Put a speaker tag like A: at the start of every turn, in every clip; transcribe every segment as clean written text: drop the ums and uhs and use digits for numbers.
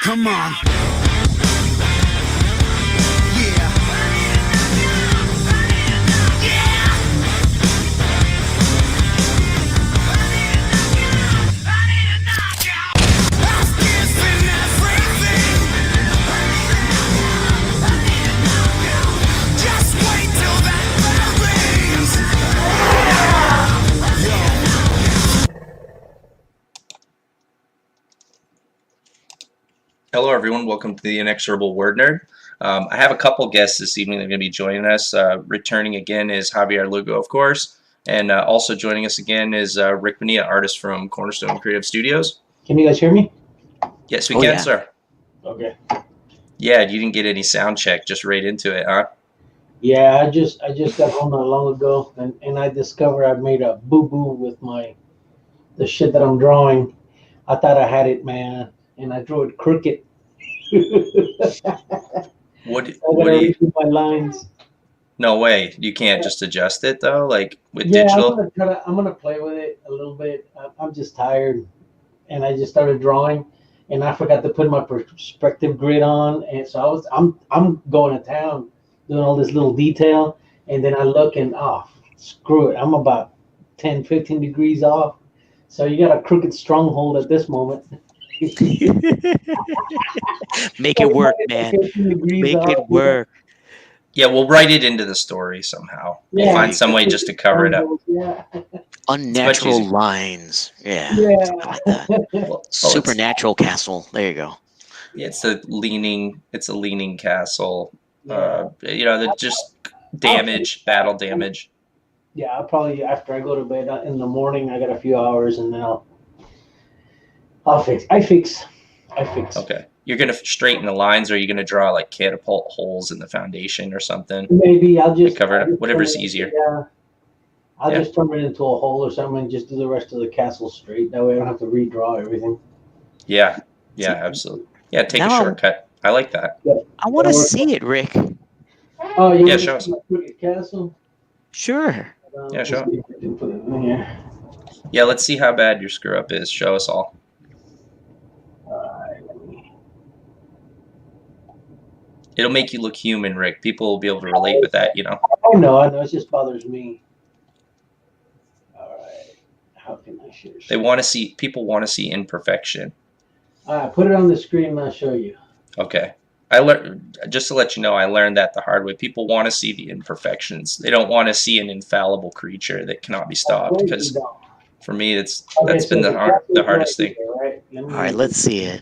A: Come on. Yeah.
B: Hello, everyone. Welcome to the Inexorable WordNerd. I have a couple guests this evening that are going to be joining us. Returning again is Javier Lugo, of course, and also joining us again is Rick Bonilla, artist from Cornerstone Creative Studios.
C: Can you guys hear me?
B: Yes, we can, sir.
C: Okay.
B: Yeah, you didn't get any sound check, just right into it, huh?
C: Yeah, I just got home not long ago, and I discovered I made a boo-boo with the shit that I'm drawing. I thought I had it, man, and I drew it crooked.
B: What
C: I
B: do
C: gotta
B: you?
C: redo my lines.
B: No way. You can't just adjust it though, like with
C: Yeah,
B: digital.
C: I'm gonna play with it a little bit. I'm just tired, and I just started drawing, and I forgot to put my perspective grid on, and so I'm going to town doing all this little detail, and then I look and screw it, I'm about 10-15 degrees off. So you got a crooked stronghold at this moment.
D: Make it work, man.
C: 15 degrees
D: Make
C: off,
D: it work.
B: Yeah, we'll write it into the story somehow. We'll
C: Yeah.
B: find some way just to cover it up.
C: Yeah.
D: Unnatural
B: easier.
D: lines. Yeah.
C: Yeah.
D: Something like that.
B: Well,
D: Supernatural castle. There you go.
B: it's a leaning castle.
C: Yeah.
B: That just damage, battle damage.
C: Yeah, I'll probably, after I go to bed in the morning, I got a few hours, and then I'll fix. I fix.
B: Okay. You're going to straighten the lines, or are you going to draw like catapult holes in the foundation or something?
C: Maybe I'll just
B: cover it up,
C: I'll just
B: whatever's
C: turn it-
B: easier.
C: Yeah. I'll
B: Yeah.
C: just turn it into a hole or something and just do the rest of the castle straight. That way I don't have to redraw everything.
B: Yeah, absolutely. Yeah, take a
D: Now-
B: shortcut. I like that.
D: I want to see it, Rick.
C: Oh, you
B: Yeah,
C: want
B: show
C: to
B: us.
C: see my crooked castle?
D: Sure.
B: Yeah, sure.
C: Let's see if I can put it in here.
B: Yeah, let's see how bad your screw up is. Show us all.
C: Alright, let me.
B: It'll make you look human, Rick. People will be able to relate with that,
C: I know. It just bothers me. Alright, how can I share?
B: People want to see imperfection.
C: Alright, put it on the screen and I'll show you.
B: Okay. I learned, just to let you know, I learned that the hard way. People want to see the imperfections. They don't want to see an infallible creature that cannot be stopped. Because for me, that's been the hardest thing.
C: Right?
D: All right, let's see it.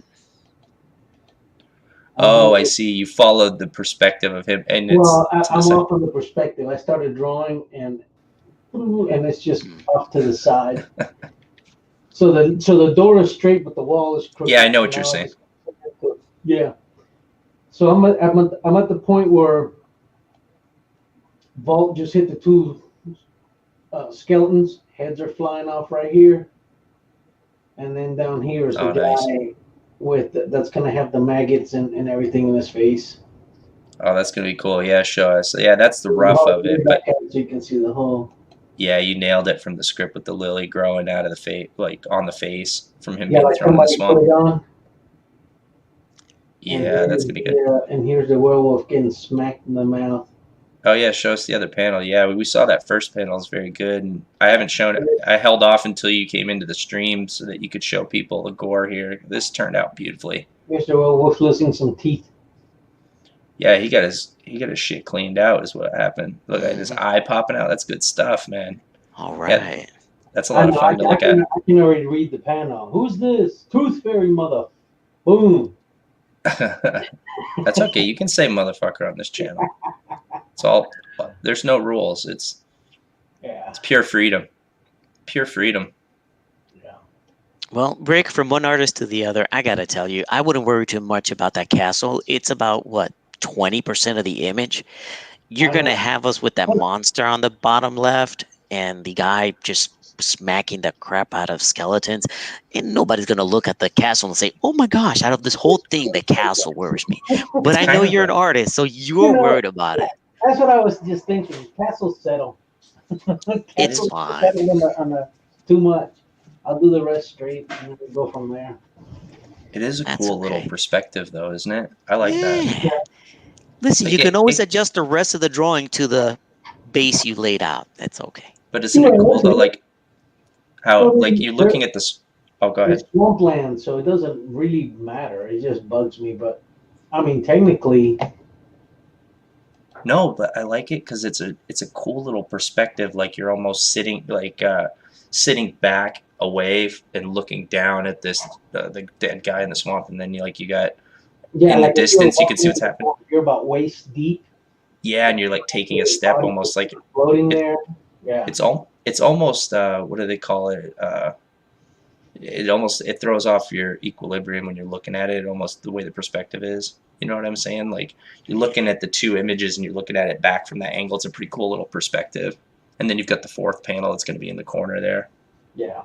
B: Oh, I see. You followed the perspective of him, and
C: I'm
B: it's
C: off on the perspective. I started drawing, and it's just off to the side. So the door is straight, but the wall is crooked.
B: Yeah, I know what you're saying.
C: Yeah. So I'm at the point where Vault just hit the two skeletons. Heads are flying off right here, and then down here is the guy that's gonna have the maggots and everything in his face.
B: Oh, that's gonna be cool. Yeah, show us. Yeah, that's the rough of it, but
C: so you can see the whole.
B: yeah, you nailed it from the script with the lily growing out of the face, like on the face from him
C: Yeah,
B: being
C: like
B: thrown in the
C: somebody put it
B: swamp.
C: on.
B: Yeah, that's gonna be good.
C: And here's the werewolf getting smacked in the mouth.
B: Oh yeah, show us the other panel. Yeah, we saw that first panel. It's very good, and I haven't shown it. I held off until you came into the stream so that you could show people the gore here. This turned out beautifully.
C: Here's the werewolf losing some teeth.
B: Yeah, he got his shit cleaned out. Is what happened. Look at his eye popping out. That's good stuff, man.
D: All right.
B: Yeah, that's a lot of fun to look at.
C: I can already read the panel. Who's this? Tooth Fairy mother. Boom.
B: That's okay. You can say motherfucker on this channel. It's all. There's no rules. It's pure freedom. Pure freedom.
C: Yeah.
D: Well, Rick, from one artist to the other, I gotta tell you, I wouldn't worry too much about that castle. It's about what, 20% of the image. You're gonna have us with that monster on the bottom left, and the guy just smacking the crap out of skeletons, and nobody's gonna look at the castle and say, "Oh my gosh!" Out of this whole thing, the castle worries me. But I know you're an artist, so you're worried about it.
C: That's what I was just thinking. Castle settle.
D: It's fine.
C: Settle on the too much. I'll do the rest straight and we'll go from there.
B: It is a
D: That's
B: cool little
D: okay.
B: perspective, though, isn't it? I like that.
D: Yeah. Listen,
B: Like
D: you can always adjust the rest of the drawing to the base you laid out. That's okay.
B: but isn't
C: Yeah,
B: it cool though? Like how,
C: well,
B: like you're looking at this. Oh, go
C: it's
B: ahead.
C: swampland, so it doesn't really matter. It just bugs me. But I mean, technically,
B: No, but I like it because it's a cool little perspective. Like you're almost sitting sitting back away and looking down at this the dead guy in the swamp, and then you got
C: yeah,
B: in the
C: like if you're
B: distance you can see
C: walking in
B: what's
C: the
B: happening.
C: swamp, you're about waist deep.
B: Yeah, and you're like taking a
C: Your
B: step
C: body
B: almost like
C: floating
B: it.
C: there. Yeah,
B: It's almost what do they call it? It throws off your equilibrium when you're looking at it. Almost the way the perspective is. You know what I'm saying? Like you're looking at the two images and you're looking at it back from that angle. It's a pretty cool little perspective. And then you've got the fourth panel that's going to be in the corner there.
C: yeah.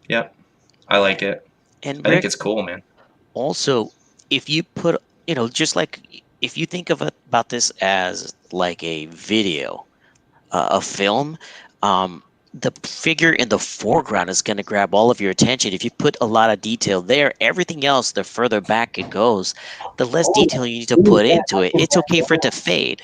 B: Yep, I like it.
D: And
B: I think
D: Rick,
B: it's cool, man.
D: also, if you put, just like if you think of it about this as like a video, a film, the figure in the foreground is going to grab all of your attention. If you put a lot of detail there, everything else, the further back it goes, the less
C: Oh,
D: detail you need to
C: yeah,
D: put into
C: I
D: it.
C: think
D: It's okay
C: that's
D: for it to
C: right.
D: fade.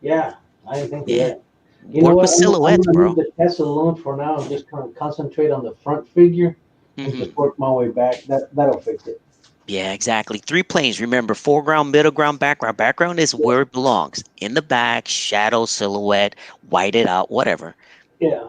C: Yeah, I didn't think of
D: Yeah.
C: that. You know
D: Work with
C: what? I'm
D: silhouettes,
C: gonna leave
D: bro.
C: the castle alone for now and just kind of concentrate on the front figure and
D: Hmm.
C: just work my way back. That'll fix it.
D: Yeah, exactly. Three planes. Remember, foreground, middle ground, background. Background is where it belongs. In the back, shadow, silhouette, white it out, whatever.
C: Yeah,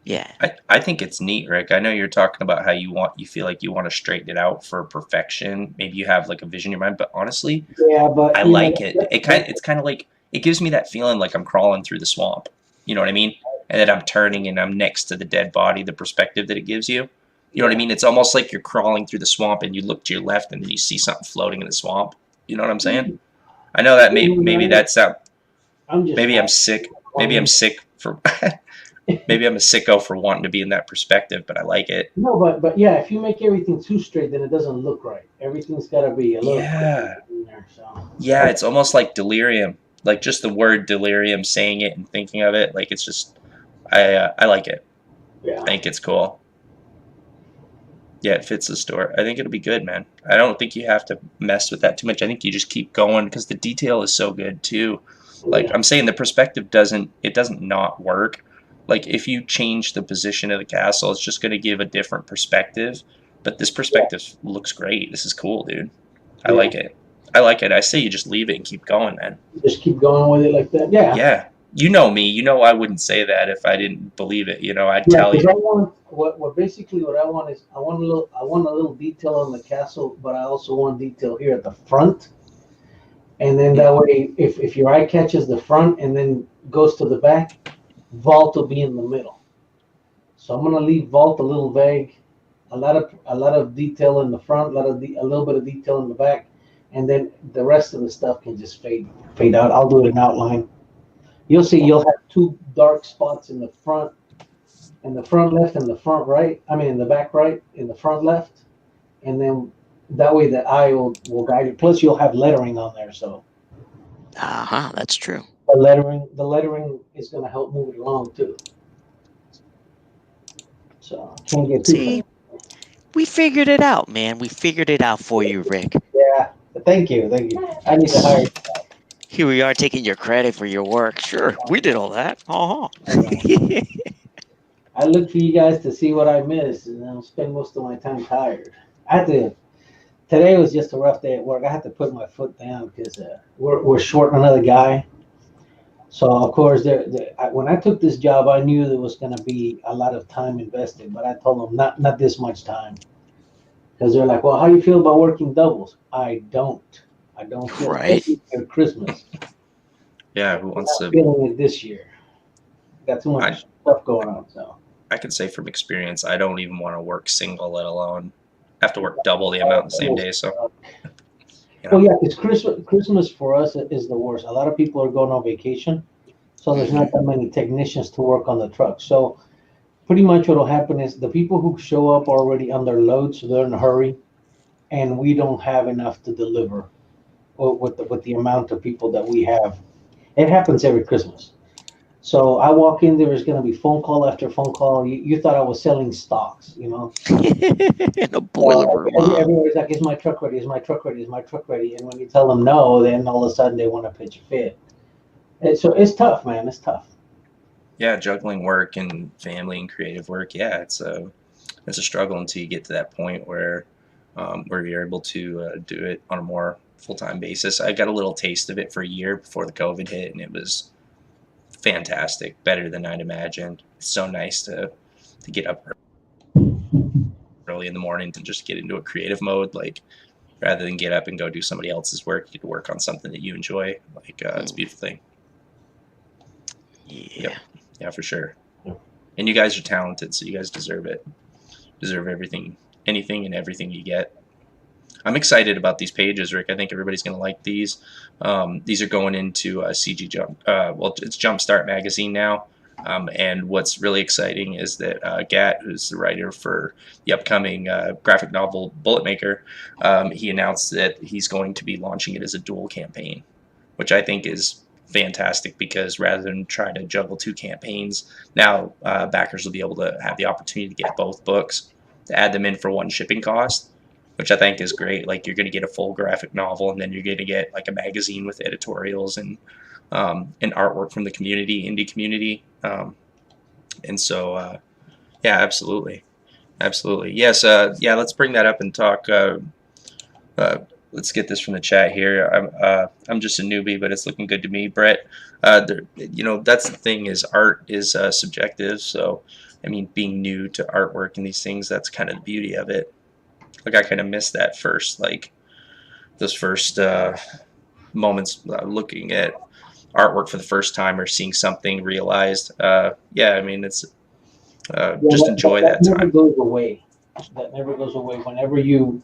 D: Yeah.
B: I think it's neat, Rick. I know you're talking about how you feel like you want to straighten it out for perfection. Maybe you have like a vision in your mind, but honestly,
C: yeah,
B: I
C: but
B: like it.
C: that,
B: It's kind of like it gives me that feeling like I'm crawling through the swamp. You know what I mean? And then I'm turning and I'm next to the dead body. The perspective that it gives you. You know what I
C: yeah,
B: mean? It's almost like you're crawling through the swamp and you look to your left and then you see something floating in the swamp. You know what I'm saying? I know that maybe that's
C: I'm just
B: maybe I'm
C: tired.
B: sick. Maybe I'm sick for maybe I'm a sicko for wanting to be in that perspective, but I like it.
C: No, but yeah, if you make everything too straight, then it doesn't look right. Everything's got to be a little
B: Yeah.
C: crooked in there. So
B: Yeah, it's almost like delirium. Like just the word delirium, saying it and thinking of it. Like it's just, I like it.
C: yeah,
B: I think it's cool. Yeah, it fits the story. I think it'll be good, man. I don't think you have to mess with that too much. I think you just keep going because the detail is so good too. Like
C: yeah,
B: I'm saying, the perspective doesn't not work. Like if you change the position of the castle, it's just going to give a different perspective. But this
C: yeah,
B: perspective looks great. This is cool, dude. I
C: yeah.
B: like it. I like it. I say you just leave it and keep going, man.
C: Just keep going with it like that. Yeah,
B: Yeah. You know me. You know I wouldn't say that if I didn't believe it. You know, I'd
C: yeah.
B: tell
C: Because
B: you.
C: I want what basically what I want is I want a little detail on the castle, but I also want detail here at the front. And then that way, if your eye catches the front and then goes to the back, vault will be in the middle. So I'm gonna leave vault a little vague, a lot of detail in the front, a little bit of detail in the back, and then the rest of the stuff can just fade out. I'll do it in outline. You'll see you'll have two dark spots in the front left and the front right. I mean in the back right, in the front left, and then that way the eye will guide it. Plus you'll have lettering on there, so
D: Uh-huh. That's true.
C: the lettering is gonna help move it along too. So can't get too
D: See,
C: fast.
D: we figured it out, man. We figured it out for you, Rick.
C: Yeah. Thank you. Thank you. I need to hire.
D: Here we are taking your credit for your work. Sure, we did all that. Uh-huh.
C: I look for you guys to see what I missed, and I'll spend most of my time tired. I had to. Today was just a rough day at work. I had to put my foot down because we're short another guy. So of course, when I took this job, I knew there was going to be a lot of time invested, but I told them not this much time because they're like, "Well, how do you feel about working doubles?" I don't. I don't feel
D: Right.
C: especially for Christmas.
B: Yeah, who
C: I'm
B: wants
C: not
B: to?
C: feeling it this year. Got too
B: I
C: much stuff going on. So
B: I can say from experience, I don't even want to work single, let alone have to work double the amount the same day. So you
C: well,
B: know,
C: yeah, it's Christmas for us is the worst. A lot of people are going on vacation, so there's
D: Hmm.
C: not that many technicians to work on the truck. So pretty much what'll happen is the people who show up are already under load, so they're in a hurry, and we don't have enough to deliver with the amount of people that we have. It happens every Christmas. So I walk in, there was going to be phone call after phone call. You thought I was selling stocks, you know.
D: In a boiler room, huh?
C: Everybody's like, "Is my truck ready? Is my truck ready? Is my truck ready?" And when you tell them no, then all of a sudden they want to pitch a fit. And so it's tough, man. It's tough.
B: Yeah, juggling work and family and creative work. Yeah, it's a struggle until you get to that point where you're able to do it on a more full-time basis. I got a little taste of it for a year before the COVID hit, and it was fantastic, better than I'd imagined. It's so nice to get up early in the morning to just get into a creative mode, like rather than get up and go do somebody else's work. You get to work on something that you enjoy. Like it's a beautiful thing.
D: Yeah.
B: Yep. Yeah, for sure. And you guys are talented, so you guys deserve it. Deserve everything, anything and everything you get. I'm excited about these pages, Rick. I think everybody's going to like these. These are going into CG Jump. Well, it's Jumpstart magazine now. And what's really exciting is that Gat, who's the writer for the upcoming graphic novel Bullet Maker, he announced that he's going to be launching it as a dual campaign, which I think is fantastic because rather than try to juggle two campaigns, now backers will be able to have the opportunity to get both books, to add them in for one shipping cost, which I think is great. Like you're going to get a full graphic novel, and then you're going to get like a magazine with editorials and artwork from the community, indie community. And so, yeah, absolutely. Absolutely. Yes. Yeah, let's bring that up and talk. Let's get this from the chat here. I'm just a newbie, but it's looking good to me, Brett. That's the thing is art is subjective. So, I mean, being new to artwork and these things, that's kind of the beauty of it. Like I kind of missed that those first moments looking at artwork for the first time or seeing something realized. Yeah, I mean, it's just enjoy that time.
C: That never goes away. That never goes away. Whenever you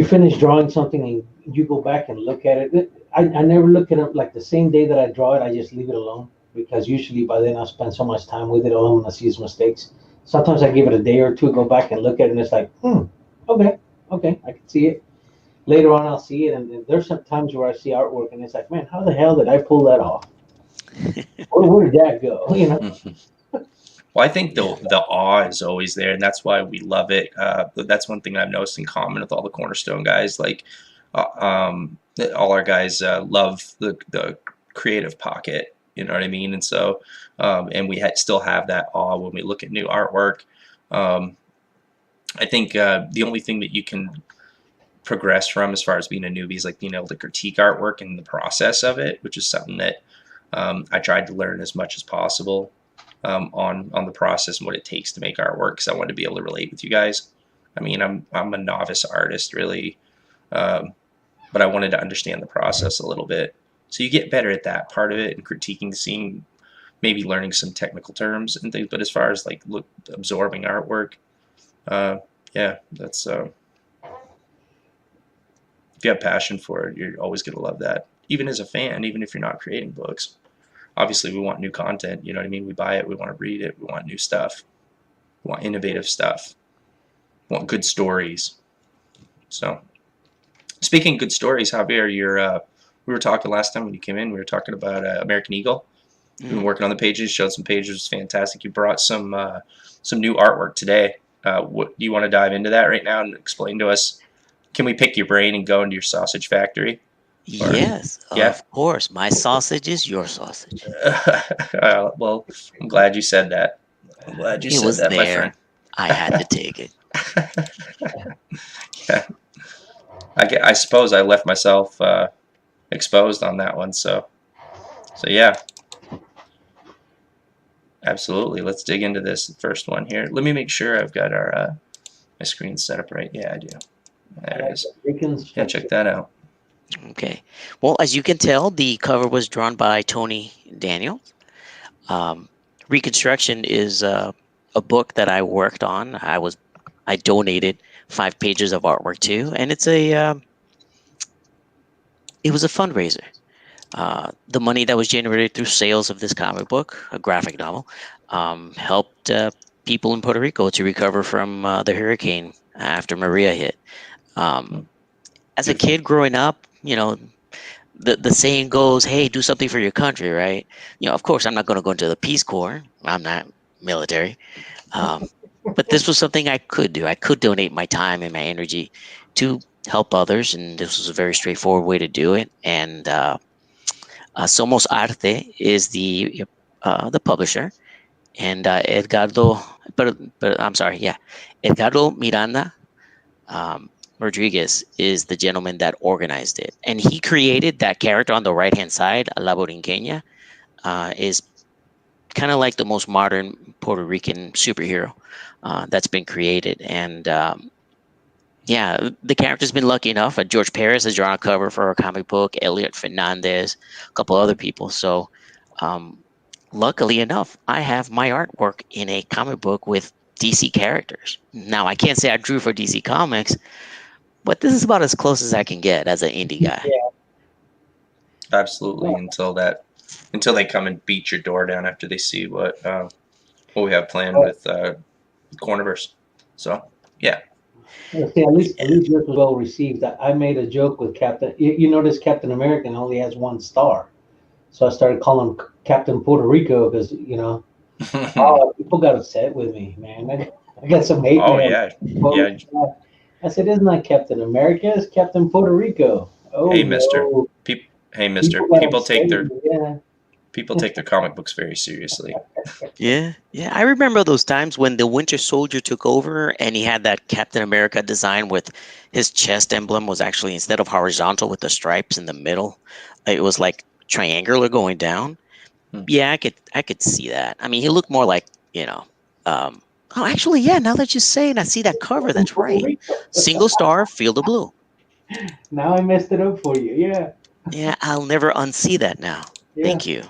C: finish drawing something and you go back and look at it, I never look at it like the same day that I draw it. I just leave it alone because usually by then I'll spend so much time with it. All I'm gonna see is mistakes. Sometimes I give it a day or two, go back and look at it, and it's like, okay, I can see it. Later on, I'll see it, and there's some times where I see artwork, and it's like, man, how the hell did I pull that off? Where did that go? You know.
B: Well, I think the awe is always there, and that's why we love it. That's one thing I've noticed in common with all the Cornerstone guys. Like, all our guys love the creative pocket. You know what I mean? And so, and we still have that awe when we look at new artwork. I think the only thing that you can progress from as far as being a newbie is like being able to critique artwork and the process of it, which is something that I tried to learn as much as possible on the process and what it takes to make artwork, because I wanted to be able to relate with you guys. I mean, I'm a novice artist really, but I wanted to understand the process a little bit. So you get better at that part of it and critiquing, seeing, maybe learning some technical terms and things. But as far as like absorbing artwork, yeah, that's if you have passion for it, you're always going to love that. Even as a fan, even if you're not creating books. Obviously, we want new content. You know what I mean? We buy it. We want to read it. We want new stuff. We want innovative stuff. We want good stories. So, speaking of good stories, Javier, we were talking last time when you came in. We were talking about American Eagle. We've been working on the pages. Showed some pages. It was fantastic. You brought some new artwork today. What do you want to dive into that right now and explain to us? Can we pick your brain and go into your sausage factory?
D: Or, yes, yeah? Of course. My sausage is your sausage.
B: Well, I'm glad you said that. I'm glad you said that, my friend.
D: I had to take it.
B: Yeah. I suppose I left myself exposed on that one. So yeah. Absolutely. Let's dig into this first one here. Let me make sure I've got our my screen set up right. Yeah, I do. There it is. Yeah, check that out.
D: Okay. Well, as you can tell, the cover was drawn by Tony Daniel. Reconstruction is a book that I worked on. I donated 5 pages of artwork to, and it was a fundraiser. The money that was generated through sales of this comic book, a graphic novel, helped people in Puerto Rico to recover from the hurricane after Maria hit. As a kid growing up, the saying goes, hey, do something for your country, right? Of course, I'm not going to go into the Peace Corps. I'm not military. Um, but this was something I could do. I could donate my time and my energy to help others, and this was a very straightforward way to do it. And Somos Arte is the publisher, and Edgardo, but I'm sorry, yeah, Edgardo Miranda um, Rodriguez is the gentleman that organized it, and he created that character on the right hand side, La Borinqueña, is kind of like the most modern Puerto Rican superhero that's been created. And yeah, the character's been lucky enough. George Paris has drawn a cover for a comic book, Elliot Fernandez, a couple other people. So, um, luckily enough, I have my artwork in a comic book with DC characters. Now, I can't say I drew for DC Comics, but this is about as close as I can get as an indie guy.
C: Yeah.
B: Absolutely. Until they come and beat your door down after they see what we have planned with Corniverse. So yeah.
C: Well, see, at least yours was well received. I made a joke with Captain. You notice Captain America only has one star, so I started calling him Captain Puerto Rico because people got upset with me, man. I got some hate
B: Oh
C: mail.
B: yeah.
C: I said, "Isn't that Captain America? It's Captain Puerto Rico." Oh
B: Hey, Mister.
C: no.
B: Hey, Mister.
C: People got
B: People take
C: upset
B: their
C: with me, yeah.
B: people take their comic books very seriously.
D: Yeah, yeah. I remember those times when the Winter Soldier took over and he had that Captain America design with his chest emblem was actually instead of horizontal with the stripes in the middle, it was like triangular going down.
B: Hmm.
D: Yeah, I could see that. I mean, he looked more like, um oh, actually, yeah, now that you say it, I see that cover. That's
C: Puerto
D: right.
C: Rico.
D: Single star, field of blue.
C: Now I messed it up for you. Yeah,
D: Yeah, I'll never unsee that now.
C: yeah.
D: Thank you.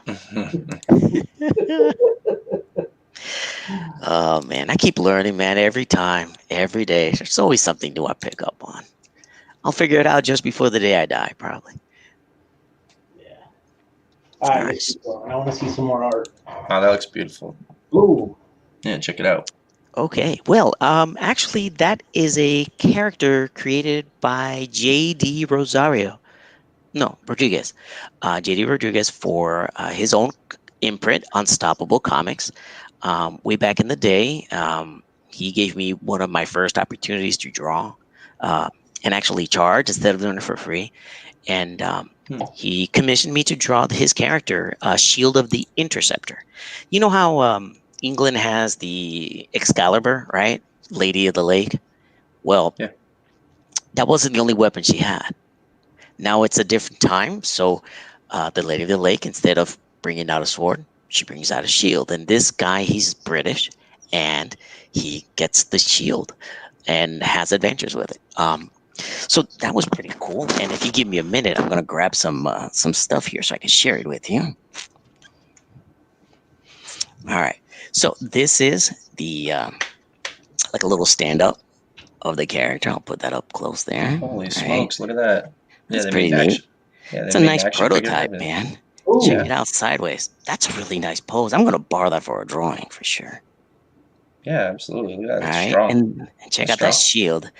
D: Oh man, I keep learning, man, every time, every day. There's always something new I pick up on. I'll figure it out just before the day I die, probably.
C: Yeah. All right, let's
D: Nice.
C: keep going. I want to see some more art.
B: Oh, that looks beautiful.
C: Ooh.
B: Yeah, check it out.
D: Okay. Well, actually, that is a character created by J.D. Rosario. No, Rodriguez. J.D. Rodriguez for his own imprint, Unstoppable Comics. Way back in the day, he gave me one of my first opportunities to draw uh, and actually charge instead of doing it for free. And he commissioned me to draw his character, Shield of the Interceptor. You know how England has the Excalibur, right? Lady of the Lake. Well,
B: Yeah.
D: that wasn't the only weapon she had. Now it's a different time, so the Lady of the Lake, instead of bringing out a sword, she brings out a shield. And this guy, he's British, and he gets the shield and has adventures with it. So that was pretty cool. And if you give me a minute, I'm gonna grab some stuff here so I can share it with you. All right. So this is the like a little stand up of the character. I'll put that up close there.
B: Holy
D: All
B: smokes! Look at that.
D: That's
B: they
D: pretty
B: made
D: neat.
B: action. Yeah,
D: It's
B: they
D: a
B: made
D: nice
B: an action figure and
D: prototype,
B: everything.
D: man.
C: Ooh.
D: Check
B: Yeah.
D: it out sideways. That's a really nice pose. I'm gonna borrow that for a drawing for sure.
B: Yeah, absolutely. Look at that.
D: All
B: That's
D: right,
B: strong.
D: and check
B: That's
D: out that
B: strong.
D: shield.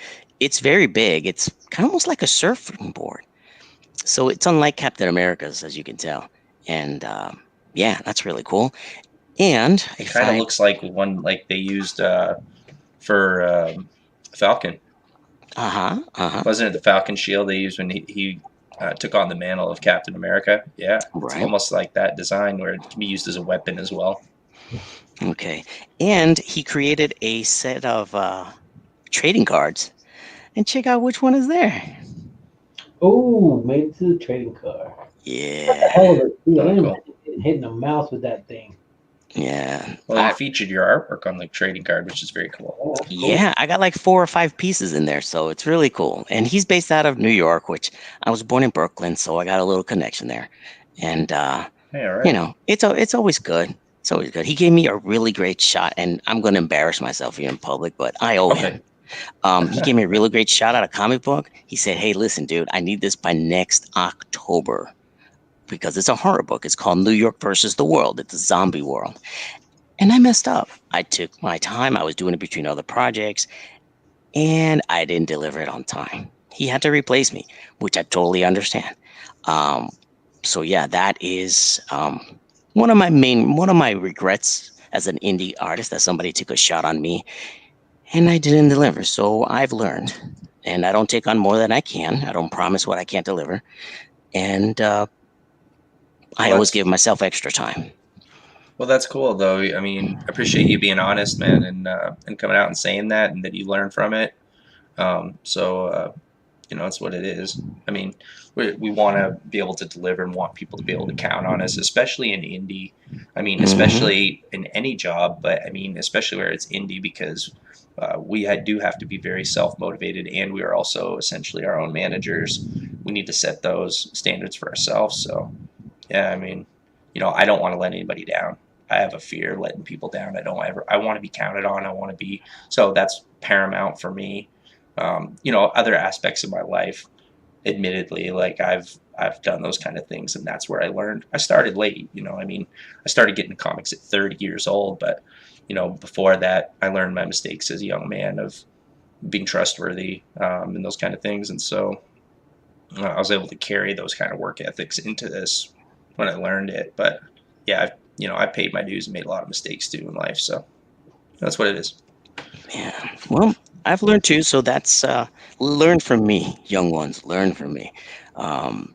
D: It's very big. It's kind of almost like a surfing board. So it's unlike Captain America's, as you can tell. And yeah, that's really cool. And
B: It
D: if
B: kind of
D: I,
B: looks like one like they used for Falcon. Wasn't it the Falcon shield they used when he took on the mantle of Captain America? Yeah, it's
D: right,
B: almost like that design where it can be used as a weapon as well.
D: okay. And he created a set of trading cards. And check out which one is there.
C: Ooh, made it to the trading card. That's a
D: Yeah,
C: hell of a feel.
B: Oh,
C: I
B: cool.
C: imagine hitting the mouth with that thing.
D: yeah.
B: Well, you featured your artwork on the trading card, which is very cool.
C: Oh, that's cool.
D: Yeah, I got like 4 or 5 pieces in there, so it's really cool. And he's based out of New York, which I was born in Brooklyn, so I got a little connection there. And
B: Hey, all right.
D: it's always good. It's always good. He gave me a really great shot, and I'm going to embarrass myself here in public, but I owe him. He gave me a really great shot at a comic book. He said, "Hey, listen, dude, I need this by next October because it's a horror book. It's called New York versus the World. It's a zombie world." And I messed up. I took my time. I was doing it between other projects, and I didn't deliver it on time. He had to replace me, which I totally understand. So yeah, that is one of my regrets as an indie artist, that somebody took a shot on me and I didn't deliver. So I've learned, and I don't take on more than I can. I don't promise what I can't deliver, and I
B: Well,
D: always
B: that's
D: give myself extra time.
B: well, that's cool though. I mean, I appreciate you being honest, man, and coming out and saying that, and that you learn from it. You know, it's what it is. I mean, we want to be able to deliver and want people to be able to count on us, especially in indie. I mean,
D: Hmm.
B: especially in any job, but I mean, especially where it's indie, because do have to be very self motivated, and we are also essentially our own managers. We need to set those standards for ourselves. So, yeah, I mean, you know, I don't want to let anybody down. I have a fear of letting people down. I want to be counted on. I want to be, so that's paramount for me. You know, other aspects of my life, admittedly, like I've done those kind of things, and that's where I learned. I started late, you know. I mean, I started getting comics at 30 years old, but you know, before that, I learned my mistakes as a young man of being trustworthy, and those kind of things. And so I was able to carry those kind of work ethics into this when I learned it. But yeah, you know, I paid my dues and made a lot of mistakes too in life. So that's what it is.
D: Yeah. Well, I've learned too. So that's learn from me, young ones. Learn from me. Um,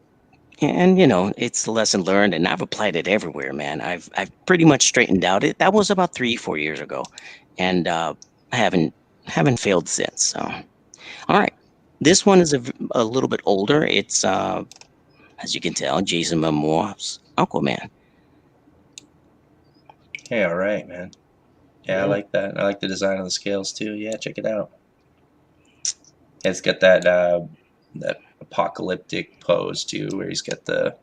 D: and you know, it's a lesson learned, and I've applied it everywhere, man. I've pretty much straightened out. It that was about 3 4 years ago, and I haven't failed since. So, all right, this one is a little bit older. It's as you can tell, Jason Momoa's Aquaman.
B: Hey, all right, man. Yeah, I
C: Yeah.
B: like that. I like the design of the scales too. Yeah, check it out. It's got that apocalyptic pose too, where got the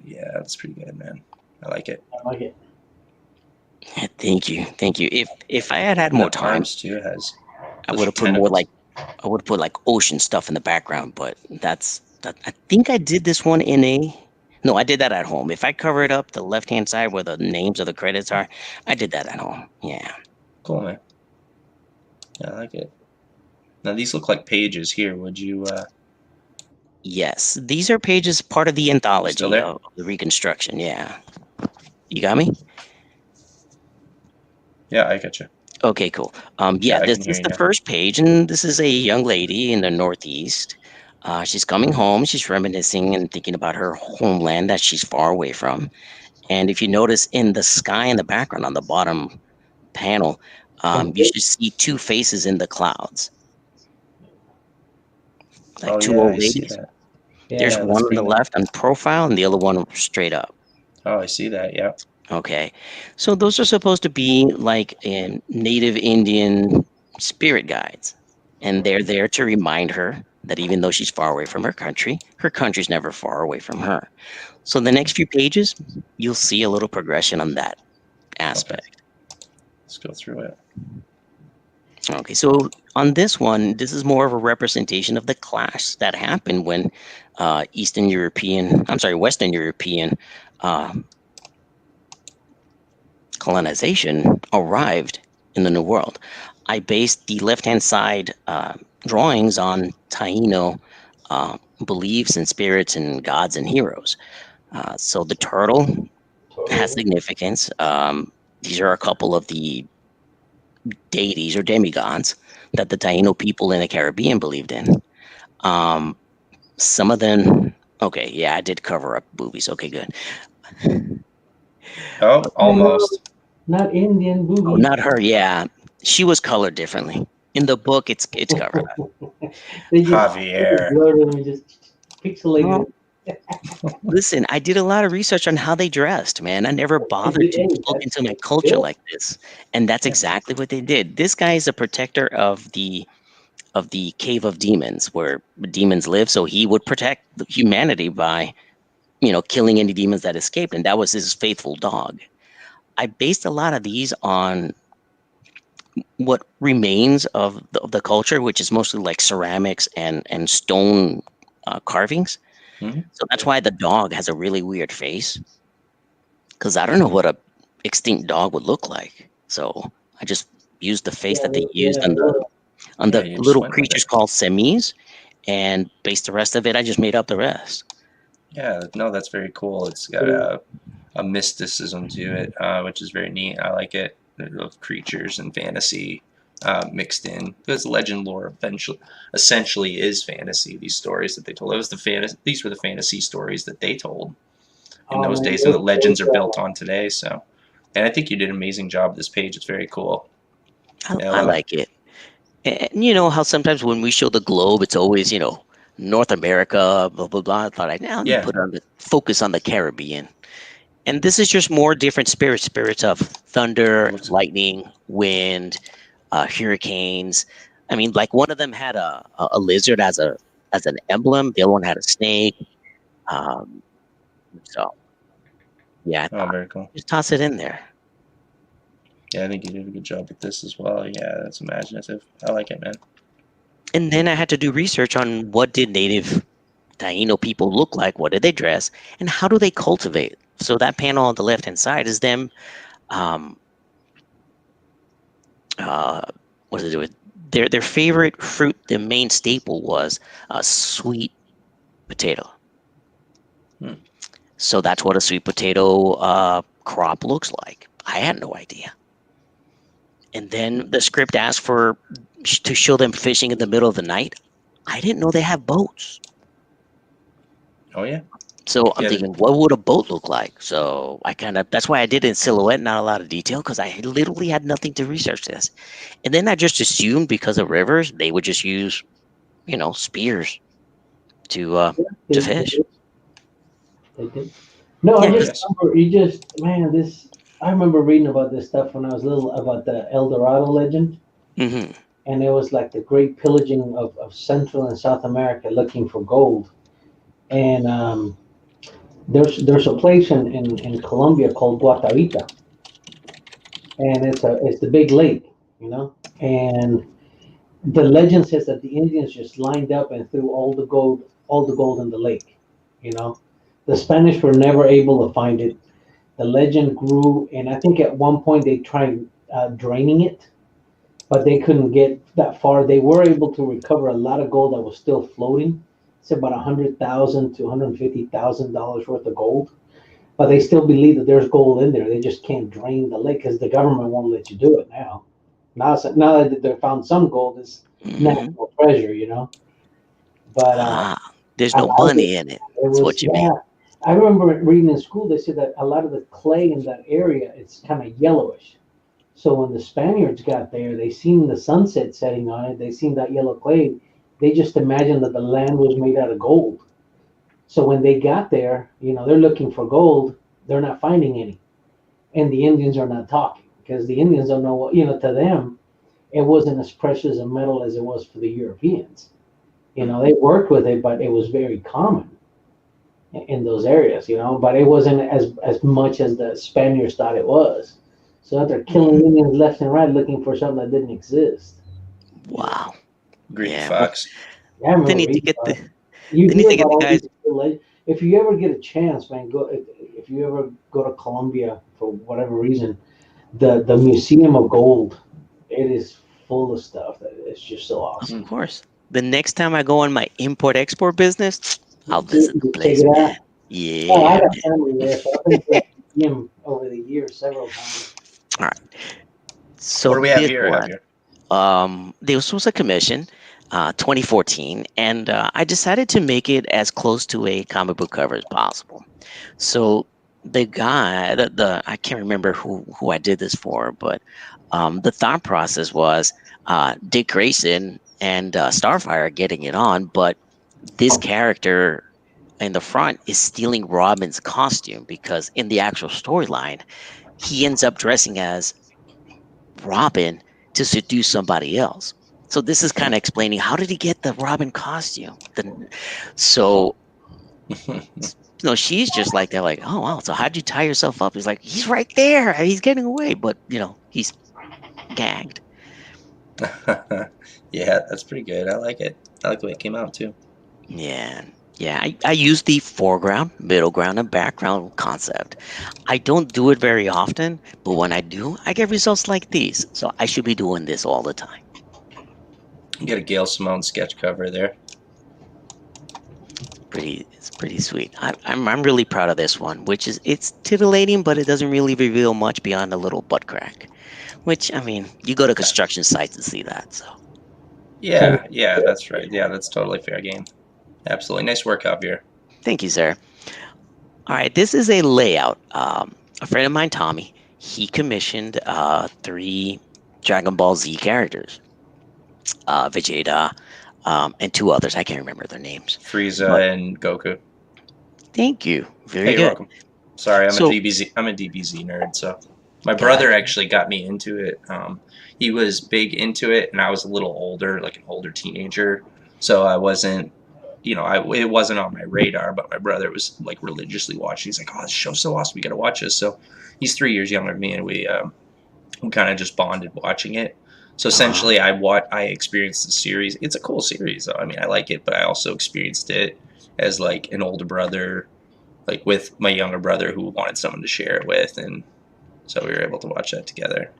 B: yeah, that's pretty good, man. I like it.
C: I like it.
D: Yeah, thank you, thank you. If I had had
B: And
D: more
B: the
D: time,
B: arms too has
D: I
B: those
D: would
B: are
D: have put more
B: tentacles.
D: like I would put like ocean stuff in the background, but that I think I did this one in a no, I did that at home. If I cover it up the left hand side where the names of the credits are, I did that at home. Yeah.
B: Cool, man. Yeah, I like it. Now these look like pages here. Would you
D: Yes. These are pages part of the
B: you still
D: anthology
B: there?
D: of the Reconstruction. Yeah. You got me?
B: Yeah, I got you.
D: Okay, cool.
B: Yeah,
D: Yeah,
B: I
D: this
B: can hear
D: is
B: you
D: the
B: now.
D: first page, and this is a young lady in the Northeast. She's coming home. She's reminiscing and thinking about her homeland that she's far away from. And if you notice in the sky in the background on the bottom panel, you should see two faces in the clouds, like
B: Oh
D: two
B: yeah,
D: old
B: I see
D: ladies.
B: that.
C: Yeah.
D: There's
B: Yeah, let's
D: one on the
B: bring that.
D: left on profile and the other one straight up.
B: Oh, I see that. Yeah.
D: Okay. So those are supposed to be like native Indian spirit guides. And they're there to remind her that even though she's far away from her country's never far away from her. So the next few pages, you'll see a little progression on that
B: Okay.
D: aspect.
B: Let's go through it.
D: Okay, so on this one, this is more of a representation of the clash that happened when Western European uh, colonization arrived in the New World. I based the left-hand side drawings on Taino beliefs and spirits and gods and heroes. So the turtle has
C: Totally.
D: significance. These are a couple of the deities or demigods that the Taino people in the Caribbean believed in. Um, some of them, okay, yeah, I did cover up boobies. Okay, good.
B: Oh,
C: Oh no,
B: almost.
C: not Indian
D: Oh,
C: boobies.
D: not her. Yeah, she was colored differently. In the book, it's covered up.
C: They just
B: Javier.
C: blurred it and just pixelated
D: Well,
C: it.
D: listen, I did a lot of research on how they dressed, man. I never bothered to
C: Hey,
D: look
C: that's
D: into my culture
C: good.
D: like this, and that's
C: Yeah.
D: exactly what they did. This guy is a protector of the cave of demons, where demons live. So he would protect humanity by killing any demons that escaped, and that was his faithful dog. I based a lot of these on what remains of the culture, which is mostly like ceramics and stone carvings.
B: Hmm.
D: So that's why the dog has a really weird face, because I don't know what a extinct dog would look like. So I just used the face
C: Yeah,
D: that they used
C: yeah,
D: on
C: they were.
D: the
B: Yeah, you just
D: little
B: went with
D: creatures
B: it.
D: called semis, and based the rest of it, I just made up the rest.
B: Yeah, no, that's very cool. It's got a mysticism to it, which is very neat. I like it. Of creatures and fantasy mixed in, because legend lore essentially is fantasy. These stories that they told, these were the fantasy stories that they told in those
C: Man,
B: days, and the legends are built on today. So, and I think you did an amazing job with this page. It's very cool. Yeah, I
D: I
B: love it.
D: like it. And you know how sometimes when we show the globe, it's always, North America, blah, blah, blah. I thought, now let me
B: Yeah,
D: put on the focus on the Caribbean. And this is just more different spirits of thunder,
B: looks.
D: lightning, wind, hurricanes. I mean, like one of them had a lizard as an emblem. The other one had a snake. Um, so yeah, I
B: Oh,
D: thought
B: very cool.
D: just toss it in there.
B: Yeah, I think you did a good job with this as well. Yeah, that's imaginative. I like it, man.
D: And then I had to do research on what did native Taino people look like, what did they dress, and how do they cultivate. So that panel on the left hand side is them. Um, uh, what does it do with their favorite fruit? The main staple was a sweet potato.
B: Hmm.
D: So that's what a sweet potato crop looks like. I had no idea. And then the script asked for to show them fishing in the middle of the night. I didn't know they have boats.
B: Oh yeah.
D: So I'm
B: Yeah.
D: thinking, what would a boat look like? So that's why I did it in silhouette, not a lot of detail, because I literally had nothing to research this. And then I just assumed because of rivers, they would just use, spears to
C: they,
D: fish.
C: they did. No, I
D: Yeah,
B: Oh
C: just
B: yes.
C: remember, man, this, I remember reading about this stuff when I was little about the El Dorado legend.
D: hmm
C: And it was like the great pillaging of Central and South America looking for gold. And there's a place in Colombia called Guatavita, and it's the big lake, you know. And the legend says that the Indians just lined up and threw all the gold in the lake. You know, the Spanish were never able to find it. The legend grew, and I think at one point they tried draining it, but they couldn't get that far. They were able to recover a lot of gold that was still floating. It's about $100,000 to $150,000 worth of gold, but they still believe that there's gold in there. They just can't drain the lake because the government won't let you do it now. Now that they found some gold, it's
D: hmm
C: national treasure, you know. But
D: There's
C: I
D: no
C: like it.
D: money in it.
C: It
D: That's
C: was,
D: what you mean.
C: yeah. I remember reading in school. They said that a lot of the clay in that area it's kind of yellowish. So when the Spaniards got there, they seen the sunset setting on it. They seen that yellow clay. They just imagined that the land was made out of gold. So when they got there, they're looking for gold. They're not finding any, and the Indians are not talking because the Indians don't know what. To them, it wasn't as precious a metal as it was for the Europeans. They worked with it, but it was very common in those areas. But it wasn't as much as the Spaniards thought it was. So they're killing Indians left and right looking for something that didn't exist.
D: Wow.
B: Greedy
D: Yeah. Well,
B: fox.
C: Yeah, I
D: they
C: remember
D: need to
C: reading
D: get
C: about
D: the
C: it. You
D: they need
C: hear
D: to
C: about
D: get the
C: all
D: guys.
C: these if you ever get a chance, man, go. If you ever go to Colombia for whatever reason, the Museum of Gold, it is full of stuff that it's just so
D: Of
C: awesome.
D: course. The next time I go on my import export business, I'll visit the
C: You check
D: place,
C: it
D: man.
C: out. Oh, I
D: Yeah,
C: got
D: man.
C: family there, so I've been to the museum over the years several times.
D: All right.
B: What
D: So
B: do we have
D: this
B: here? I have
D: one,
B: here.
D: this was a commission, 2014, and I decided to make it as close to a comic book cover as possible. So the guy, the I can't remember who I did this for, but the thought process was Dick Grayson and Starfire getting it on, but this character in the front is stealing Robin's costume because in the actual storyline, he ends up dressing as Robin to seduce somebody else. So this is kind of explaining how did he get the Robin costume? So she's just like they're like, oh wow, so how'd you tie yourself up? He's like, he's right there, he's getting away, but he's gagged.
B: Yeah, that's pretty good. I like it. I like the way it came out too.
D: Yeah. Yeah, I use the foreground, middle ground, and background concept. I don't do it very often, but when I do, I get results like these. So I should be doing this all the time.
B: You get a Gail Simone sketch cover there.
D: pretty sweet. I'm really proud of this one, which is it's titillating, but it doesn't really reveal much beyond a little butt crack. Which I mean, you go to construction sites and see that. So
B: Yeah, that's right. Yeah, that's totally fair game. Absolutely. Nice work, Javier.
D: thank you, sir. All right, this is a layout. A friend of mine, Tommy, he commissioned three Dragon Ball Z characters, Vegeta, and two others. I can't remember their names. But
B: Frieza and Goku.
D: thank you. Very
B: Hey, you're
D: good.
B: welcome. Sorry, I'm a
D: So,
B: DBZ. I'm a DBZ nerd. So my
D: God,
B: brother actually got me into it. He was big into it, and I was a little older, like an older teenager. So I wasn't, it wasn't on my radar. But my brother was like religiously watching. He's like, "Oh, this show's so awesome! We got to watch this." So he's 3 years younger than me, and we kind of just bonded watching it. So essentially, I experienced the series. It's a cool series, though. I mean, I like it, but I also experienced it as like an older brother, like with my younger brother who wanted someone to share it with, and so we were able to watch that together.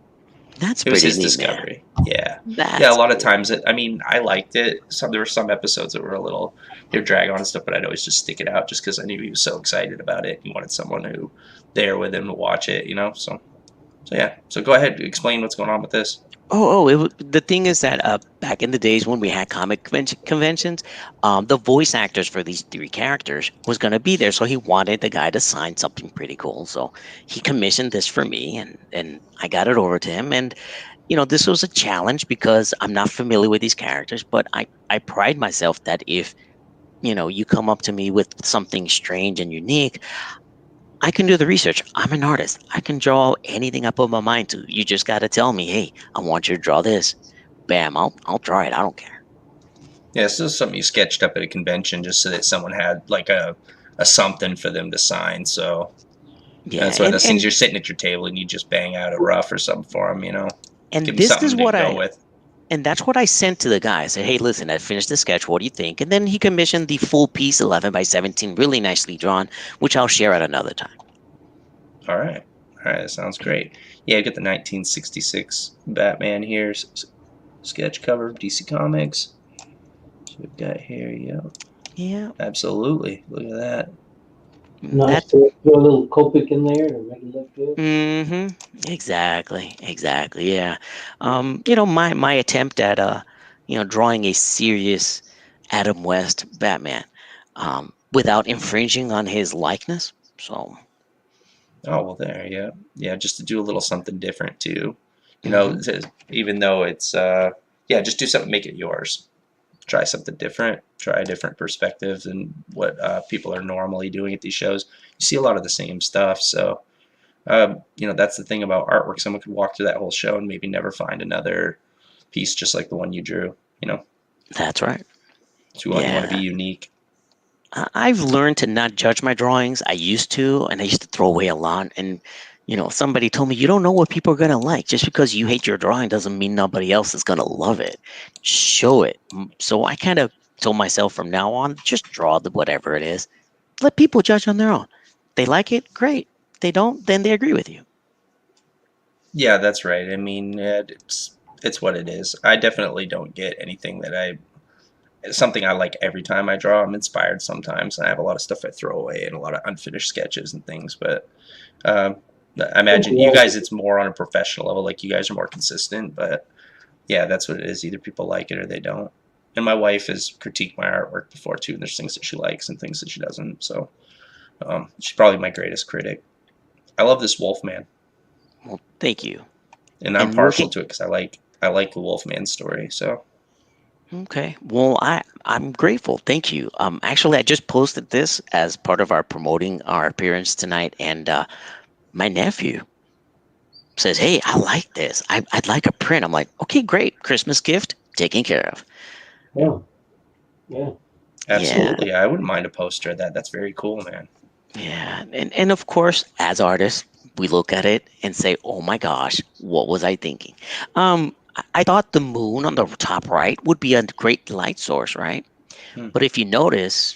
D: that's
B: It was
D: pretty
B: his
D: neat,
B: discovery. Yeah,
D: man.
B: yeah. A
D: That's
B: lot of
D: cool.
B: times, I mean, I liked it. There were some episodes that were a little, they were drag on and stuff, but I'd always just stick it out just because I knew he was so excited about it. He wanted someone who there with him to watch it. So yeah. So go ahead, explain what's going on with this.
D: The thing is that back in the days when we had comic conventions, the voice actors for these three characters was going to be there, so he wanted the guy to sign something pretty cool. So he commissioned this for me, and I got it over to him. And this was a challenge because I'm not familiar with these characters, but I pride myself that if you come up to me with something strange and unique, I can do the research. I'm an artist. I can draw anything I put my mind to. You just got to tell me, hey, I want you to draw this. Bam, I'll draw it. I don't care.
B: Yeah, this is something you sketched up at a convention just so that someone had like a something for them to sign. So
D: Yeah,
B: that's one of those things. You're sitting at your table and you just bang out a rough or something for them.
D: and
B: Give them
D: this is
B: something to
D: what
B: go
D: I
B: with.
D: and that's what I sent to the guy. I said, hey, listen, I finished the sketch. What do you think? And then he commissioned the full piece, 11 by 17, really nicely drawn, which I'll share at another time.
B: All right. All right. That sounds great. Yeah, I got the 1966 Batman here. Sketch cover of DC Comics. So we've got here,
D: Yeah,
B: absolutely. Look at that.
C: Nice
D: that's
C: to throw a little Copic in there to make it look good.
D: exactly. Yeah. My attempt at drawing a serious Adam West Batman, without infringing on his likeness. So,
B: Oh, well, there, yeah. Yeah, just to do a little something different, too.
D: mhm,
B: Even though it's, yeah, just do something, make it yours. Try something different, try a different perspective than what people are normally doing at these shows. You see a lot of the same stuff, so that's the thing about artwork. Someone could walk through that whole show and maybe never find another piece just like the one you drew.
D: that's right.
B: So you want to be
D: Yeah.
B: unique.
D: I've learned to not judge my drawings. I used to, and I used to throw away a lot. And somebody told me, you don't know what people are gonna like. Just because you hate your drawing doesn't mean nobody else is gonna love it. Show it. So I kind of told myself from now on, just draw whatever it is. Let people judge on their own. They like it, great. They don't, then they agree with you.
B: Yeah, that's right. I mean, it's what it is. I definitely don't get anything that it's something I like every time I draw. I'm inspired sometimes, and I have a lot of stuff I throw away and a lot of unfinished sketches and things. But um, I imagine you guys, it's more on a professional level. Like you guys are more consistent. But yeah, that's what it is. Either people like it or they don't. And my wife has critiqued my artwork before too. And there's things that she likes and things that she doesn't. So she's probably my greatest critic. I love this Wolfman,
D: Well, thank you.
B: and I'm
D: And
B: partial
D: looking,
B: to it because I like the Wolfman story. So
D: okay. Well, I'm grateful. Thank you. Actually, I just posted this as part of our promoting our appearance tonight, and my nephew says, "Hey, I like this. I'd like a print." I'm like, "Okay, great. Christmas gift taken care of."
C: Yeah, yeah.
D: Yeah,
B: absolutely, I wouldn't mind a poster of that. That's very cool, man.
D: yeah, and of course, as artists, we look at it and say, "Oh my gosh, what was I thinking?" I thought the moon on the top right would be a great light source, right?
B: Hmm.
D: But if you notice,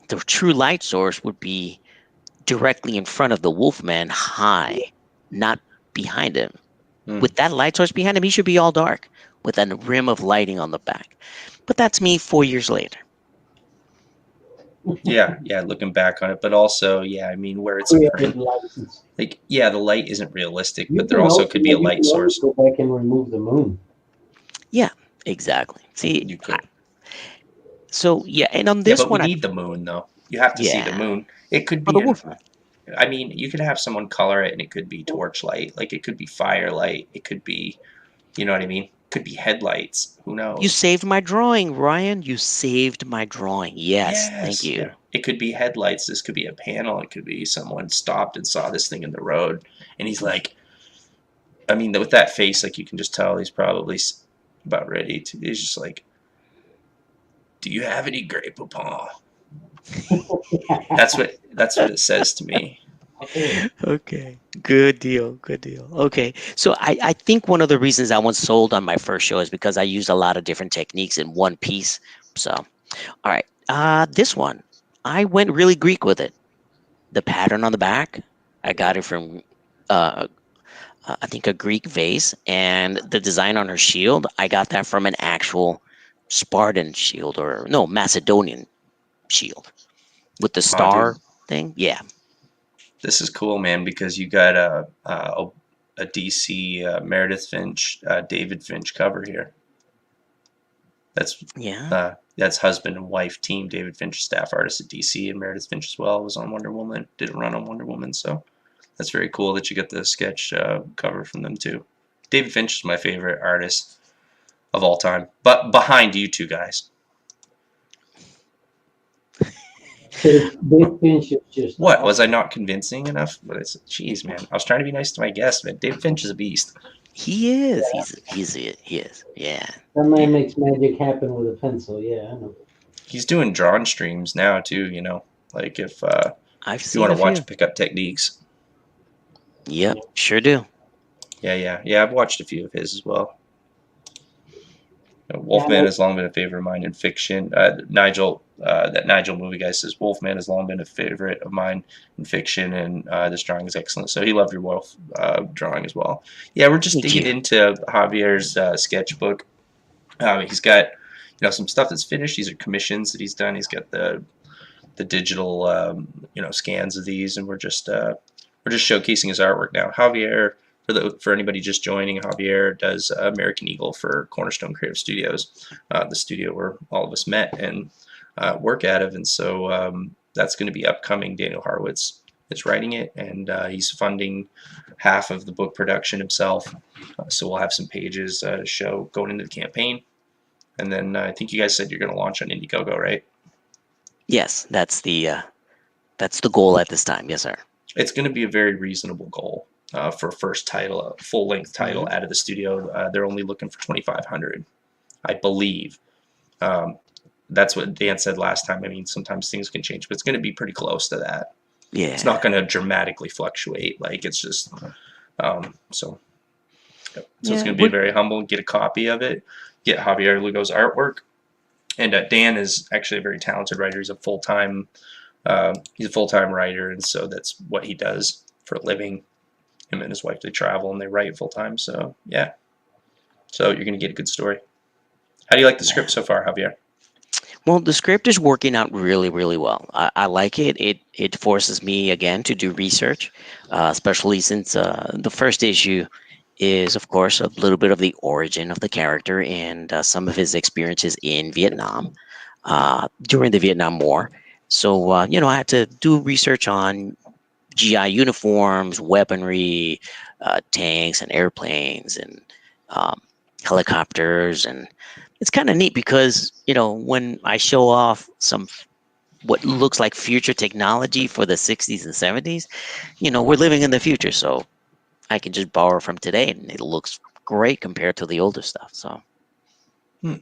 D: the true light source would be directly in front of the Wolfman, high, not behind him.
B: Hmm.
D: With that light source behind him, he should be all dark with a rim of lighting on the back. But that's me 4 years later.
B: Yeah, yeah, looking back on it, but also, yeah, I mean, where it's a
C: We have
B: print,
C: good license.
B: like, yeah, the light isn't realistic,
C: You
B: but there
C: can
B: also
C: also
B: could be a
C: you
B: light
C: can always
B: source.
C: go back and remove the moon.
D: Yeah, exactly. See,
B: You could.
D: so yeah, and on
B: Yeah,
D: this
B: but we
D: one,
B: need the moon, though. You have to see the
D: yeah,
B: moon. It could
D: for the
B: be an,
D: Wolfman.
B: I mean, you could have someone color it and it could be torchlight, like it could be firelight, it could be, you know what I mean? Could be headlights. Who
D: You
B: knows?
D: saved my drawing, Ryan. You saved my drawing. Yes, thank
B: Yes,
D: you.
B: yeah. It could be headlights. This could be a panel. It could be someone stopped and saw this thing in the road, and he's like, I mean, with that face, like you can just tell he's probably about ready to. He's just like, "Do you have any Grey Poupon?" That's what it says to me.
D: Okay. Good deal. Good deal. Okay. So I think one of the reasons I was sold on my first show is because I used a lot of different techniques in one piece. So, all right. This one, I went really Greek with it. The pattern on the back, I got it from, uh, I think a Greek vase, and the design on her shield, I got that from an actual Spartan shield, or no, Macedonian shield with the
B: Oh, dude,
D: star thing. Yeah.
B: this is cool, man, because you got a DC Meredith Finch, David Finch cover here. That's
D: Yeah.
B: that's husband and wife team. David Finch, staff artist at DC, and Meredith Finch as well was on Wonder Woman. Did a run on Wonder Woman, so that's very cool that you get the sketch cover from them too. David Finch is my favorite artist of all time, but behind you two guys.
C: Big Finch is just
B: What was I
C: awesome.
B: not convincing enough? But it's, geez, man, I was trying to be nice to my guest, man. David Finch is a beast.
D: He is. He is. Yeah.
C: That man
B: He,
C: makes magic happen with a pencil. Yeah, I know.
B: he's doing drawn streams now too. You know, like
D: I've
B: if you want
D: seen a
B: to watch
D: few.
B: pick up techniques.
D: Yep, sure do.
B: Yeah. I've watched a few of his as well.
C: Yeah, I
B: Wolfman
C: know.
B: has long been a favorite of mine in fiction. That Nigel movie guy says Wolfman has long been a favorite of mine in fiction, and this drawing is excellent. So he loved your wolf drawing as well. Yeah, we're just
D: Thank
B: digging
D: you.
B: into Javier's sketchbook. He's got some stuff that's finished. These are commissions that he's done. He's got the digital scans of these, and we're just showcasing his artwork now. Javier, for anybody just joining, Javier does American Eagle for Cornerstone Creative Studios, the studio where all of us met and work out of, and so that's going to be upcoming. Daniel Horowitz is writing it, and he's funding half of the book production himself. So we'll have some pages to show going into the campaign, and then I think you guys said you're going to launch on Indiegogo, right?
D: Yes, that's the goal at this time. Yes, sir.
B: It's going to be a very reasonable goal for a first title, a full-length title
D: Hmm.
B: out of the studio. They're only looking for 2,500, I believe. Um, that's what Dan said last time. I mean, sometimes things can change, but it's going to be pretty close to that. It's not
D: Yeah.
B: going to dramatically fluctuate. Like it's just so. So it's
D: Yeah.
B: going to be very humble. Get a copy of it. Get Javier Lugo's artwork. And Dan is actually a very talented writer. He's a full-time writer, and so that's what he does for a living. Him and his wife, they travel and they write full-time. So yeah, so you're gonna get a good story. How do you like the script so far, Javier?
D: Well, the script is working out really, really well. I like it. It forces me again to do research, especially since the first issue is, of course, a little bit of the origin of the character and some of his experiences in Vietnam during the Vietnam War. So, I had to do research on GI uniforms, weaponry, tanks, and airplanes, and um, helicopters. And it's kind of neat because, when I show off what looks like future technology for the 60s and 70s, we're living in the future. So I can just borrow from today and it looks great compared to the older stuff. So,
B: Hmm.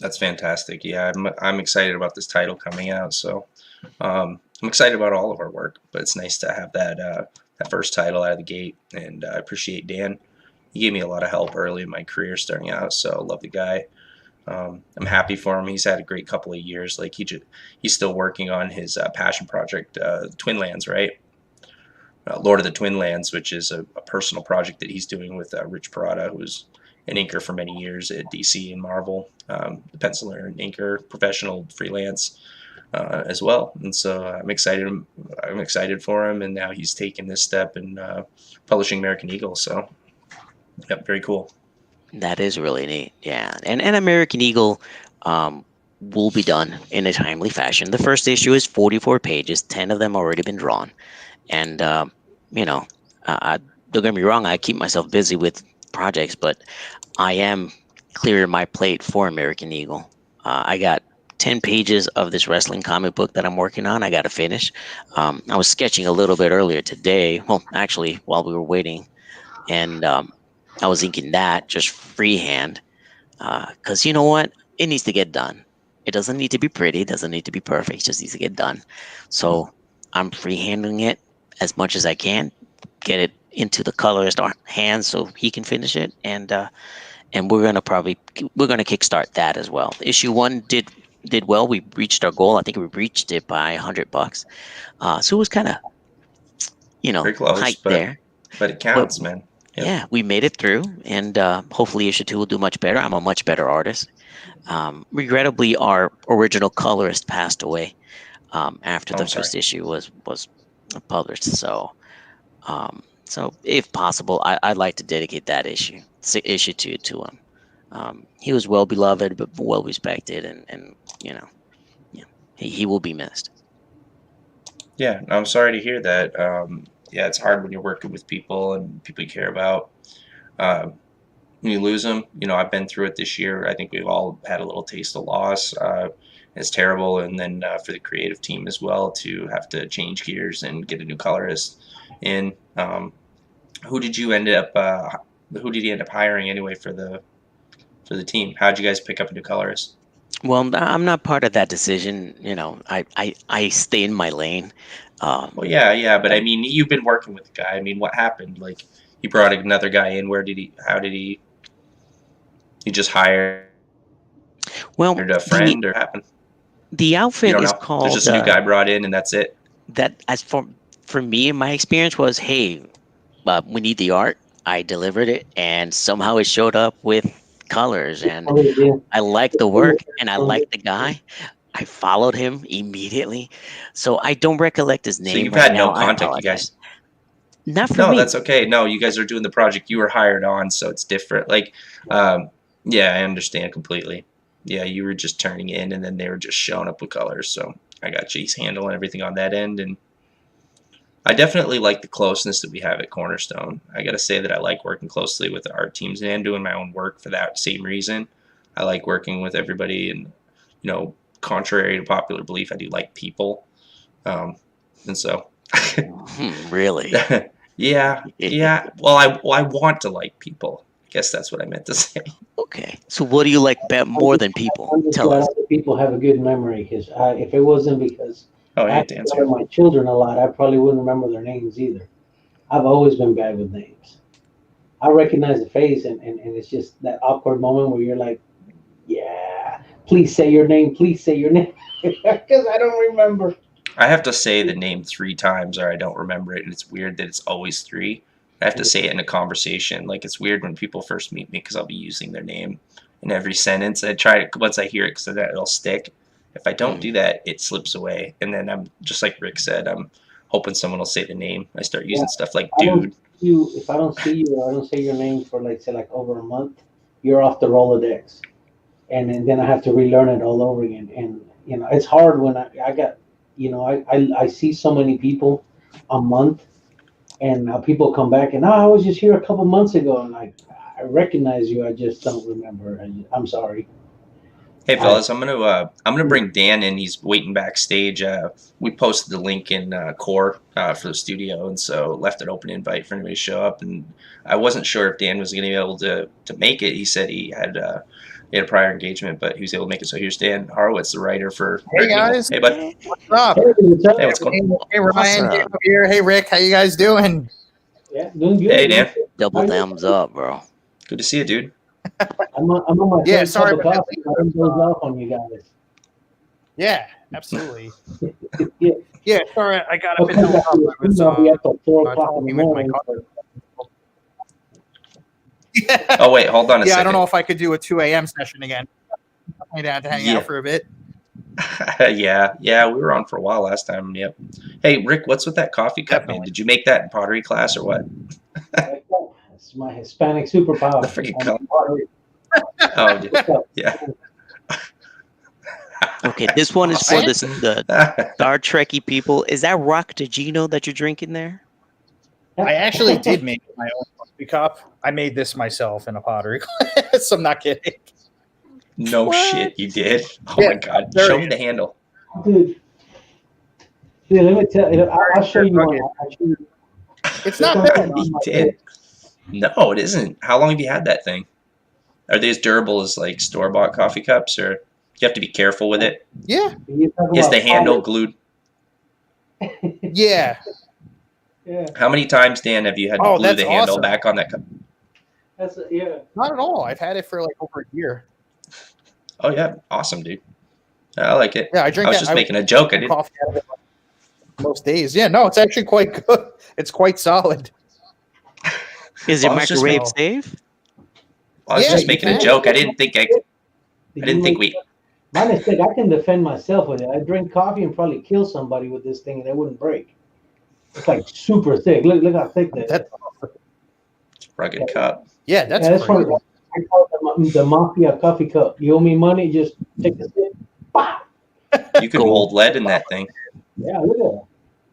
B: That's fantastic. Yeah, I'm excited about this title coming out. So I'm excited about all of our work, but it's nice to have that first title out of the gate. And I appreciate Dan. He gave me a lot of help early in my career starting out. So I love the guy. I'm happy for him. He's had a great couple of years. Like he's still working on his passion project, Twin Lands, right? Lord of the Twin Lands, which is a personal project that he's doing with Rich Parada, who's an inker for many years at DC and Marvel, the penciler and inker, professional freelance as well. And so I'm excited. I'm excited for him, and now he's taken this step in publishing American Eagle. So, yep, very cool.
D: That is really neat. Yeah. And American Eagle will be done in a timely fashion. The first issue is 44 pages, 10 of them already been drawn. And, you know, don't get me wrong, I keep myself busy with projects, but I am clearing my plate for American Eagle. I got 10 pages of this wrestling comic book that I'm working on. I got to finish. I was sketching a little bit earlier today. Well, actually, while we were waiting. And I was inking that just freehand. Because you know what? It needs to get done. It doesn't need to be pretty. It doesn't need to be perfect. It just needs to get done. So I'm freehanding it as much as I can, get it into the colorist hands so he can finish it. And we're gonna kickstart that as well. Issue 1 did well. We reached our goal. I think we reached it by $100. So it was kind of,
B: Very close,
D: height
B: but
D: there.
B: it counts, man. Yep.
D: Yeah, we made it through, and hopefully issue 2 will do much better. I'm a much better artist. Regrettably, our original colorist passed away after the first issue was published. So, if possible, I'd like to dedicate that issue 2 to him. He was well beloved, but well respected, and he will be missed.
B: Yeah, I'm sorry to hear that. Yeah, it's hard when you're working with people and people you care about. When you lose them, I've been through it this year. I think we've all had a little taste of loss. It's terrible. And then for the creative team as well to have to change gears and get a new colorist in. Who did you end up? Who did you end up hiring anyway for the team? How did you guys pick up a new colorist?
D: Well, I'm not part of that decision. I stay in my lane.
B: Well, yeah, but I mean, you've been working with the guy. I mean, what happened? Like, he brought another guy in. How did he? He just hired a friend, or happened?
D: The outfit is called.
B: There's just a new guy brought in, and that's it.
D: That, as for me, in my experience, was, hey, we need the art. I delivered it, and somehow it showed up with colors, and I liked the work, and I liked the guy. I followed him immediately, so I don't recollect his name.
B: So you've had no contact, you guys.
D: Not for me.
B: No, that's okay. No, you guys are doing the project. You were hired on, so it's different. Like, yeah, I understand completely. Yeah, you were just turning in, and then they were just showing up with colors. So I got you. He's handling everything on that end, and I definitely like the closeness that we have at Cornerstone. I got to say that I like working closely with the art teams and doing my own work for that same reason. I like working with everybody, and contrary to popular belief, I do like people, and so.
D: Really?
B: Yeah. Well, I want to like people. I guess that's what I meant to say.
D: Okay. So what do you like more than people? Tell us.
C: People have a good memory, because if it wasn't because
B: I
C: have to answer my children a lot, I probably wouldn't remember their names either. I've always been bad with names. I recognize the face, and it's just that awkward moment where you're like, yeah, please say your name, because I don't remember.
B: I have to say the name 3 times or I don't remember it, and it's weird that it's always 3. I have to say it in a conversation. Like, it's weird when people first meet me because I'll be using their name in every sentence. I try it once I hear it so that it'll stick. If I don't do that, it slips away. And then I'm just like Rick said, I'm hoping someone will say the name. I start using stuff like dude.
C: If I don't see you or I don't say your name for like over a month, you're off the Rolodex. And then I have to relearn it all over again. And it's hard when I got, I see so many people a month, and people come back and I was just here a couple months ago, and I recognize you, I just don't remember. I'm sorry.
B: Hey fellas, I'm gonna bring Dan in. He's waiting backstage. We posted the link in Core for the studio, and so left an open invite for anybody to show up. And I wasn't sure if Dan was gonna be able to make it. He said he had a prior engagement, but he was able to make it. So here's Dan Horowitz, the writer for.
A: Hey guys.
B: Hey bud.
A: What's up?
B: Hey, what's going on?
A: Hey Ryan, hey Javier, hey Rick, how you guys doing?
C: Yeah, doing good.
B: Hey Dan.
D: Double thumbs up, bro.
B: Good to see you, dude.
C: I'm on my
A: Yeah, sorry about
C: coffee. I'm off on you guys.
A: Yeah, absolutely.
C: Yeah.
A: Yeah, sorry, I got up and held up. I was
C: I'll be up till 4 o'clock in the
A: talking with my
C: morning.
A: car. Yeah.
B: Oh wait, hold on a
A: Yeah,
B: second.
A: I don't know if I could do a 2 a.m. session again. I had to hang
B: Yeah.
A: out for a bit.
B: yeah, we were on for a while last time. Yep. Hey, Rick, what's with that coffee cup, man?
A: Definitely.
B: Did you make that in pottery class or what?
C: It's my Hispanic superpower.
B: The freaking
C: I'm
B: cup.
C: pottery.
B: Oh, yeah.
D: Okay, this one is for the Star Trekky people. Is that Rock de Gino that you're drinking there?
A: I actually did make my own coffee cup. I made this myself in a pottery class. I'm not kidding.
B: No
D: What?
B: shit, you did. Oh
A: Yeah,
B: my god,
A: very
B: show me the handle.
C: Dude, let me tell you. I'll show you one. I'll show you.
A: It's not bad.
B: You did. No, it isn't. How long have you had that thing? Are they as durable as like store-bought coffee cups, or you have to be careful with it?
A: Yeah.
B: Is the handle glued?
A: Yeah.
C: Yeah,
B: How many times, Dan, have you had to
A: Oh,
B: glue
A: that's
B: the handle
A: awesome.
B: back on that cup?
C: yeah.
A: Not at all. I've had it for like over a year.
B: Oh yeah, awesome, dude. I like it.
A: Yeah, I drink
B: I was
A: that.
B: just making a joke. I
A: drink
B: didn't.
A: coffee out of it most days. Yeah, no, it's actually quite good. It's quite solid.
D: Is it
B: I was just
D: microwave
A: making-
D: safe?
B: I was
A: Yeah,
B: just
A: you
B: making a
A: can.
B: joke. I didn't think we.
C: My mistake. I can defend myself with it. I drink coffee and probably kill somebody with this thing, and it wouldn't break. It's like super thick. Look how thick that is.
A: That's
B: Rugged cup.
A: yeah, that's
C: That's
A: crazy.
C: what I call it the mafia coffee cup. You owe me money, just take a sip. Bah!
B: You could mold lead in that thing.
C: Yeah, look at that.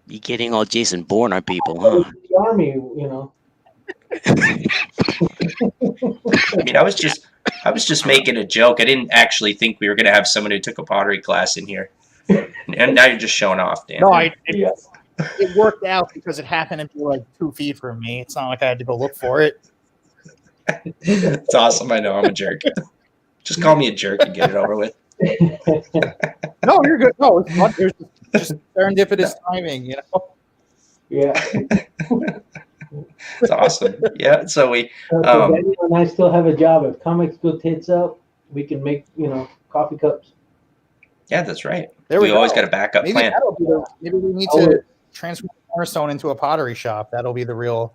D: You getting all Jason Bourne on people, huh?
C: The army, you know.
B: I mean, I was just making a joke. I didn't actually think we were going to have someone who took a pottery class in here. And now you're just showing off, Dan.
A: No, it worked out because it happened to be like 2 feet from me. It's not like I had to go look for it.
B: It's awesome. I know I'm a jerk. Just call me a jerk and get it over with.
A: No, you're good. No, it's fun. There's just serendipitous timing, you know.
C: Yeah.
B: It's awesome. Yeah. So we.
C: So Daniel and I still have a job. If comics go tits up, we can make, coffee cups.
B: Yeah, that's right.
A: There
B: We
A: we
B: always
A: go.
B: got a backup
A: Maybe
B: plan.
A: that'll be maybe we need to transform Cornerstone into a pottery shop. That'll be the real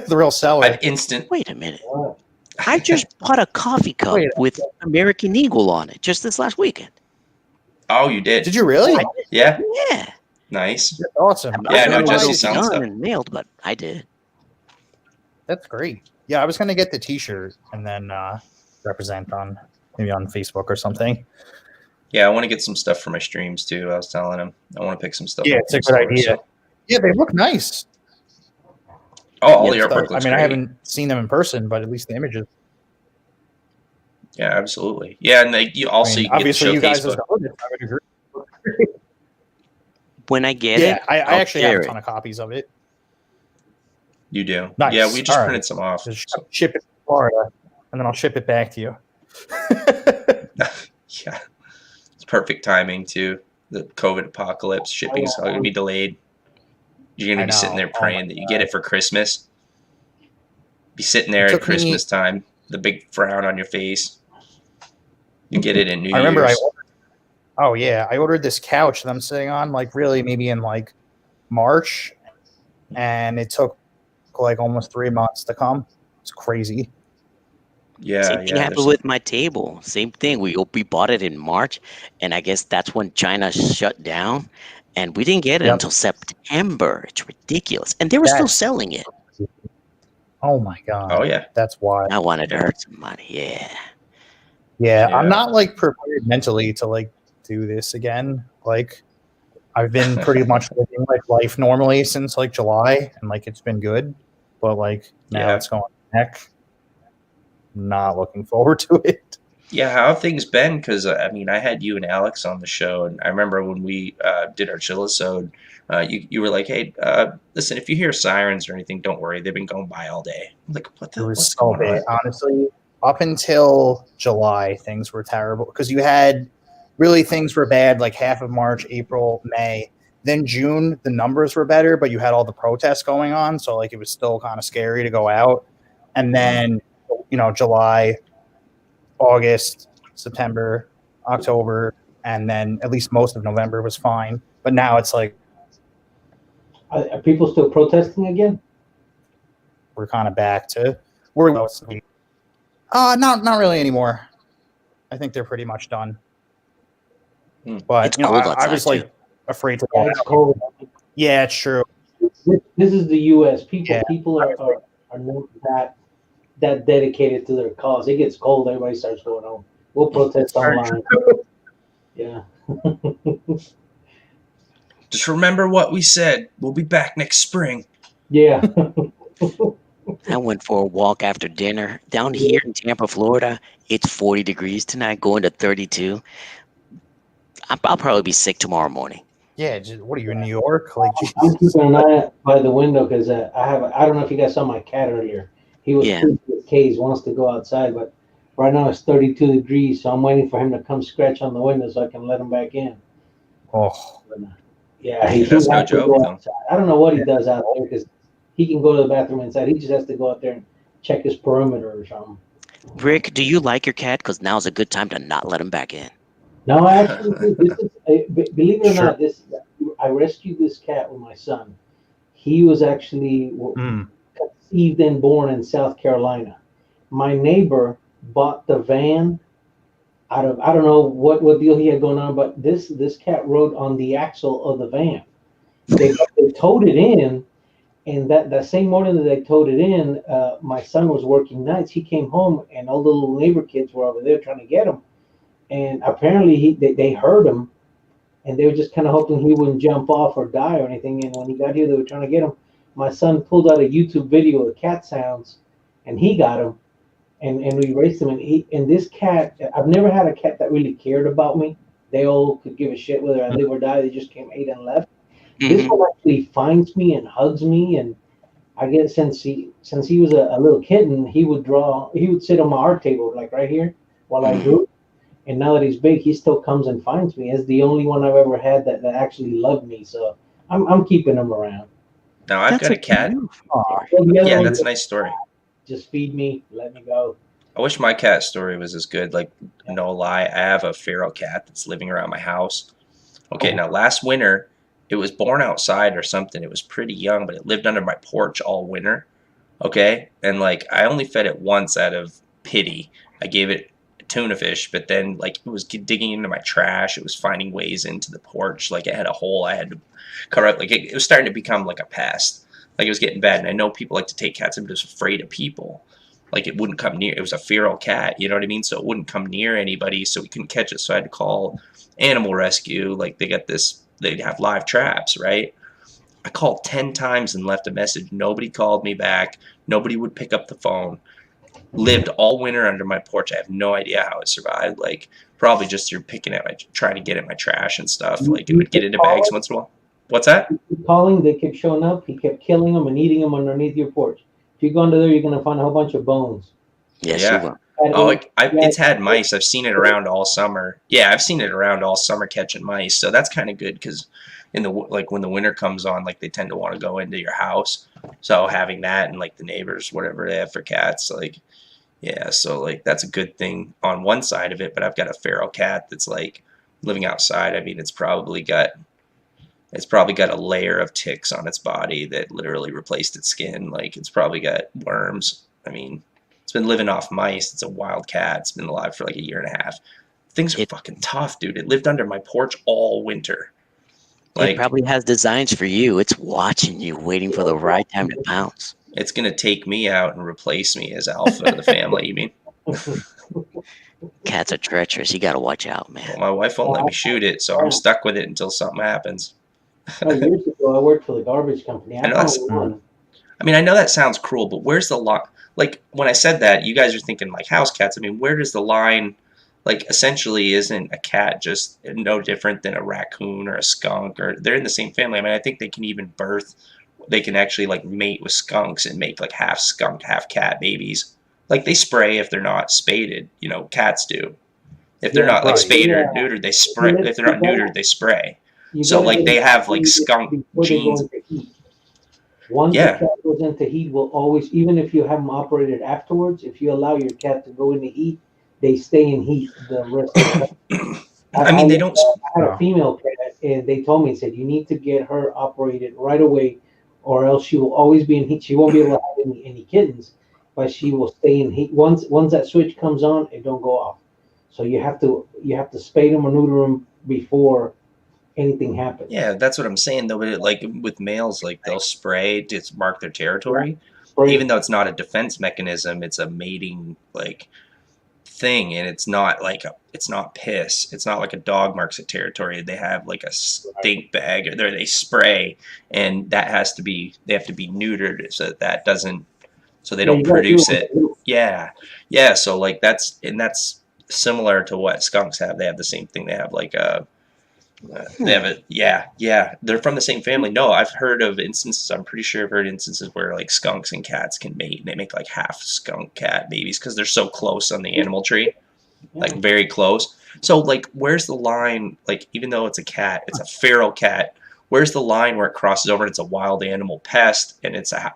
A: the real seller.
B: I've instant.
D: Wait a minute.
C: Wow.
D: I just bought a coffee cup
A: Wait.
D: with American Eagle on it just this last weekend.
B: Oh, you did.
A: Did you really?
B: Yeah.
D: Yeah.
B: Nice.
A: That's awesome.
B: Yeah,
D: I
B: no,
D: don't know
B: Jesse
D: if it's
B: sounds
D: done
B: up.
D: and mailed, but I did.
A: That's great. Yeah, I was gonna get the T-shirt and then represent on maybe on Facebook or something.
B: Yeah, I want to get some stuff for my streams too. I was telling him I want to pick some stuff.
A: Yeah,
B: up
A: it's a
B: from
A: good
B: stores,
A: idea.
B: so-
A: Yeah, they look nice.
B: Oh, all the
A: Yeah,
B: artwork
A: I
B: looks
A: mean, I
B: great.
A: haven't seen them in person, but at least the images.
B: Yeah, absolutely. Yeah, and you also
A: I mean,
B: you get to
A: obviously,
B: show
A: you guys as
B: Facebook.
A: the artists, I would agree.
D: When I get
A: Yeah,
D: it,
A: I
D: I'll
A: actually have
D: share
A: a
D: it.
A: ton of copies of it.
B: You do.
A: Nice.
B: Yeah, we just
A: All right.
B: printed some off.
A: Just ship it to Florida, and then I'll ship it back to you.
B: Yeah, it's perfect timing too. The COVID apocalypse, shipping's going to be delayed. You're going to
A: I
B: be sitting there
A: know. Oh
B: praying
A: my
B: that you get it for Christmas. Be sitting there
A: It
B: at
A: took me-
B: Christmas time, the big frown on your face. You get it in New
A: I remember
B: Year's.
A: I ordered this couch that I'm sitting on, like really maybe in like March, and it took like almost 3 months to come. It's crazy.
B: Yeah,
D: Same thing happened with my table. Same thing. We bought it in March, and I guess that's when China shut down, and we didn't get it
A: Yep.
D: until September. It's ridiculous, and they were still
A: That's-
D: selling it.
A: Oh my god.
B: Oh yeah.
A: That's why.
D: I wanted to hurt some money. Yeah.
A: Yeah,
B: Yeah.
A: I'm not like prepared mentally to like do this again. Like I've been pretty much living like life normally since like July, and like it's been good. But like now
B: Yeah.
A: it's going heck. Not looking forward to it.
B: Yeah, how have things been? Because I mean, I had you and Alex on the show, and I remember when we did our Chillisode, you were like, "Hey, listen, if you hear sirens or anything, don't worry. They've been going by all day." I'm like, what
A: It
B: the?
A: was
B: What's
A: so
B: going
A: bad.
B: on?
A: Honestly, up until July, things were terrible because you had really things were bad like half of March, April, May. Then June, the numbers were better, but you had all the protests going on, so like it was still kind of scary to go out. And then July, August, September, October, and then at least most of November was fine. But now it's like
C: Are people still protesting again?
A: we're kind of back to We're not really anymore. I think they're pretty much done. But
D: It's cold
A: I was
D: outside,
A: like afraid to go
C: It's
A: out.
C: cold.
A: Yeah, it's true.
C: This is the U.S. People
A: Yeah.
C: people are not that dedicated to their cause. It gets cold, everybody starts going home. We'll protest
A: Very
C: online. Yeah.
B: Just remember what we said. We'll be back next spring.
C: Yeah.
D: I went for a walk after dinner. Down here in Tampa, Florida, it's 40 degrees tonight, going to 32. I'll probably be sick tomorrow morning.
A: Yeah, what are you in New York? Like,
C: I'm
A: Jesus.
C: keeping an eye by the window because I don't know if you guys saw my cat earlier. He was
D: Yeah.
C: pooping his cage, wants to go outside, but right now it's 32 degrees, so I'm waiting for him to come scratch on the window so I can let him back in.
A: Oh,
C: Yeah, he
B: That's no
C: has to
B: joke,
C: go
B: though.
C: outside. I don't know what he does out there because he can go to the bathroom inside. He just has to go out there and check his perimeter or something.
D: Rick, do you like your cat? Because now's a good time to not let him back in.
C: No, actually, this is believe it or
A: Sure.
C: not, I rescued this cat with my son. He was actually conceived and born in South Carolina. My neighbor bought the van out of, I don't know what deal he had going on, but this cat rode on the axle of the van. They towed it in, and that same morning that they towed it in, my son was working nights. He came home, and all the little neighbor kids were over there trying to get him. And apparently they heard him, and they were just kind of hoping he wouldn't jump off or die or anything. And when he got here, they were trying to get him. My son pulled out a YouTube video of cat sounds, and he got him, and we raised him. And this cat, I've never had a cat that really cared about me. They all could give a shit whether I live or die. They just came, ate, and left. This one actually finds me and hugs me, and I guess since he was a little kitten, he would sit on my art table like right here while I drew. And now that he's big, he still comes and finds me. It's the only one I've ever had that actually loved me. So I'm keeping him around.
B: Now I've got a cat. Yeah, that's a nice story.
C: Just feed me, let me go.
B: I wish my cat story was as good. Like, no lie, I have a feral cat that's living around my house. Okay, now last winter, it was born outside or something. It was pretty young, but it lived under my porch all winter. Okay, and like I only fed it once out of pity. I gave it tuna fish, but then like it was digging into my trash. It was finding ways into the porch. Like it had a hole I had to cover up. Like it was starting to become like a pest. Like it was getting bad. And I know people like to take cats. I'm just afraid of people. Like it wouldn't come near. It was a feral cat. You know what I mean? So it wouldn't come near anybody. So we couldn't catch it. So I had to call animal rescue. Like they got this. They'd have live traps, right? I called 10 times and left a message. Nobody called me back. Nobody would pick up the phone. Lived all winter under my porch. I have no idea how it survived. Like probably just through picking at trying to get at my trash and stuff. Like it would get into bags once in a while. What's that?
C: Calling, they kept showing up. He kept killing them and eating them underneath your porch. If you go under there, you're gonna find a whole bunch of bones.
D: Yes,
B: Yeah.
D: you will.
B: Oh, it's had mice. I've seen it around all summer. Yeah, I've seen it around all summer catching mice. So that's kind of good because in the like when the winter comes on, like they tend to want to go into your house. So having that and like the neighbors, whatever they have for cats, like yeah. So like that's a good thing on one side of it. But I've got a feral cat that's like living outside. I mean, it's probably got a layer of ticks on its body that literally replaced its skin. Like it's probably got worms. I mean. It's been living off mice. It's a wild cat. It's been alive for like a year and a half. Things are fucking tough, dude. It lived under my porch all winter. Like,
D: it probably has designs for you. It's watching you, waiting for the right time to pounce.
B: it's going to take me out and replace me as alpha of the family, you mean?
D: Cats are treacherous. You got to watch out, man.
B: Well, my wife won't let me shoot it, so I'm stuck with it until something happens.
C: Years ago, I worked for the garbage company.
B: I mean, I know that sounds cruel, but where's the line? Like, when I said that, you guys are thinking, like, house cats. I mean, where does the line, like, essentially isn't a cat just no different than a raccoon or a skunk? Or they're in the same family. I mean, I think they can even birth. They can actually, like, mate with skunks and make, like, half skunk, half cat babies. Like, they spray if they're not spaded. You know, cats do. If they're not, like, spaded or neutered, they spray. If they're not neutered, they spray. So, like, they have, like, skunk genes.
C: Once the cat goes into heat, will always, even if you have them operated afterwards, if you allow your cat to go into heat, they stay in heat the rest of the time.
B: I mean, they don't.
C: I had a female cat, and they told me, said, you need to get her operated right away, or else she will always be in heat. She won't be able to have any kittens. but she will stay in heat. Once that switch comes on, it don't go off. So you have to spay them or neuter them before anything happens.
B: Yeah, that's what I'm saying though. But like with males, like they'll spray to mark their territory,
C: Spray.
B: even though it's not a defense mechanism. It's a mating like thing, and it's not piss. It's not like a dog marks a territory. They have like a stink bag, or they spray, and that they have to be neutered so that doesn't, so they don't produce it. Yeah, yeah. So like that's similar to what skunks have. They have the same thing. They have like a yeah. They're from the same family. No, I've heard of instances. I'm pretty sure I've heard instances where like skunks and cats can mate. And they make like half skunk cat babies because they're so close on the animal tree, like very close. So like, where's the line? Like, even though it's a cat, it's a feral cat. Where's the line where it crosses over and it's a wild animal pest and it's a,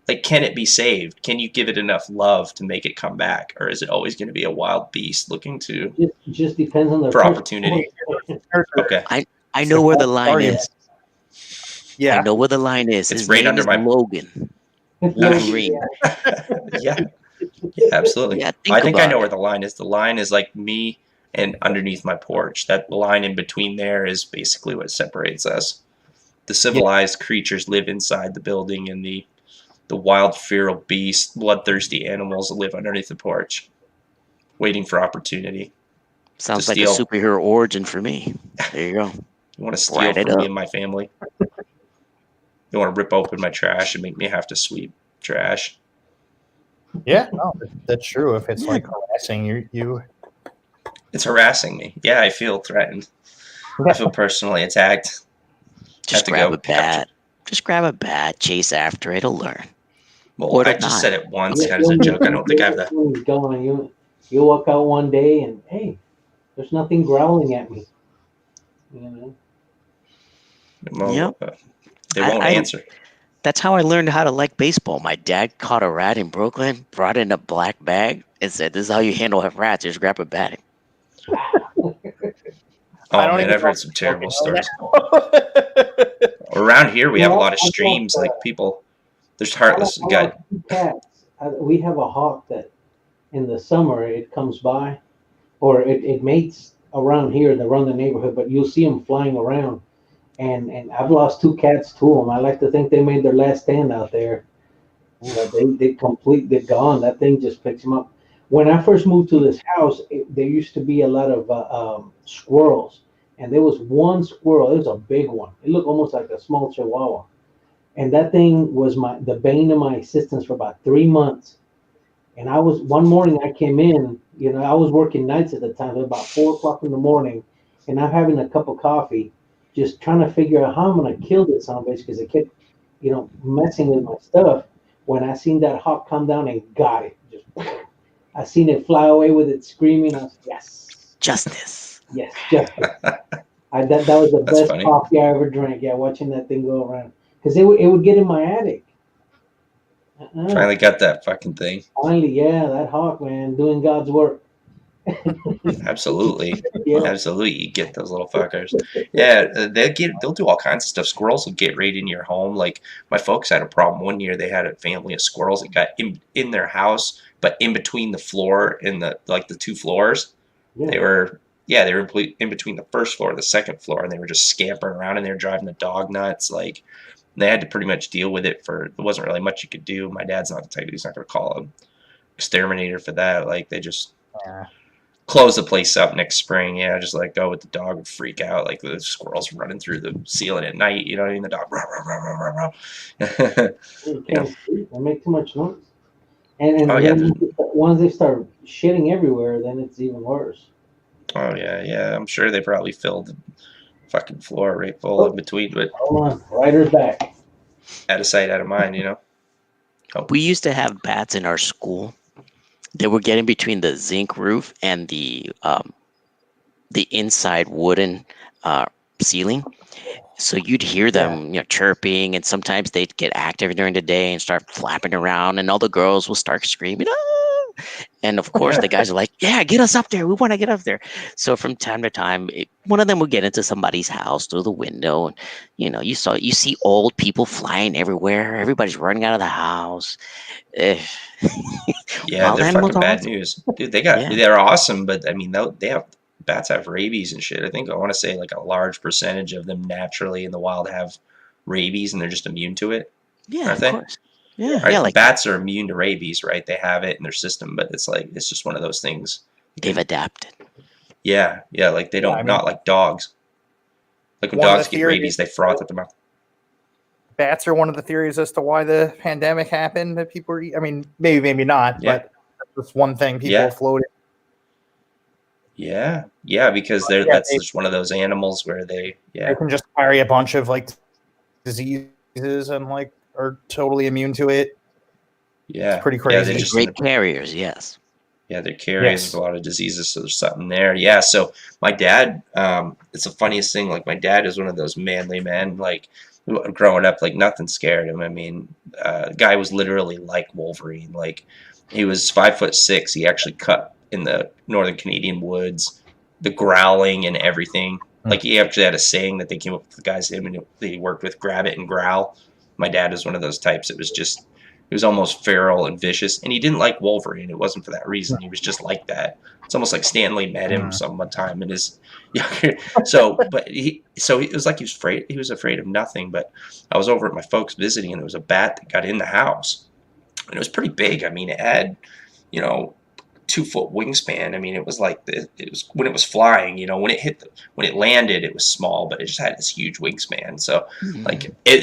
B: like, can it be saved? Can you give it enough love to make it come back, or is it always going to be a wild beast looking to?
C: It just depends on the
B: for opportunity. Okay,
D: I know where the line is.
A: Yeah,
D: I know where the line is.
B: It's
D: His
B: right
D: name
B: under
D: is
B: my-
D: Logan.
C: Wolverine.
B: yeah, absolutely.
D: Yeah,
B: I think I
D: about
B: know
D: it.
B: where the line is. The line is like me and underneath my porch. That line in between there is basically what separates us. The civilized creatures live inside the building, and the wild feral beasts, bloodthirsty animals live underneath the porch, waiting for opportunity.
D: Sounds
B: to
D: like
B: steal.
D: a superhero origin for me. There you go.
B: You want to steal
D: Write it
B: from me
D: up.
B: and my family? You want to rip open my trash and make me have to sweep trash?
A: yeah, no, that's true. If it's like harassing you,
B: It's harassing me. Yeah, I feel threatened. I feel personally attacked.
D: Just
B: to
D: grab
B: go
D: a bat. Just grab a bat. Chase after it. It'll learn.
B: Well,
D: Or
B: I
D: not.
B: just said it once, kind of as a joke. I don't think I have the.
C: Going. You walk out one day and hey, there's nothing growling at me.
B: Well,
D: Yep.
B: they won't answer.
D: That's how I learned how to like baseball. My dad caught a rat in Brooklyn, brought in a black bag, and said, "This is how you handle rats. Just grab a bat."
B: Oh
A: I don't
B: man,
A: even
B: I've
A: know
B: heard some
A: if
B: terrible
A: it's okay.
B: stories. Around here, we have a lot of
C: Well,
B: streams. Like people, there's heartless.
C: I
B: Got
C: got two cats. We have a hawk that in the summer it comes by, or it mates around here, around the neighborhood, but you'll see them flying around. And I've lost two cats to them. I like to think they made their last stand out there. They're gone. That thing just picks them up. When I first moved to this house, there used to be a lot of squirrels, and there was one squirrel. It was a big one. It looked almost like a small chihuahua, and that thing was the bane of my existence for about 3 months. And one morning I came in. I was working nights at the time. It was about 4 o'clock in the morning, and I'm having a cup of coffee, just trying to figure out how I'm gonna kill this son of a bitch because it kept, messing with my stuff. When I seen that hawk come down and got it, just I seen it fly away with it screaming. I was yes,
D: Justice.
C: yes, justice. That was the
B: That's
C: best
B: funny.
C: coffee I ever drank. Yeah, watching that thing go around because it would get in my attic.
B: finally got that fucking thing.
C: Finally, yeah, that hawk man doing God's work.
B: Absolutely.
C: Yeah.
B: Absolutely, you get those little fuckers. Yeah, they'll do all kinds of stuff. Squirrels will get right in your home. Like my folks had a problem one year. They had a family of squirrels that got in their house, but in between the floor and the two floors.
C: Yeah.
B: They were in between the first floor and the second floor, and they were just scampering around and they were driving the dog nuts. Like they had to pretty much deal with it. There wasn't really much you could do. My dad's not the type. He's not going to call an exterminator for that. Like they just.
A: Yeah.
B: Close the place up next spring. Yeah, just let go with the dog would freak out. Like the squirrels running through the ceiling at night. You know what I mean? The dog. Rah, rah, rah, rah, rah, rah.
C: You can't sleep. They make too much noise. And
B: Oh, yeah.
C: once they start shitting everywhere, then it's even worse.
B: Oh yeah. I'm sure they probably filled the fucking floor right full in between, but
C: Hold on, rider's back.
B: out of sight, out of mind.
D: We used to have bats in our school. They were getting between the zinc roof and the inside wooden ceiling. So you'd hear them chirping, and sometimes they'd get active during the day and start flapping around, and all the girls will start screaming, "Ah!" And of course the guys are like, "Yeah, get us up there. We want to get up there." So from time to time, one of them would get into somebody's house through the window, and you see old people flying everywhere. Everybody's running out of the house.
B: Yeah,
D: Wild
B: they're
D: animals
B: fucking
D: are
B: bad
D: awesome.
B: news, dude.
D: Yeah.
B: They're awesome, but I mean, they have bats have rabies and shit. I want to say like a large percentage of them naturally in the wild have rabies, and they're just immune to it,
D: Yeah,
B: aren't
D: of
B: they?
D: course. Yeah, yeah,
B: Right?
D: like
B: Bats are immune to rabies, right? They have it in their system, but it's like it's just one of those things.
D: they've adapted.
B: Yeah, yeah, like they
A: Yeah, I
B: don't,
A: mean,
B: not like dogs. Like when
A: one of the
B: dogs get
A: theories,
B: rabies, they froth at the mouth.
A: bats are one of the theories as to why the pandemic happened. That people are, I mean, maybe not,
B: Yeah,
A: but that's one thing people
B: yeah,
A: have floated.
B: yeah, because
A: Yeah,
B: that's just one of those animals where
A: they
B: yeah,
A: can just carry a bunch of like diseases and like are totally immune to it. It's
B: yeah,
A: pretty
B: yeah. They're
A: crazy.
D: They're
B: just in
D: great
B: the
D: carriers, yes.
B: yeah, they're carriers of
A: Yes.
B: a lot of diseases, so there's something there. Yeah, so my dad, it's the funniest thing. Like my dad is one of those manly men. Like growing up, like nothing scared him. I mean, guy was literally like Wolverine. Like he was 5'6". He actually cut in the northern Canadian woods, the growling and everything. Like he actually had a saying that they came up with the guys him and they worked with, grab it and growl. My dad is one of those types. He was almost feral and vicious, and he didn't like Wolverine. It wasn't for that reason. He was just like that. It's almost like Stanley met him some time in his younger. So it was like he was afraid. He was afraid of nothing. But I was over at my folks visiting, and there was a bat that got in the house, and it was pretty big. I mean, it had, you know, 2-foot wingspan. I mean, it was like it was when it was flying. You know, when it landed, it was small, but it just had this huge wingspan. So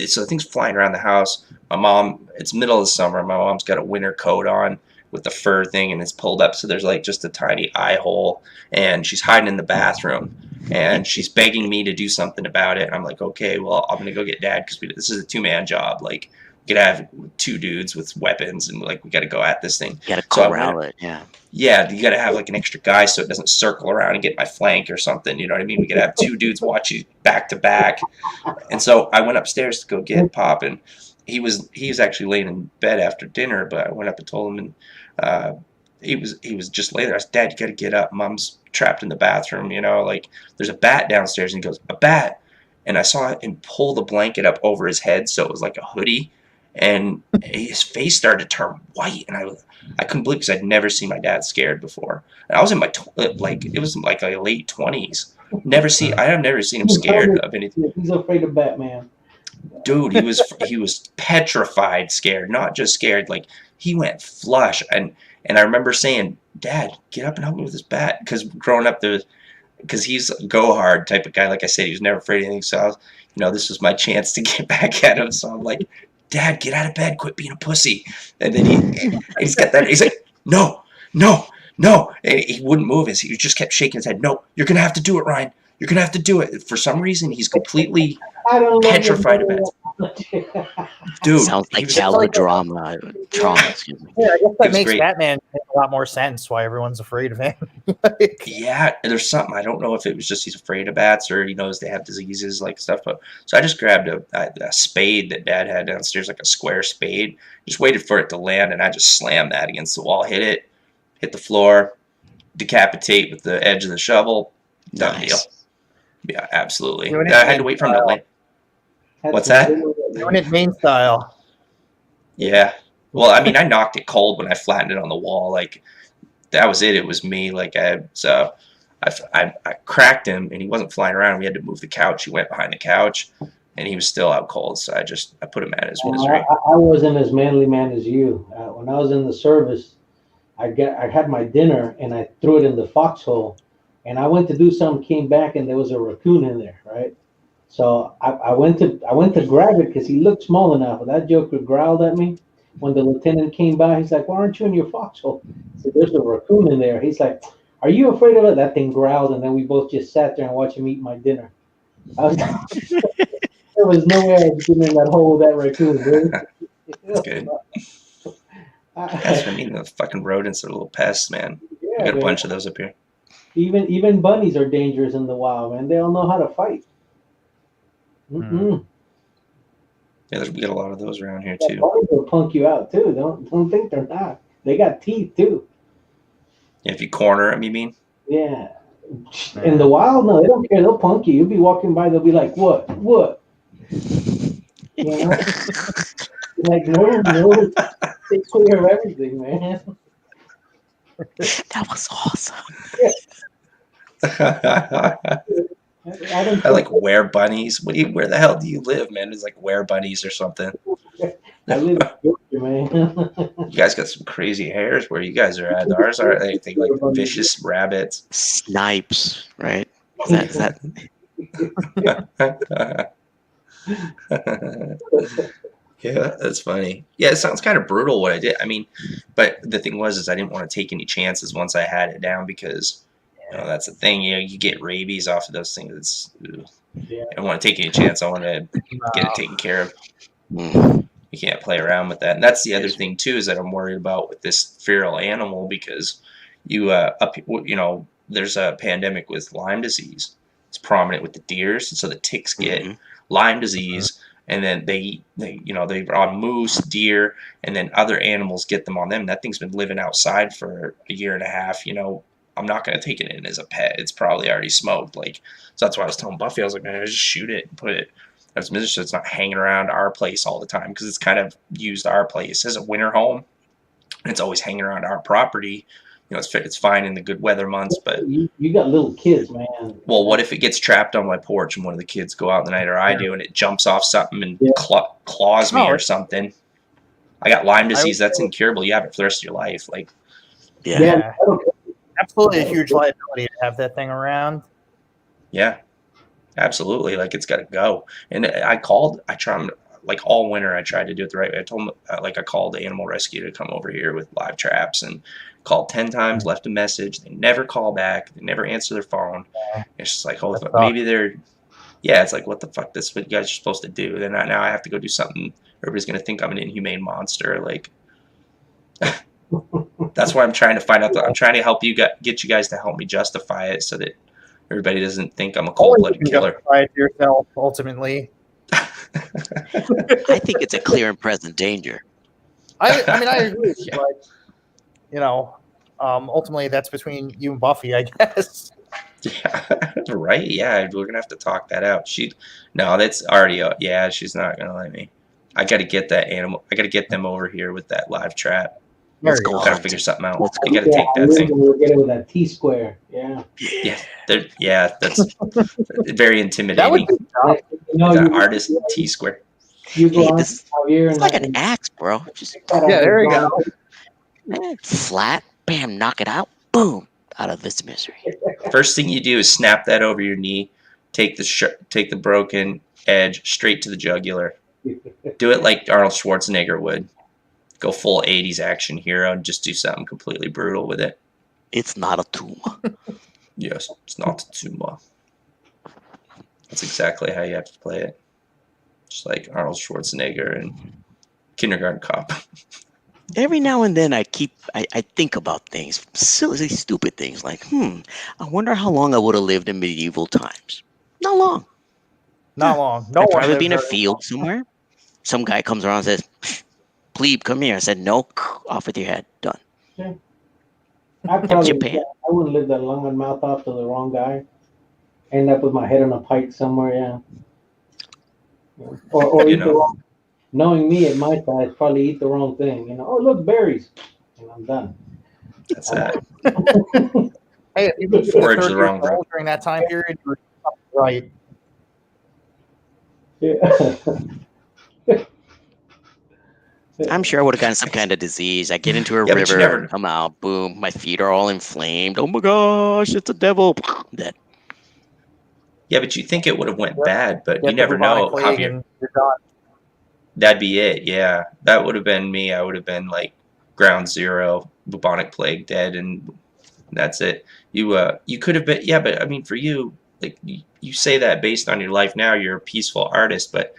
B: so things flying around the house. My mom, it's middle of the summer. My mom's got a winter coat on with the fur thing, and it's pulled up, so there's like just a tiny eye hole, and she's hiding in the bathroom, and she's begging me to do something about it. And I'm like, okay, well, I'm gonna go get Dad because this is a 2-man job. Like, we could have 2 dudes with weapons, and like we got to go at this thing.
D: You gotta
B: So
D: corral it, yeah.
B: yeah, you got to have like an extra guy so it doesn't circle around and get my flank or something. You know what I mean? We got to have 2 dudes watch you back to back. And so I went upstairs to go get Pop, and he was actually laying in bed after dinner. But I went up and told him, and he was just laying there. I said, Dad, you got to get up. Mom's trapped in the bathroom. You know, like there's a bat downstairs. And he goes, a bat. And I saw him pull the blanket up over his head, so it was like a hoodie. And his face started to turn white, and I couldn't believe it because I'd never seen my dad scared before. And I was in my it was like a late 20s. I have never seen him scared of anything.
C: He's afraid of Batman.
B: Dude, he was petrified, scared, not just scared. Like he went flush, and I remember saying, Dad, get up and help me with this bat, because growing up because he's a go hard type of guy. Like I said, he was never afraid of anything. So this was my chance to get back at him. So I'm like, Dad, get out of bed, quit being a pussy. And then he's got that. He's like, no. And he wouldn't move. He just kept shaking his head. No, you're gonna have to do it, Ryan. You're gonna have to do it. For some reason, he's completely petrified of it. Dude,
D: sounds like childhood trauma. Excuse me.
A: Yeah, I guess that makes
B: great.
A: Batman make a lot more sense. Why everyone's afraid of him.
B: Yeah, there's something. I don't know if it was just he's afraid of bats, or he knows they have diseases like stuff. But so I just grabbed a spade that Dad had downstairs, like a square spade. Just waited for it to land, and I just slammed that against the wall, hit the floor, decapitate with the edge of the shovel. Done deal. Yeah, absolutely. I had to wait for him to land. What's that?
A: Doing it Maine style.
B: Yeah. Well, I mean, I knocked it cold when I flattened it on the wall. Like that was it. It was me. Like I cracked him, and he wasn't flying around. We had to move the couch. He went behind the couch, and he was still out cold. So I put him at his misery.
C: I wasn't as manly man as you. When I was in the service, I had my dinner, and I threw it in the foxhole. And I went to do something, came back, and there was a raccoon in there, right? So I went to grab it because he looked small enough. That joker growled at me. When the lieutenant came by, he's like, "Why aren't you in your foxhole?" I said, "There's a raccoon in there." He's like, "Are you afraid of it?" That thing growled, and then we both just sat there and watched him eat my dinner. There was no way I was getting in that hole with that raccoon, dude.
B: That's good. That's what I mean. The fucking rodents are little pests, man.
C: Yeah,
B: I got a bunch of those up here.
C: Even bunnies are dangerous in the wild, man. They don't know how to fight. Mm-mm.
B: Yeah, we got a lot of those around here too.
C: Bunnies will punk you out too. Don't think they're not. They got teeth too.
B: Yeah, if you corner them, you mean?
C: Yeah. In the wild, no, they don't care. They'll punk you. You'll be walking by, they'll be like, "What? You know? Like, no, take clear of everything, man.
D: That was awesome.
C: I don't
B: I like wear bunnies. Where the hell do you live, man? It's like wear bunnies or something.
C: I live in Georgia, man.
B: You guys got some crazy hairs where you guys are at. Ours are they like vicious rabbits.
D: Snipes, right? Is that
B: Yeah, that's funny. Yeah, it sounds kind of brutal what I did. I mean, but the thing was is I didn't want to take any chances once I had it down because that's the thing. You get rabies off of those things. It's
C: Yeah.
B: I don't want to take any chance. I want to get it taken care of.
D: Mm.
B: You can't play around with that. And that's the other thing too is that I'm worried about with this feral animal because there's a pandemic with Lyme disease. It's prominent with the deers, and so the ticks get Lyme disease. And then they're on moose, deer, and then other animals get them on them. That thing's been living outside for a year and a half. I'm not going to take it in as a pet. It's probably already smoked. So that's why I was telling Buffy, I was like, man, just shoot it and put it as Mr. So it's not hanging around our place all the time because it's kind of used our place as a winter home. And it's always hanging around our property. It's fine in the good weather months, but
C: you got little kids, man.
B: Well, what if it gets trapped on my porch and one of the kids go out in the night, or I do, and it jumps off something and claws me or something? I got Lyme disease. That's incurable. You have it for the rest of your life.
A: Yeah. Absolutely a huge liability to have that thing around.
B: Yeah, absolutely. It's got to go. And I tried, all winter, I tried to do it the right way. I told them, I called Animal Rescue to come over here with live traps and called 10 times, left a message. They never call back. They never answer their phone. It's just like, maybe it's like, what the fuck? That's what you guys are supposed to do. Then now I have to go do something. Everybody's going to think I'm an inhumane monster. That's why I'm trying to find out. I'm trying to help get you guys to help me justify it so that everybody doesn't think I'm a cold-blooded killer.
A: Justify it to yourself, ultimately.
D: I think it's a clear and present danger.
A: I agree. But, ultimately that's between you and Buffy, I guess.
B: Yeah, right. Yeah, we're gonna have to talk that out. That's already. She's not gonna let me. I got to get that animal. I got to get them over here with that live trap.
D: Let's go.
B: Gotta figure something out.
D: Let's
B: You got to take that thing.
C: We'll get it with that T-square. Yeah.
B: Yeah. That's very intimidating.
A: That would be tough.
B: That artist T-square.
C: You go on,
D: It's like an axe, bro. Just
A: there you go.
D: flat, bam, knock it out, boom, out of this misery.
B: First thing you do is snap that over your knee. Take the broken edge straight to the jugular. Do it like Arnold Schwarzenegger would. Go full 80s action hero and just do something completely brutal with it.
D: It's not a tumor.
B: Yes, it's not a tumor. That's exactly how you have to play it. Just like Arnold Schwarzenegger and Kindergarten Cop.
D: Every now and then I think about things, silly, stupid things like, I wonder how long I would have lived in medieval times. Not long.
A: Not long.
D: I'd probably be in a field somewhere. Some guy comes around and says, plebe, come here. I said, no, off with your head. Done.
C: Yeah.
D: Japan.
C: I wouldn't live that long and mouth off to the wrong guy. End up with my head on a pike somewhere, yeah. Or eat the wrong. Knowing me at my size, probably eat the wrong thing. Oh, look, berries. And I'm done.
B: That's that.
A: Hey, if you could
B: Forage the wrong route
A: during that time period, you were right.
C: Yeah.
D: I'm sure I would have gotten some kind of disease. I get into a river, come out, boom, my feet are all inflamed. Oh my gosh, it's a devil. Dead.
B: Yeah, but you think it would have went bad, but you never know. Javier. That'd be it. Yeah, that would have been me. I would have been like ground zero, bubonic plague, dead, and that's it. You could have been. Yeah, but I mean, for you, like you say that based on your life now, you're a peaceful artist, but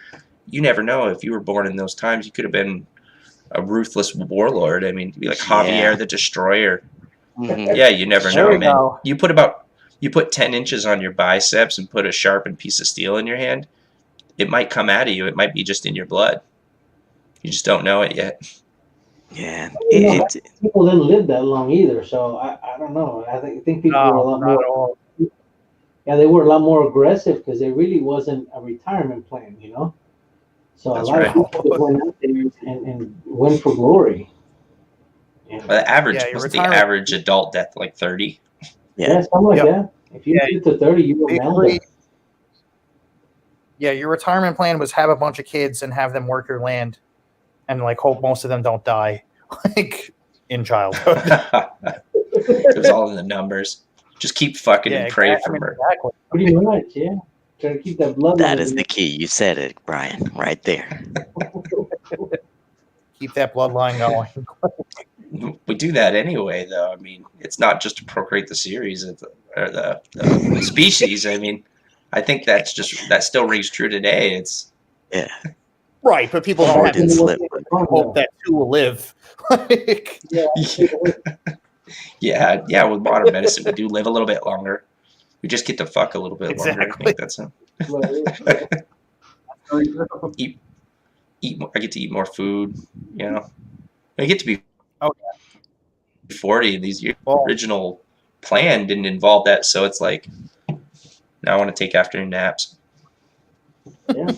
B: you never know. If you were born in those times, you could have been a ruthless warlord. I mean, be like Javier the Destroyer.
D: Mm-hmm.
B: Yeah, you never know, man.
A: Go.
B: You put 10 inches on your biceps and put a sharpened piece of steel in your hand. It might come out of you. It might be just in your blood. You just don't know it yet.
D: Yeah.
C: People didn't live that long either, so I don't know. I think people were a lot more. Yeah, they were a lot more aggressive because there really wasn't a retirement plan, So
B: That's
C: a lot
B: right.
C: of people just went out there and went for glory. And
B: But the average
A: Yeah, your
B: was the
A: retirement-
B: average adult death like 30.
C: yeah, something like
A: Yep.
C: that. If you
A: Yeah.
C: get to 30, you were an elder.
A: Basically, yeah, your retirement plan was have a bunch of kids and have them work your land, and like hope most of them don't die, like in childhood.
B: It was all in the numbers. Just keep fucking and pray
A: exactly.
B: for her.
A: Exactly.
C: Pretty much, yeah. Try to keep that blood.
D: That is the key. You said it, Brian, right there.
A: Keep that bloodline going.
B: We do that anyway, though. I mean, it's not just to procreate the series or the species. I mean, I think that still rings true today. It's
D: Yeah.
A: Right, but people
D: Or
A: don't
D: didn't slip.
A: hope that two will live. Like,
B: yeah. With modern medicine, we do live a little bit longer. We just get to fuck a little bit longer. I
A: Exactly.
B: think that's it. I get to eat more food. You know, I get to be 40. The original plan didn't involve that, so it's like now I want to take afternoon naps.
C: Yeah.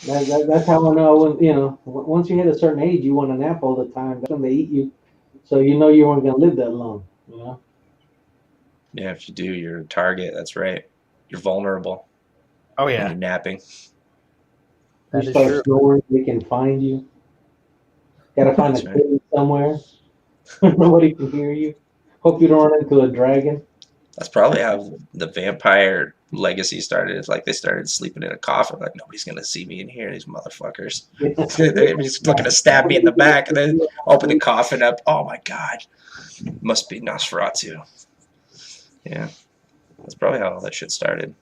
C: That's how I know when, once you hit a certain age, you want to nap all the time. That's when they eat you. So you know you weren't going to live that long,
B: Yeah, if you do, you're a target. That's right. You're vulnerable
A: oh
B: when
A: yeah,
B: you're napping.
A: that
C: You
A: is
C: start
A: true.
C: snoring, they can find you. Got to find
B: That's
C: a
B: right.
C: cave somewhere. Nobody can hear you. Hope you don't run into a dragon.
B: That's probably how the vampire legacy started. It's like they started sleeping in a coffin. Like, nobody's going to see me in here, these motherfuckers. They're just looking to stab me in the back and then open the coffin up. Oh, my God. Must be Nosferatu. Yeah. That's probably how all that shit started.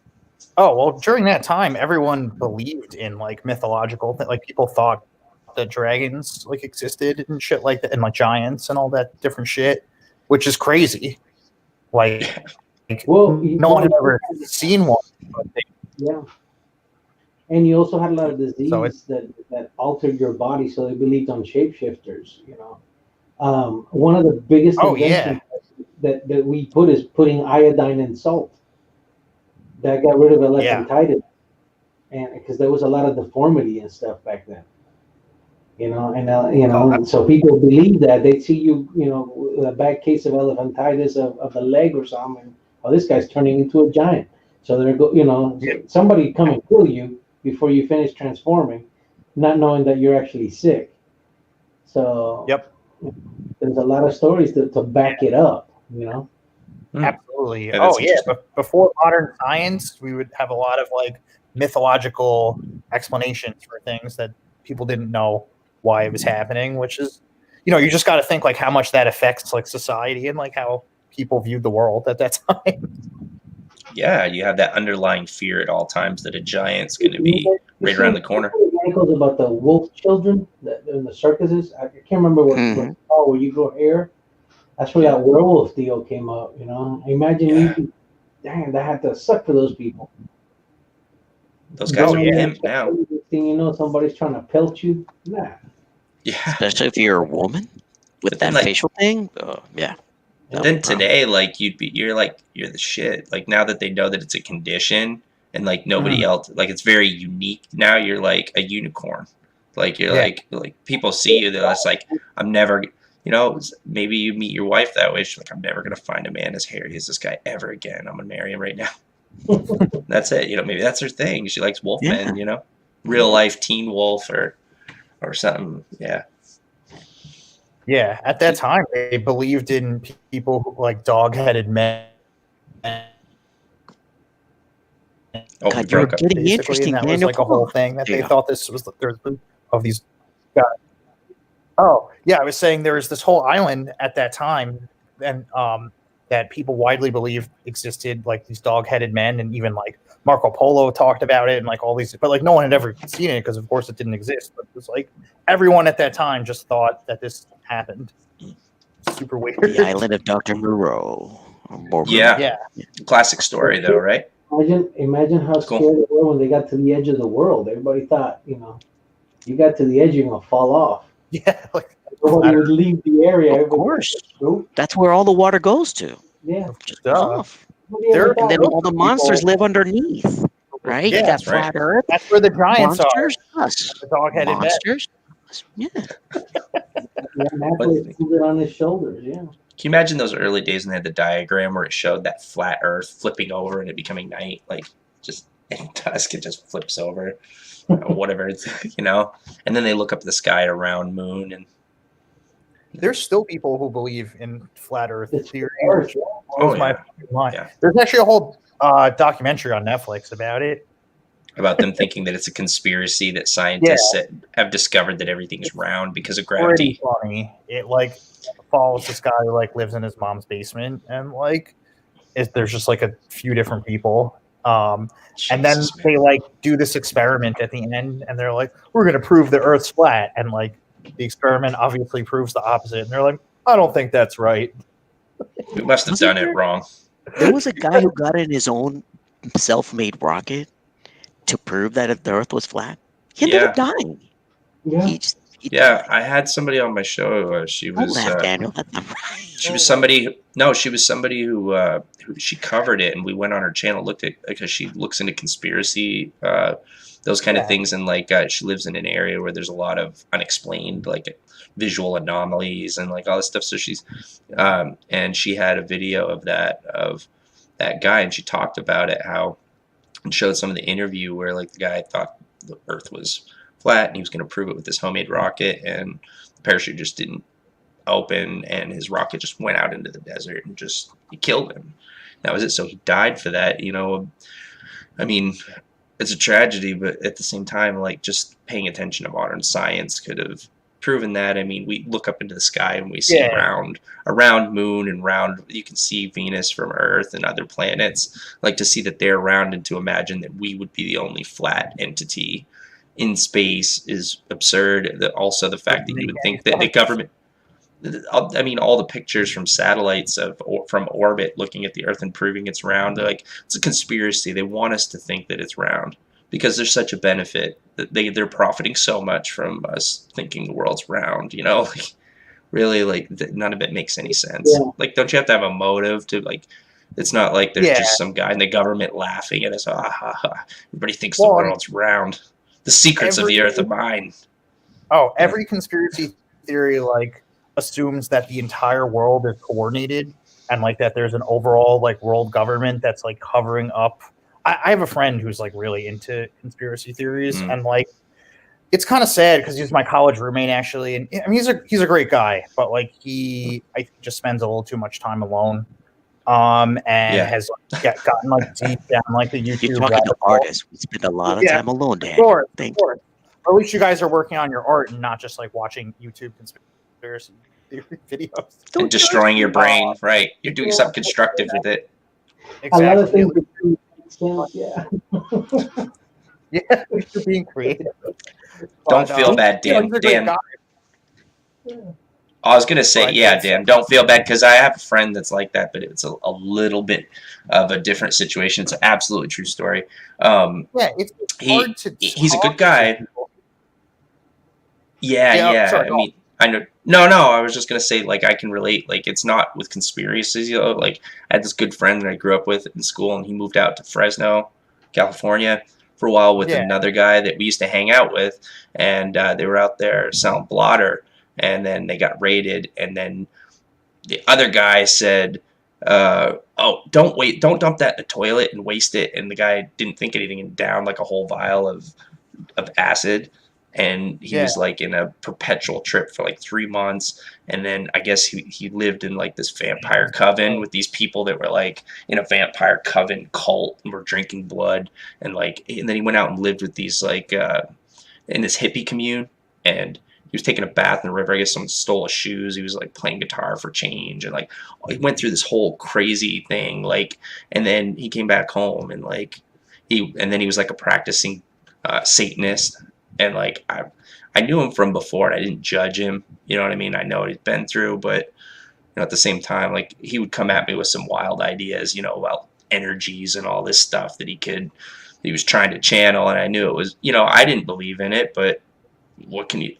A: Oh well, during that time, everyone believed in like mythological, like people thought that dragons like existed and shit like that, and like giants and all that different shit, which is crazy. Like,
C: Well,
A: no one had ever seen one.
C: Yeah. And you also had a lot of disease
A: So
C: that altered your body, so they believed on shapeshifters, One of the biggest
A: Oh,
C: inventions that we put is putting iodine in salt. That got rid of elephantitis. And because there was a lot of deformity and stuff back then. And so people believe that they'd see you, a bad case of elephantitis of the leg or something. And, oh, this guy's turning into a giant. So somebody come and kill you before you finish transforming, not knowing that you're actually sick. So
A: Yep.
C: There's a lot of stories to back it up,
A: Absolutely.
B: Yeah, that's
A: Oh yeah, but before modern science, we would have a lot of like mythological explanations for things that people didn't know why it was happening, which is, you just got to think like how much that affects like society and like how people viewed the world at that time.
B: Yeah, you have that underlying fear at all times that a giant's going to be right around the corner.
C: Articles about the wolf children in the circuses. I can't remember what it's called, where you grow hair. That's where that werewolf deal came up. Imagine that had to suck for those people.
B: Those guys are imp now.
C: Thing you know, somebody's trying to pelt you. Nah.
B: Yeah.
D: Especially if you're a woman with that facial thing. Oh, yeah.
B: But then today, like you're the shit. Like now that they know that it's a condition and like nobody else, like it's very unique. Now you're like a unicorn. Like you're like people see you. They're just like, I'm never. Maybe you meet your wife that way. She's like, I'm never gonna find a man as hairy as this guy ever again. I'm gonna marry him right now. That's it. Maybe that's her thing. She likes wolfmen. Real life teen wolf or something. Yeah.
A: Yeah, at that time they believed in people who, like dog-headed men.
B: Oh,
D: God, you're getting interesting,
A: and that
D: man.
A: was like a whole thing that they thought this was there's of these guys. Oh yeah, I was saying there was this whole island at that time, and that people widely believed existed, like these dog-headed men, and even like Marco Polo talked about it, and like all these, but like no one had ever seen it because of course it didn't exist. But it was like everyone at that time just thought that this happened. Super weird.
D: The island of Dr. Moreau.
B: Yeah. Classic story though, right?
C: Imagine how scared they were when they got to the edge of the world. Everybody thought, you got to the edge, you're gonna fall off.
A: Yeah, like
C: nobody would leave the area.
D: Of course, that's where all the water goes to.
C: Yeah,
D: just off.
A: And
D: then all the monsters live underneath. right?
A: Yeah,
D: You got
B: that's right.
D: flat Earth,
A: That's where the giants
D: monsters,
A: are.
D: us,
A: The dog-headed bat.
D: monsters. Yeah,
C: Yeah, naturally it pulled it on his shoulders. Yeah.
B: Can you imagine those early days when they had the diagram where it showed that flat Earth flipping over and it becoming night, like just in dusk it just flips over, or whatever it's, and then they look up at the sky at a round moon, and
A: There's still people who believe in flat Earth
C: It's
A: theory,
C: Earth,
A: which
C: yeah.
A: blows
B: Oh,
A: my
B: yeah.
A: fucking mind.
B: Yeah.
A: There's actually a whole documentary on Netflix about it.
B: about them thinking that it's a conspiracy that scientists have discovered that everything's round because of
A: Pretty
B: gravity.
A: funny. It like follows this guy who like lives in his mom's basement, and like there's just like a few different people. And then
B: Jesus, man.
A: they like do this experiment at the end, and they're like, "We're gonna prove the Earth's flat," and like the experiment obviously proves the opposite, and they're like, "I don't think that's right."
B: We must have
D: Wasn't
B: done it wrong.
D: there was a guy who got in his own self-made rocket to prove that the Earth was flat. He ended up dying.
C: Yeah.
D: He
B: Yeah,
D: died.
B: I had somebody on my show. She
D: Don't
B: was
D: laugh, Daniel. That's not right.
B: she was somebody. No, she was somebody who she covered it, and we went on her channel, looked at because she looks into conspiracy, those kind of things, and like she lives in an area where there's a lot of unexplained like visual anomalies and like all this stuff. So she's and she had a video of that guy, and she talked about it and showed some of the interview where like the guy thought the Earth was flat and he was going to prove it with this homemade rocket, and the parachute just didn't open and his rocket just went out into the desert and just he killed him. That was it. So he died for that. I mean, it's a tragedy, but at the same time, like just paying attention to modern science could have proven that. I mean, we look up into the sky and we see a round moon and round. You can see Venus from Earth and other planets. Like to see that they're round and to imagine that we would be the only flat entity in space is absurd. Also, the fact that you would think that the government. I mean, all the pictures from satellites from orbit looking at the Earth and proving it's round. They're like, it's a conspiracy. They want us to think that it's round because there's such a benefit that they're profiting so much from us thinking the world's round. Like, really, like none of it makes any sense.
C: Yeah.
B: Like, don't you have to have a motive to like? It's not like there's just some guy in the government laughing at us. Ha ha ha! Everybody thinks the world's round. The secrets of the Earth are mine.
A: Oh, every conspiracy theory like assumes that the entire world is coordinated and like that there's an overall like world government that's like covering up. I have a friend who's like really into conspiracy theories, and like it's kind of sad because he's my college roommate actually, and I mean he's a great guy, but like I think just spends a little too much time alone. And has gotten like deep down like the YouTube.
D: You're talking to artists. We spend a lot of time alone, Dan.
A: Of course.
D: Or
A: at least you guys are working on your art and not just like watching YouTube conspiracy videos
B: and destroying your brain. Right, you're doing something constructive with it.
A: Exactly.
C: A lot of things make sense.
A: Yeah, you're being creative.
B: Don't feel bad, Dan. I was gonna say, Dan, don't feel bad because I have a friend that's like that, but it's a little bit of a different situation. It's an absolutely true story.
A: It's hard to
B: he's a good guy. Yeah.
A: Sorry,
B: I mean, I know. No. I was just gonna say, like, I can relate. Like, it's not with conspiracies. Like, I had this good friend that I grew up with in school, and he moved out to Fresno, California, for a while with another guy that we used to hang out with, and they were out there selling blotter, and then they got raided, and then the other guy said, "Oh, don't dump that in the toilet and waste it," and the guy didn't think anything and downed like a whole vial of acid. And he was like in a perpetual trip for like 3 months. And then I guess he lived in like this vampire coven with these people that were like in a vampire coven cult and were drinking blood. And then he went out and lived with these like in this hippie commune. And he was taking a bath in the river. I guess someone stole his shoes. He was like playing guitar for change. And like he went through this whole crazy thing. Like, and then he came back home and like and then he was like a practicing Satanist. And like I knew him from before, and I didn't judge him. You know what I mean? I know what he's been through, but at the same time, like he would come at me with some wild ideas, about energies and all this stuff that he was trying to channel, and I knew it was, I didn't believe in it, but what can you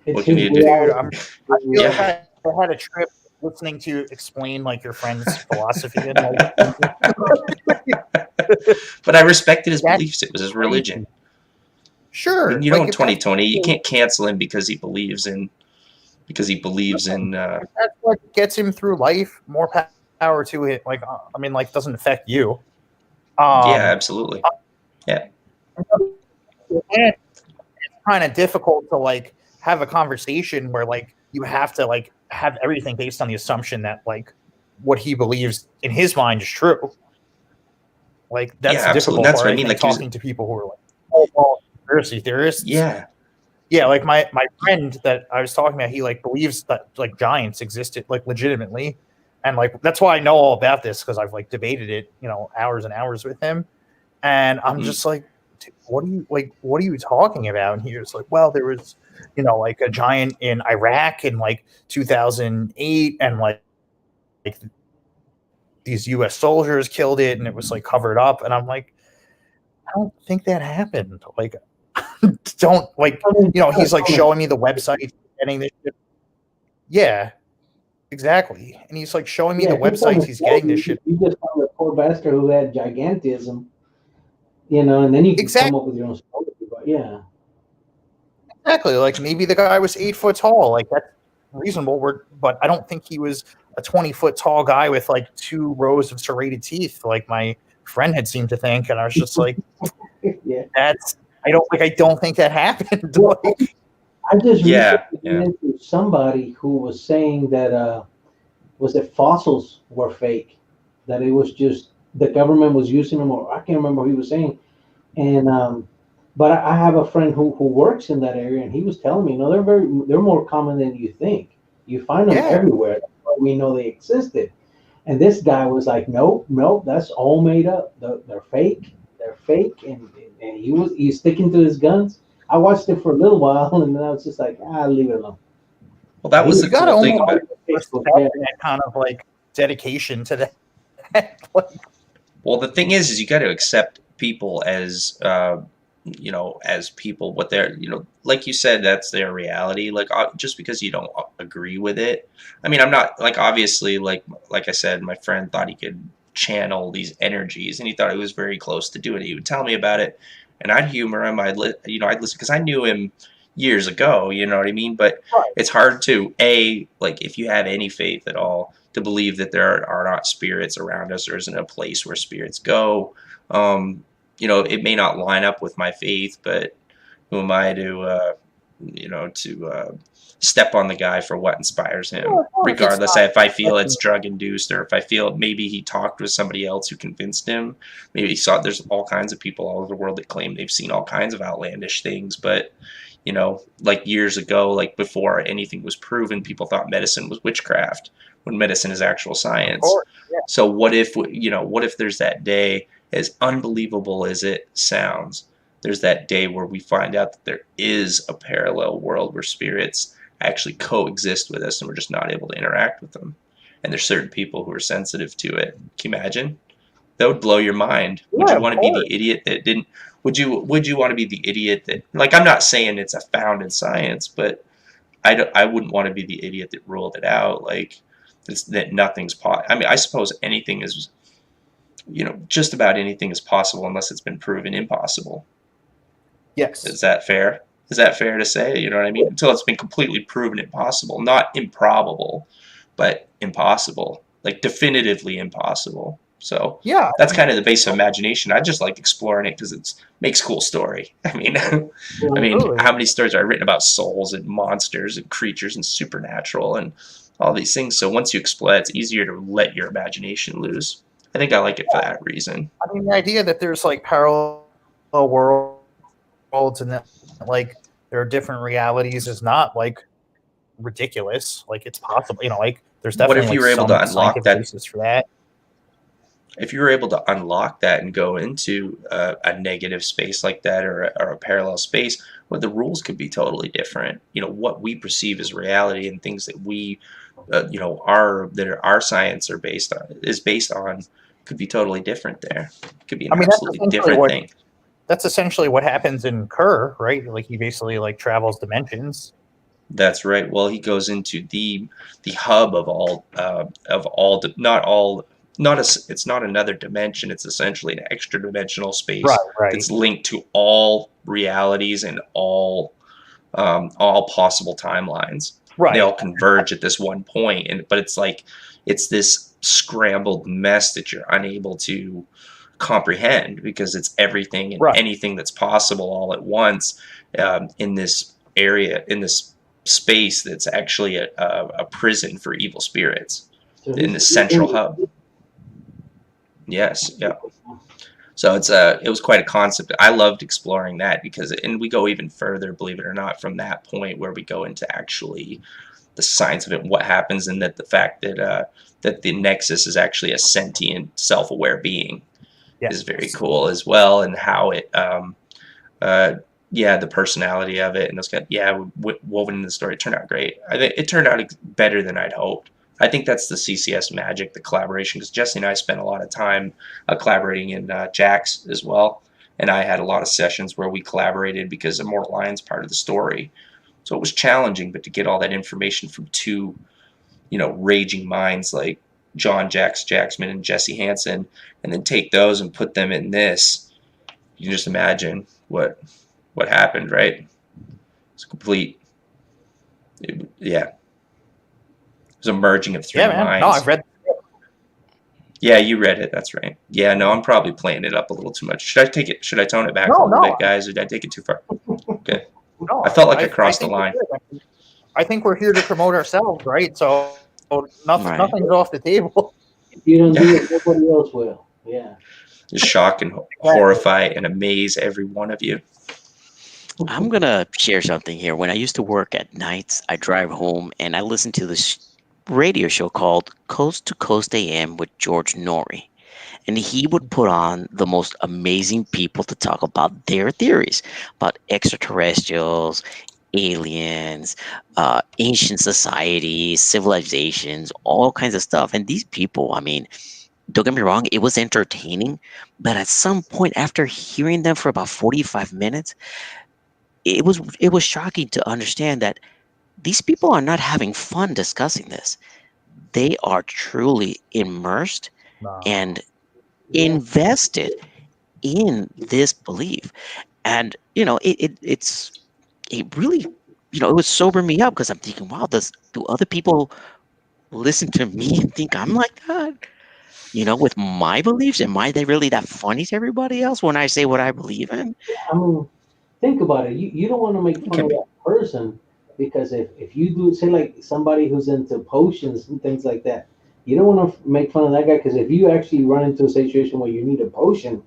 B: do?
A: Dude, I feel like I had a trip listening to you explain like your friend's philosophy and like
B: But I respected his
A: That's
B: beliefs. It was his religion.
A: Sure.
B: I mean,
A: Like,
B: in
A: if
B: 2020, you can't cancel him because he believes in
A: that's what gets him through life, more power to it. Like, I mean, like, doesn't affect you.
B: yeah, absolutely. Yeah.
A: It's kind of difficult to like have a conversation where like you have to like have everything based on the assumption that like what he believes in his mind is true. Like, that's
B: Yeah,
A: the
B: absolutely.
A: difficult
B: That's
A: part.
B: what I
A: I
B: mean.
A: think
B: Like, he was,
A: talking to people who are like, oh, well, conspiracy theorists.
B: yeah,
A: Yeah, like my friend that I was talking about, he like believes that like giants existed like legitimately, and like that's why I know all about this because I've like debated it, hours and hours with him, and I'm
B: Mhm.
A: just like, what are you talking about? And he was like, well, there was, like a giant in Iraq in like 2008, and like these U.S. soldiers killed it, and it was like covered up, and I'm like, I don't think that happened. Like, don't like, he's like showing me the website, getting this shit. Yeah, exactly. And he's like showing me the websites he's getting this shit.
C: You just found a poor bastard who had gigantism, and then you can
A: Exactly.
C: come up with your own story. But yeah,
A: Exactly. Like, maybe the guy was 8 foot tall. Like, that's reasonable. But I don't think he was a 20-foot tall guy with like 2 rows of serrated teeth, like my friend had seemed to think. And I was just like,
C: yeah.
A: I don't think that happened.
C: Well,
A: Like,
C: I just
B: Yeah,
C: recently
B: yeah.
C: ran into somebody who was saying that was that fossils were fake, that it was just the government was using them, or I can't remember what he was saying. And but I have a friend who works in that area, and he was telling me, no, they're more common than you think. You find them
A: Yeah.
C: everywhere. That's why we know they existed. And this guy was like, nope, that's all made up. They're fake. They're fake. And he's sticking to his guns. I watched it for a little while, and then I was just like, leave it alone.
B: Well, that was the
A: You gotta
B: cool thing
A: almost
B: about.
A: respect that kind of like dedication to that. Like,
B: Well, the thing is you got to accept people as, as people, what they're, like you said, that's their reality. Like, just because you don't agree with it. I mean, I'm not like, obviously, like I said, my friend thought he could channel these energies, and he thought he was very close to doing it. He would tell me about it, and I'd humor him. I'd listen because I knew him years ago. You know what I mean? But
A: right.
B: it's hard to like, if you have any faith at all, to believe that there are not spirits around us, or isn't a place where spirits go. It may not line up with my faith, but who am I to step on the guy for what inspires him?
A: Well, of course,
B: Regardless,
A: it's
B: if I feel it's drug induced, or if I feel maybe he talked with somebody else who convinced him. Maybe he saw. There's all kinds of people all over the world that claim they've seen all kinds of outlandish things, but like years ago, like before anything was proven, people thought medicine was witchcraft, when medicine is actual science.
A: course, yeah.
B: So what if there's that day, as unbelievable as it sounds, there's that day where we find out that there is a parallel world where spirits actually coexist with us, and we're just not able to interact with them. And there's certain people who are sensitive to it. Can you imagine? That would blow your mind. Would
A: Yeah,
B: you
A: of
B: want to be
A: course.
B: the idiot that didn't? Would you want to be the idiot that, like, I'm not saying it's a found in science, but I wouldn't want to be the idiot that ruled it out. Like, that nothing's I mean, I suppose anything is, just about anything is possible unless it's been proven impossible.
A: Yes.
B: Is that fair? Is that fair to say? You know what I mean? Until it's been completely proven impossible, not improbable, but impossible, like definitively impossible. So
A: Yeah.
B: that's kind of the base of imagination. I just like exploring it because it makes cool story. I mean,
A: Absolutely.
B: how many stories are written about souls and monsters and creatures and supernatural and all these things? So once you explore it, it's easier to let your imagination loose. I think I like it for that reason.
A: I mean, the idea that there's like parallel worlds and that like there are different realities is not like ridiculous. Like, it's possible. Like, there's
B: What
A: definitely
B: if you
A: like
B: were able
A: some
B: to unlock
A: scientific
B: that?
A: basis for that.
B: If you were able to unlock that and go into a negative space like that, or a parallel space, well, the rules could be totally different. What we perceive as reality and things that we, our science is based on, could be totally different there. It could be an absolutely different thing.
A: That's essentially what happens in Kerr, right? Like, he basically like travels dimensions.
B: That's right. Well, he goes into the hub of all, not all it's not another dimension. It's essentially an extra dimensional space
A: Right.
B: that's linked to all realities and all possible timelines.
A: Right.
B: They all converge at this one point, but it's like it's this scrambled mess that you're unable to comprehend because it's everything and anything that's possible all at once in this area, in this space that's actually a prison for evil spirits in the central hub. Yes, yeah. So it was quite a concept. I loved exploring that and we go even further, believe it or not, from that point where we go into actually the science of it, what happens, and that the fact that that the Nexus is actually a sentient, self-aware being is very cool as well, and how it, the personality of it and those kind, woven in the story. It turned out great. I think it turned out better than I'd hoped. I think that's the CCS magic, the collaboration, because Jesse and I spent a lot of time collaborating in Jax as well, and I had a lot of sessions where we collaborated because Immortal Lion's part of the story. So it was challenging, but to get all that information from two, raging minds like John Jacksman and Jesse Hansen, and then take those and put them in this, you can just imagine what happened, right? It's complete. It was a merging of three minds.
A: No, I've read.
B: Yeah, you read it. That's right. Yeah, no, I'm probably playing it up a little too much. Should I tone it back a little bit, guys, or did I take it too far? Okay.
A: No,
B: I felt like I crossed the line.
A: I think we're here to promote ourselves, right? So nothing's off the table.
C: If you don't do it, nobody else will. Yeah.
B: Just shock and horrify and amaze every one of you.
D: I'm going to share something here. When I used to work at nights, I drive home and I listen to this radio show called Coast to Coast AM with George Norrie. And he would put on the most amazing people to talk about their theories about extraterrestrials, aliens, ancient societies, civilizations, all kinds of stuff. And these people, I mean, don't get me wrong, it was entertaining. But at some point, after hearing them for about 45 minutes, it was shocking to understand that these people are not having fun discussing this. They are truly immersed and invested in this belief. And it really, it would sober me up, because I'm thinking, wow, do other people listen to me and think I'm like that? With my beliefs, am I really that funny to everybody else when I say what I believe in?
C: I mean, think about it. You don't want to make fun of that person, because if you do, say, like somebody who's into potions and things like that, you don't want to make fun of that guy, because if you actually run into a situation where you need a potion,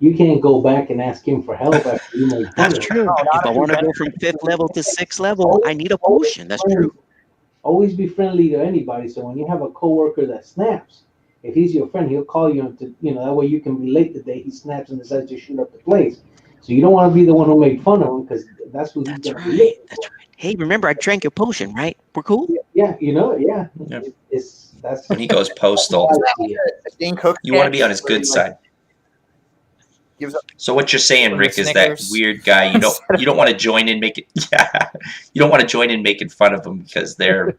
C: you can't go back and ask him for help after you make fun
D: That's
C: of him.
D: true. If I want to go from 5th level to 6th level, I need a potion. That's true.
C: Always be friendly to anybody. So when you have a coworker that snaps, if he's your friend, he'll call you to, that way you can relate the day he snaps and decides to shoot up the place. So you don't want to be the one who made fun of him, because that's what he's going to be.
D: That's right. Hey, remember, I drank your potion, right? We're cool?
C: Yeah.
B: When he goes postal, you want to be on his good side. So what you're saying, Rick, is that weird guy. You don't want to join in making you don't want to join in making fun of them because they're.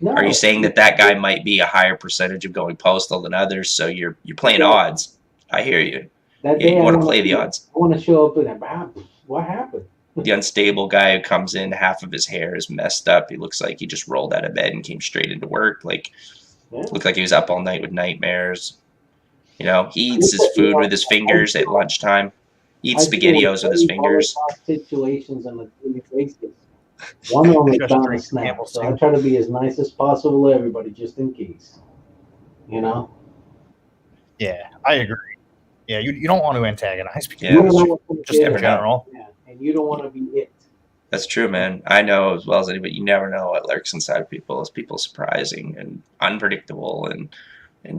B: No. Are you saying that guy might be a higher percentage of going postal than others? So you're playing odds. I hear you. You want to play the odds.
C: I want to show up and what happened?
B: The unstable guy who comes in, half of his hair is messed up. He looks like he just rolled out of bed and came straight into work. Looked like he was up all night with nightmares. He eats his food with his fingers at lunchtime. Eats SpaghettiOs with his fingers.
C: Situations on a daily basis. One of them is bound to snap, so I try to be as nice as possible to everybody, just in case.
A: Yeah, I agree. Yeah, you don't want to antagonize people. Just in general.
C: Yeah, and you don't want to be it.
B: That's true, man. I know as well as anybody. You never know what lurks inside of people. Is people surprising and unpredictable and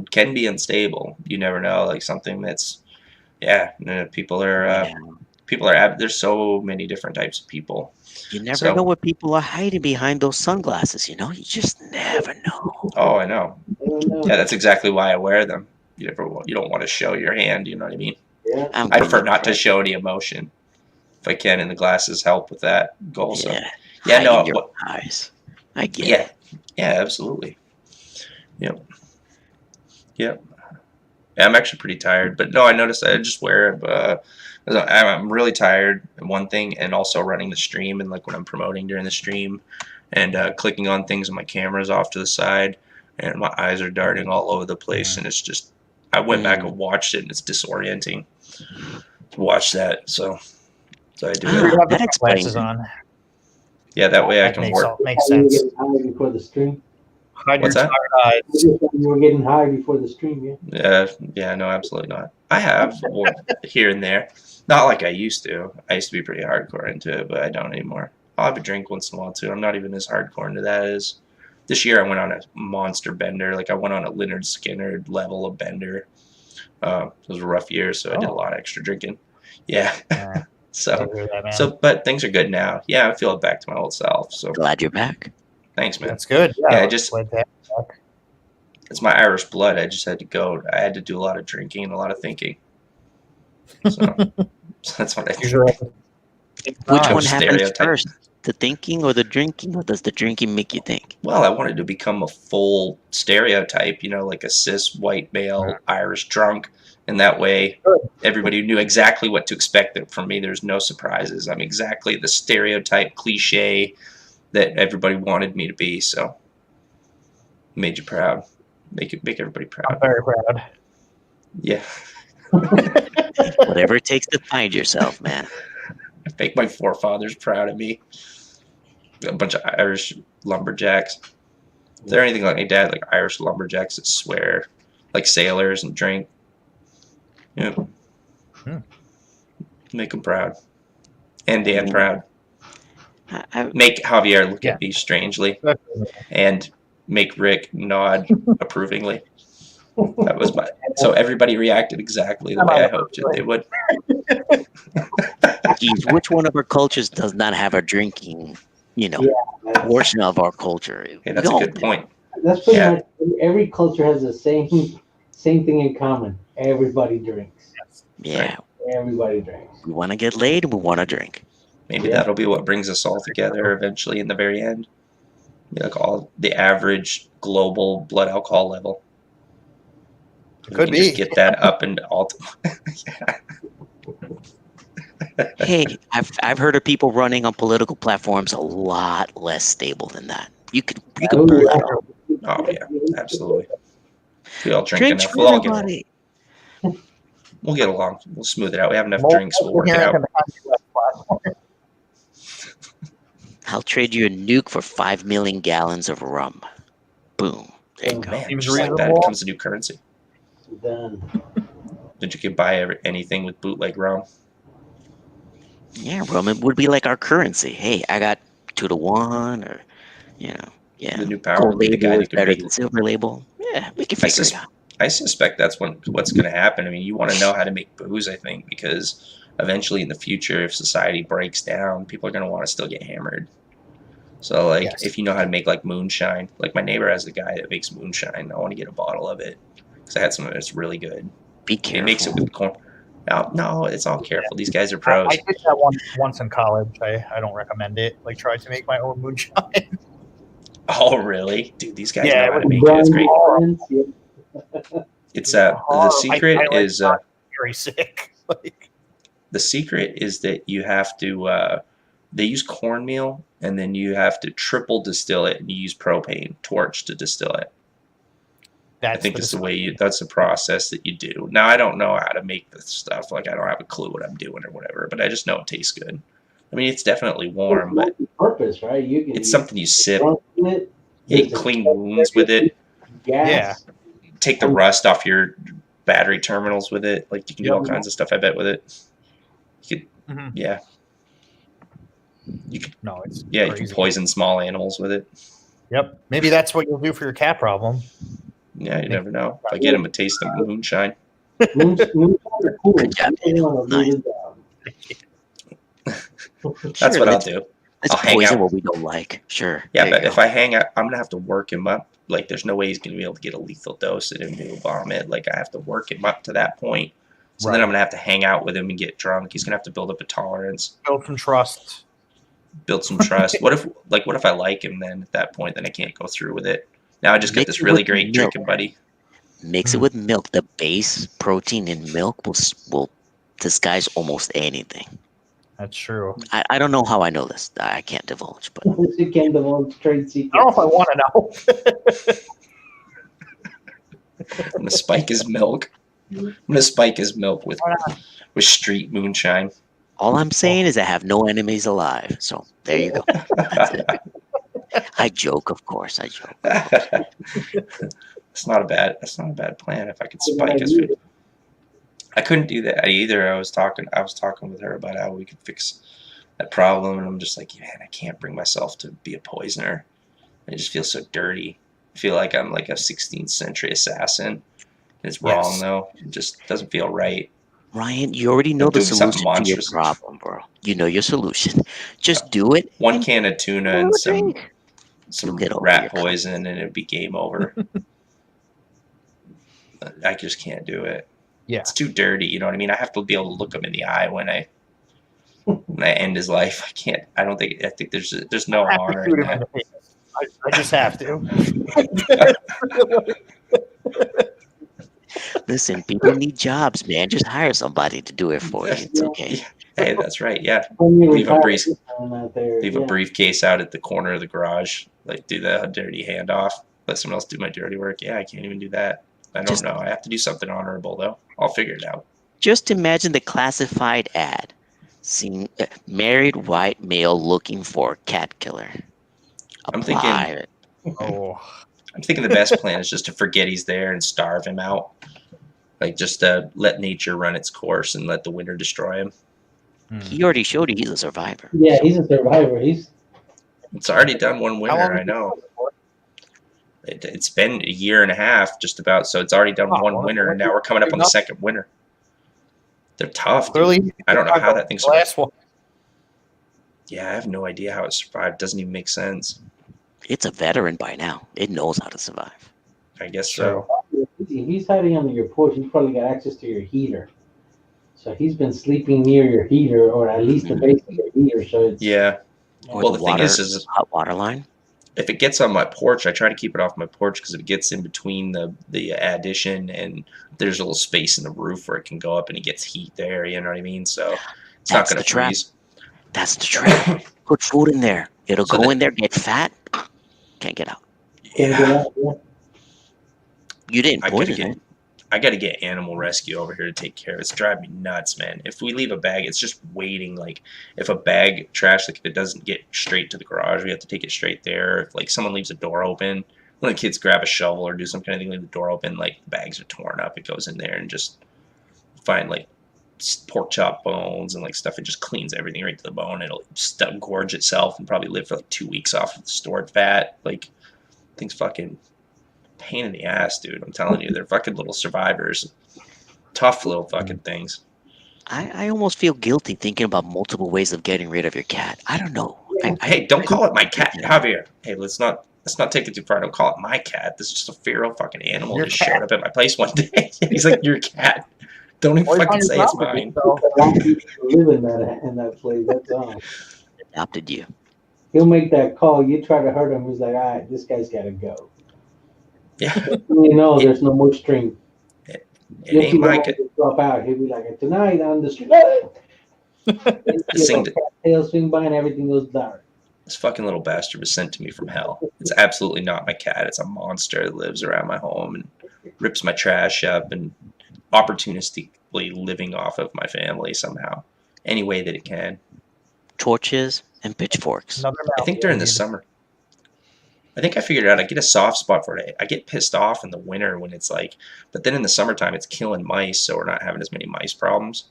B: can be unstable. You never know, like something that's people are there's so many different types of people.
D: You never know what people are hiding behind those sunglasses. You just never know.
B: Oh, I know. Yeah, that's exactly why I wear them. You don't want to show your hand. You know what I mean?
C: Yeah.
B: I prefer not to show any emotion if I can, and the glasses help with that goal. So
D: your eyes. I get it.
B: Yeah, absolutely. Yep. Yeah, I'm actually pretty tired, but no, I noticed I just wear. I'm really tired. One thing, and also running the stream, and like when I'm promoting during the stream, and clicking on things, and my camera's off to the side, and my eyes are darting all over the place, and it's just. I went back and watched it, and it's disorienting to watch that. So I do
A: You
B: it.
A: have
D: that
A: the
D: explains
A: glasses
D: it.
A: on.
B: Yeah, that way I
A: That
B: can
A: makes,
B: work.
A: makes
C: You were
A: sense.
C: getting high before the stream.
A: Hide
B: What's
A: your
B: that?
A: tired eyes.
C: You were getting high before the stream, yeah.
B: Yeah, no, absolutely not. I have here and there, not like I used to. I used to be pretty hardcore into it, but I don't anymore. I'll have a drink once in a while too. I'm not even as hardcore into that as this year. I went on a monster bender. Like I went on a Leonard Skinner level of bender. It was a rough year, so I did a lot of extra drinking. Yeah.
A: Yeah.
B: But things are good now. Yeah, I feel back to my old self. So
D: Glad you're back.
B: thanks, man.
A: That's good.
B: Yeah,
A: Yeah,
B: it's my Irish blood. I just had to go. I had to do a lot of drinking and a lot of thinking. So that's what I do.
D: Which one happens
B: Stereotype.
D: first? The thinking or the drinking, or does the drinking make you think?
B: Well, I wanted to become a full stereotype, like a cis white male Irish drunk. And that way, everybody knew exactly what to expect from me. There's no surprises. I'm exactly the stereotype cliche that everybody wanted me to be. So, made you proud. Make everybody proud.
A: I'm very proud.
B: Yeah.
D: Whatever it takes to find yourself, man.
B: Make my forefathers proud of me. A bunch of Irish lumberjacks. Is there anything like my dad, like Irish lumberjacks that swear, like sailors and drink? Yeah. Make them proud. And Dan proud. Make Javier look at me strangely. And make Rick nod approvingly. That was so everybody reacted exactly the way I hoped they would.
D: Geez, which one of our cultures does not have a drinking, portion of our culture?
B: Hey, that's a good point.
C: That's pretty much every culture has the same thing in common. Everybody drinks.
D: Yeah.
C: Everybody drinks.
D: We want to get laid, we want to drink.
B: Maybe that'll be what brings us all together eventually in the very end. Like all the average global blood alcohol level.
A: Could be.
B: Just get that up and all.
D: Hey, I've heard of people running on political platforms a lot less stable than that. You could pull that off.
B: Oh yeah, absolutely. We all drink
D: Drinks
B: enough.
D: for
B: We'll all
D: everybody.
B: We'll get along. We'll smooth it out. We have enough drinks. We'll work it out.
D: I'll trade you a nuke for 5 million gallons of rum. Boom. There you go.
B: Man,
A: Seems
B: just like that, it
A: reasonable.
B: becomes a new currency.
C: Done.
B: Then you could buy anything with bootleg rum.
D: Yeah, rum would be like our currency. Hey, I got 2-to-1, or
B: The new power
D: gold
B: would be the guy
D: label
B: that
D: is
B: could
D: better
B: make.
D: than silver label. Yeah, we can figure it out.
B: I suspect that's what's going to happen. I mean, you want to know how to make booze, I think, because eventually in the future, if society breaks down, people are going to want to still get hammered. So, if you know how to make, like, moonshine, like my neighbor has a guy that makes moonshine. I want to get a bottle of it because I had some that's really good.
D: Be careful.
B: He makes it with corn. No, it's all careful. These guys are pros.
A: I did that once in college. I don't recommend it. Like, tried to make my own moonshine.
B: Oh, really? Dude, these guys
A: Yeah,
B: know how to
A: it
B: make it. It's great.
C: Yeah.
B: It's the secret is
A: very sick. Like,
B: the secret is that you have to they use cornmeal and then you have to triple distill it and you use propane torch to distill it. I think that's the way that's the process that you do. Now I don't know how to make this stuff. Like I don't have a clue what I'm doing or whatever, but I just know it tastes good. I mean, it's definitely warm, but
C: purpose, right?
B: it's something you sip.
C: It.
B: You clean wounds with it.
C: Gas.
A: Yeah.
B: Take the rust off your battery terminals with it. Like you can do all kinds of stuff, I bet, with it. You could, yeah. You could,
A: no, it's
B: you
A: crazy.
B: can poison small animals with it.
A: Yep. Maybe that's what you'll do for your cat problem.
B: Yeah, you never know. If I get him a taste of moonshine.
C: Moonshine are cool.
D: Good job, Daniel. Nice.
B: That's what I'll do.
D: Let's
B: I'll hang
D: poison
B: out.
D: what we don't like. Sure.
B: Yeah,
D: There
B: but
D: you
B: if
D: go.
B: I hang out, I'm going to have to work him up. Like, there's no way he's going to be able to get a lethal dose and he'll vomit. Like, I have to work him up to that point. So then I'm going to have to hang out with him and get drunk. He's going to have to build up a tolerance.
A: Build some trust.
B: Build some trust. What if I like him then at that point? Then I can't go through with it. Now I just got
D: Mix
B: this
D: it
B: really
D: with
B: great
D: milk.
B: drinking buddy.
D: Mix it with milk. The base protein in milk will disguise almost anything.
A: That's true.
D: I don't know how I know this. I can't divulge, but
C: She came to one trade
A: I
C: secret.
A: don't know if I want to know.
B: I'm gonna spike his milk. I'm gonna spike his milk with street moonshine.
D: all I'm saying is I have no enemies alive. So there you go. That's it. I joke, of course. I joke.
B: That's not a bad plan. If I could spike his food, I couldn't do that either. I was talking with her about how we could fix that problem, and I'm just like, man, I can't bring myself to be a poisoner. I just feel so dirty. I feel like I'm like a 16th century assassin. It's wrong though. It just doesn't feel right.
D: Ryan, you already know the solution to your problem, bro. You know your solution. Just do it.
B: One can of tuna and some rat
D: your
B: poison, and it'd be game over. I just can't do it.
A: Yeah.
B: It's too dirty. You know what I mean? I have to be able to look him in the eye when I end his life. I can't. I think there's no honor in that.
A: I just have to.
D: Listen, people need jobs, man. Just hire somebody to do it for you. It's okay.
B: Hey, that's right. Yeah. Leave a briefcase out at the corner of the garage. Like, do the dirty handoff. Let someone else do my dirty work. Yeah, I can't even do that. I don't know. I have to do something honorable, though. I'll figure it out.
D: Just imagine the classified ad. Seeing married white male looking for cat killer.
B: I'm thinking the best plan is just to forget he's there and starve him out. Like, just let nature run its course and let the winter destroy him.
D: He already showed you he's a survivor.
C: Yeah, he's a survivor. It's
B: already done one winter, I know. It's been a year and a half, just about, so it's already done one winter, and now we're coming up on the second winter. They're tough. Clearly, I don't know how that thing survived. Yeah, I have no idea how it survived. Doesn't even make sense.
D: It's a veteran by now. It knows how to survive.
B: I guess so.
C: If he's hiding under your porch, he's probably got access to your heater. So he's been sleeping near your heater, or at least the base of your heater. So it's
D: Well, the thing is hot water line.
B: If it gets on my porch, I try to keep it off my porch because if it gets in between the addition and there's a little space in the roof where it can go up and it gets heat there. You know what I mean? So it's not going to freeze.
D: That's the trap. Put food in there. It'll go in there, get fat, can't get out.
B: Yeah.
D: You didn't poison it.
B: I got to get animal rescue over here to take care of it. It's driving me nuts, man. If we leave a bag, it's just waiting. Like, if a bag trash, like if it doesn't get straight to the garage, we have to take it straight there. If like someone leaves a door open, when the kids grab a shovel or do some kind of thing, leave the door open, like the bags are torn up. It goes in there and just find like pork chop bones and like stuff. It just cleans everything right to the bone. It'll gorge itself and probably live for like 2 weeks off of the stored fat. Like, things fucking pain in the ass, dude. I'm telling you, they're fucking little survivors. Tough little fucking things.
D: I almost feel guilty thinking about multiple ways of getting rid of your cat. I don't know.
B: Hey, don't call it my cat, Javier. Hey, let's not take it too far. Don't call it my cat. This is just a feral fucking animal that showed up at my place one day. He's like, your cat. Don't even fucking say it's mine.
C: Live in that place. That's all.
D: Adopted you.
C: He'll make that call. You try to hurt him. He's like, all right, this guy's got to go.
B: Yeah.
C: You know, there's no more string.
B: It ain't my cat.
C: Drop out. He'll be like, tonight on the street. Tail swing by and everything goes dark.
B: This fucking little bastard was sent to me from hell. It's absolutely not my cat. It's a monster that lives around my home and rips my trash up and opportunistically living off of my family somehow, any way that it can.
D: Torches and pitchforks.
B: I think during the summer. I think I figured out I get a soft spot for it. I get pissed off in the winter when it's like, but then in the summertime it's killing mice, so we're not having as many mice problems.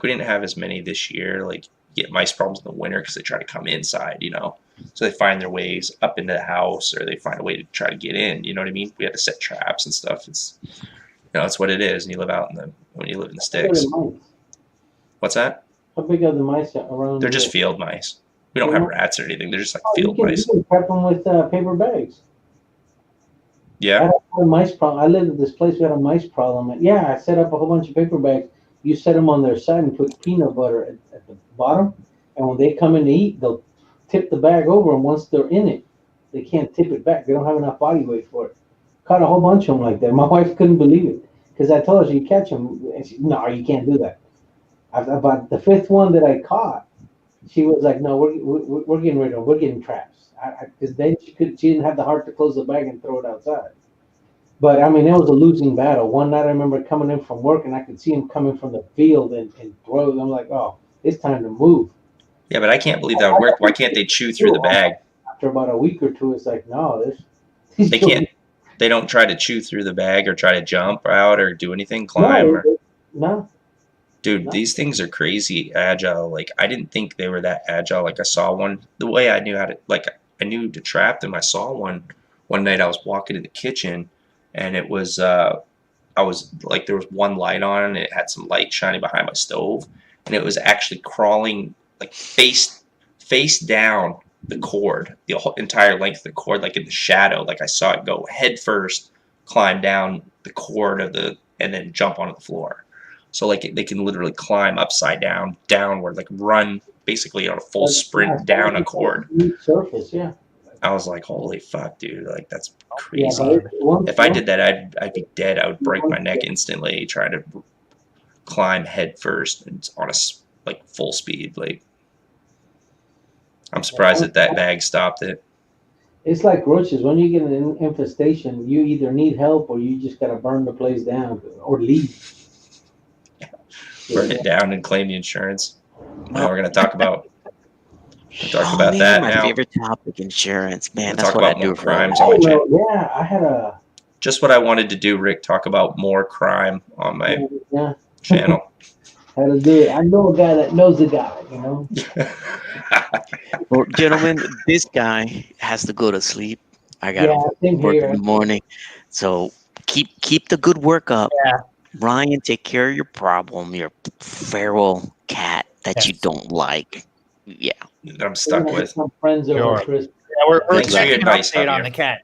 B: We didn't have as many this year. Like, you get mice problems in the winter because they try to come inside, you know. So they find their ways up into the house, or they find a way to try to get in. You know what I mean? We had to set traps and stuff. It's, you know, it's what it is. And you live out when you live in the sticks. What's that?
C: How big are the mice around?
B: They're just field mice. We don't have rats or anything. They're just like field mice.
C: You can prep them with paper bags.
B: Yeah.
C: I had a mice problem. I lived at this place. We had a mice problem. Yeah, I set up a whole bunch of paper bags. You set them on their side and put peanut butter at the bottom. And when they come in to eat, they'll tip the bag over. And once they're in it, they can't tip it back. They don't have enough body weight for it. Caught a whole bunch of them like that. My wife couldn't believe it because I told her you catch them. And she, no, you can't do that. About the fifth one that I caught, she was like, "No, we're getting rid of them. We're getting traps." Because then she didn't have the heart to close the bag and throw it outside. But I mean, it was a losing battle. One night I remember coming in from work and I could see him coming from the field and throw it. I'm like, "Oh, it's time to move."
B: Yeah, but I can't believe that would work. Why can't they chew through the bag?
C: After about a week or two, it's like, no, this.
B: They can't. They don't try to chew through the bag or try to jump out or do anything, climb.
C: No.
B: Dude, these things are crazy agile. Like, I didn't think they were that agile. Like, I saw one. The way I knew how to, like, I knew to trap them. I saw one night. I was walking in the kitchen, and it was, I was like, there was one light on, and it had some light shining behind my stove, and it was actually crawling like face down the cord, the whole entire length of the cord, like in the shadow. Like, I saw it go head first, climb down the cord of the, and then jump onto the floor. So like they can literally climb upside down, downward, like run basically on a full sprint down a cord.
C: Surface, yeah.
B: I was like, holy fuck, dude, like that's crazy.
C: Yeah,
B: if I did that, I'd be dead. I would break my neck instantly trying to climb head first and on a like full speed. Like, I'm surprised that bag stopped it.
C: It's like roaches. When you get an infestation, you either need help or you just gotta burn the place down or leave.
B: Burn it down and claim the insurance. Now we're gonna talk about
D: man,
B: that
D: my
B: now.
D: favorite topic, insurance. Man,
B: We'll
D: that's
B: talk
D: what I
B: about
D: do
B: more
D: for
B: crimes on my channel.
C: Yeah, I had a.
B: Just what I wanted to do, Rick. Talk about more crime on my channel.
C: How to do it? I know a guy that knows a guy. You know.
D: Well, gentlemen, this guy has to go to sleep. I got to work in the morning, so keep the good work up.
A: Yeah.
D: Ryan, take care of your problem, your feral cat that you don't like. Yeah,
B: that I'm stuck with.
C: Some friends over
A: Sure.
C: Christmas.
A: Yeah, we're
B: Thanks for your
A: expecting an
B: advice,
A: update
B: Javier.
A: on the cat.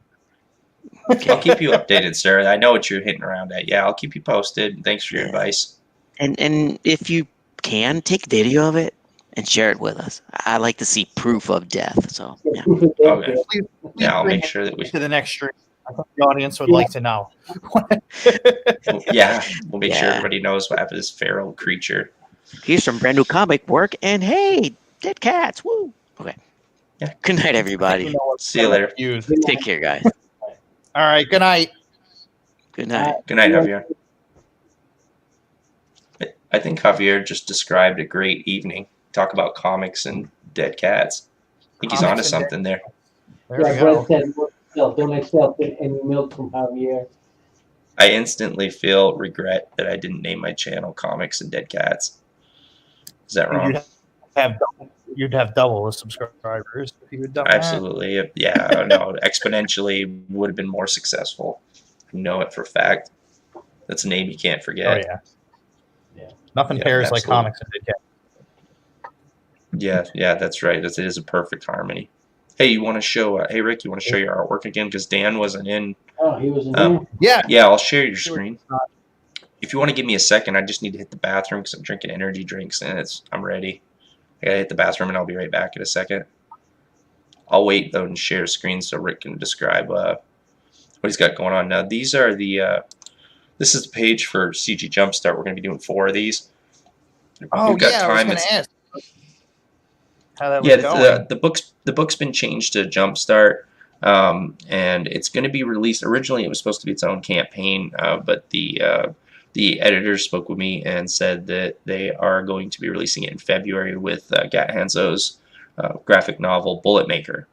B: I'll keep you updated, sir. I know what you're hitting around at. Yeah, I'll keep you posted. Thanks for your advice.
D: and if you can, take video of it and share it with us. I like to see proof of death. So yeah.
B: Okay.
A: Please
B: Yeah, I'll
A: bring
B: make
A: it
B: sure that we.
A: to the next stream. I think the audience would like to know.
B: Yeah, we'll make sure everybody knows what happened to this feral creature.
D: Here's some brand new comic work, and hey, dead cats. Woo. Okay.
B: Yeah.
D: Good night, everybody.
B: See you later.
D: Take care, guys.
A: All right. Good night.
D: Good night.
B: Good night, Javier. I think Javier just described a great evening. Talk about comics and dead cats. I think he's onto something there.
A: There we
C: Yeah,
A: go.
C: Brett said, don't accept any milk from Javier.
B: I instantly feel regret that I didn't name my channel Comics and Dead Cats. Is that wrong?
A: You'd have double the subscribers if you had done
B: Absolutely. Yeah, no, exponentially would have been more successful. I know it for a fact. That's a name you can't forget.
A: that. Oh, yeah. Nothing pairs like
B: absolutely.
A: comics and dead cats.
B: Yeah, that's right. It is a perfect harmony. Hey, you want to show? Hey, Rick, you want to show your artwork again? Because Dan wasn't in.
C: Oh, he was in there?
A: Yeah.
B: Yeah, I'll share your screen. If you want to give me a second, I just need to hit the bathroom because I'm drinking energy drinks and I'm ready. I gotta hit the bathroom and I'll be right back in a second. I'll wait though and share a screen so Rick can describe what he's got going on. Now these are the this is the page for CG Jumpstart. We're gonna be doing 4 of these.
A: Oh,
B: We've got
A: yeah. I was
B: time.
A: going to ask how that was
B: Yeah,
A: going.
B: the book's been changed to Jumpstart, and it's going to be released. Originally, it was supposed to be its own campaign, but the editors spoke with me and said that they are going to be releasing it in February with Gat Hanzo's graphic novel Bullet Maker.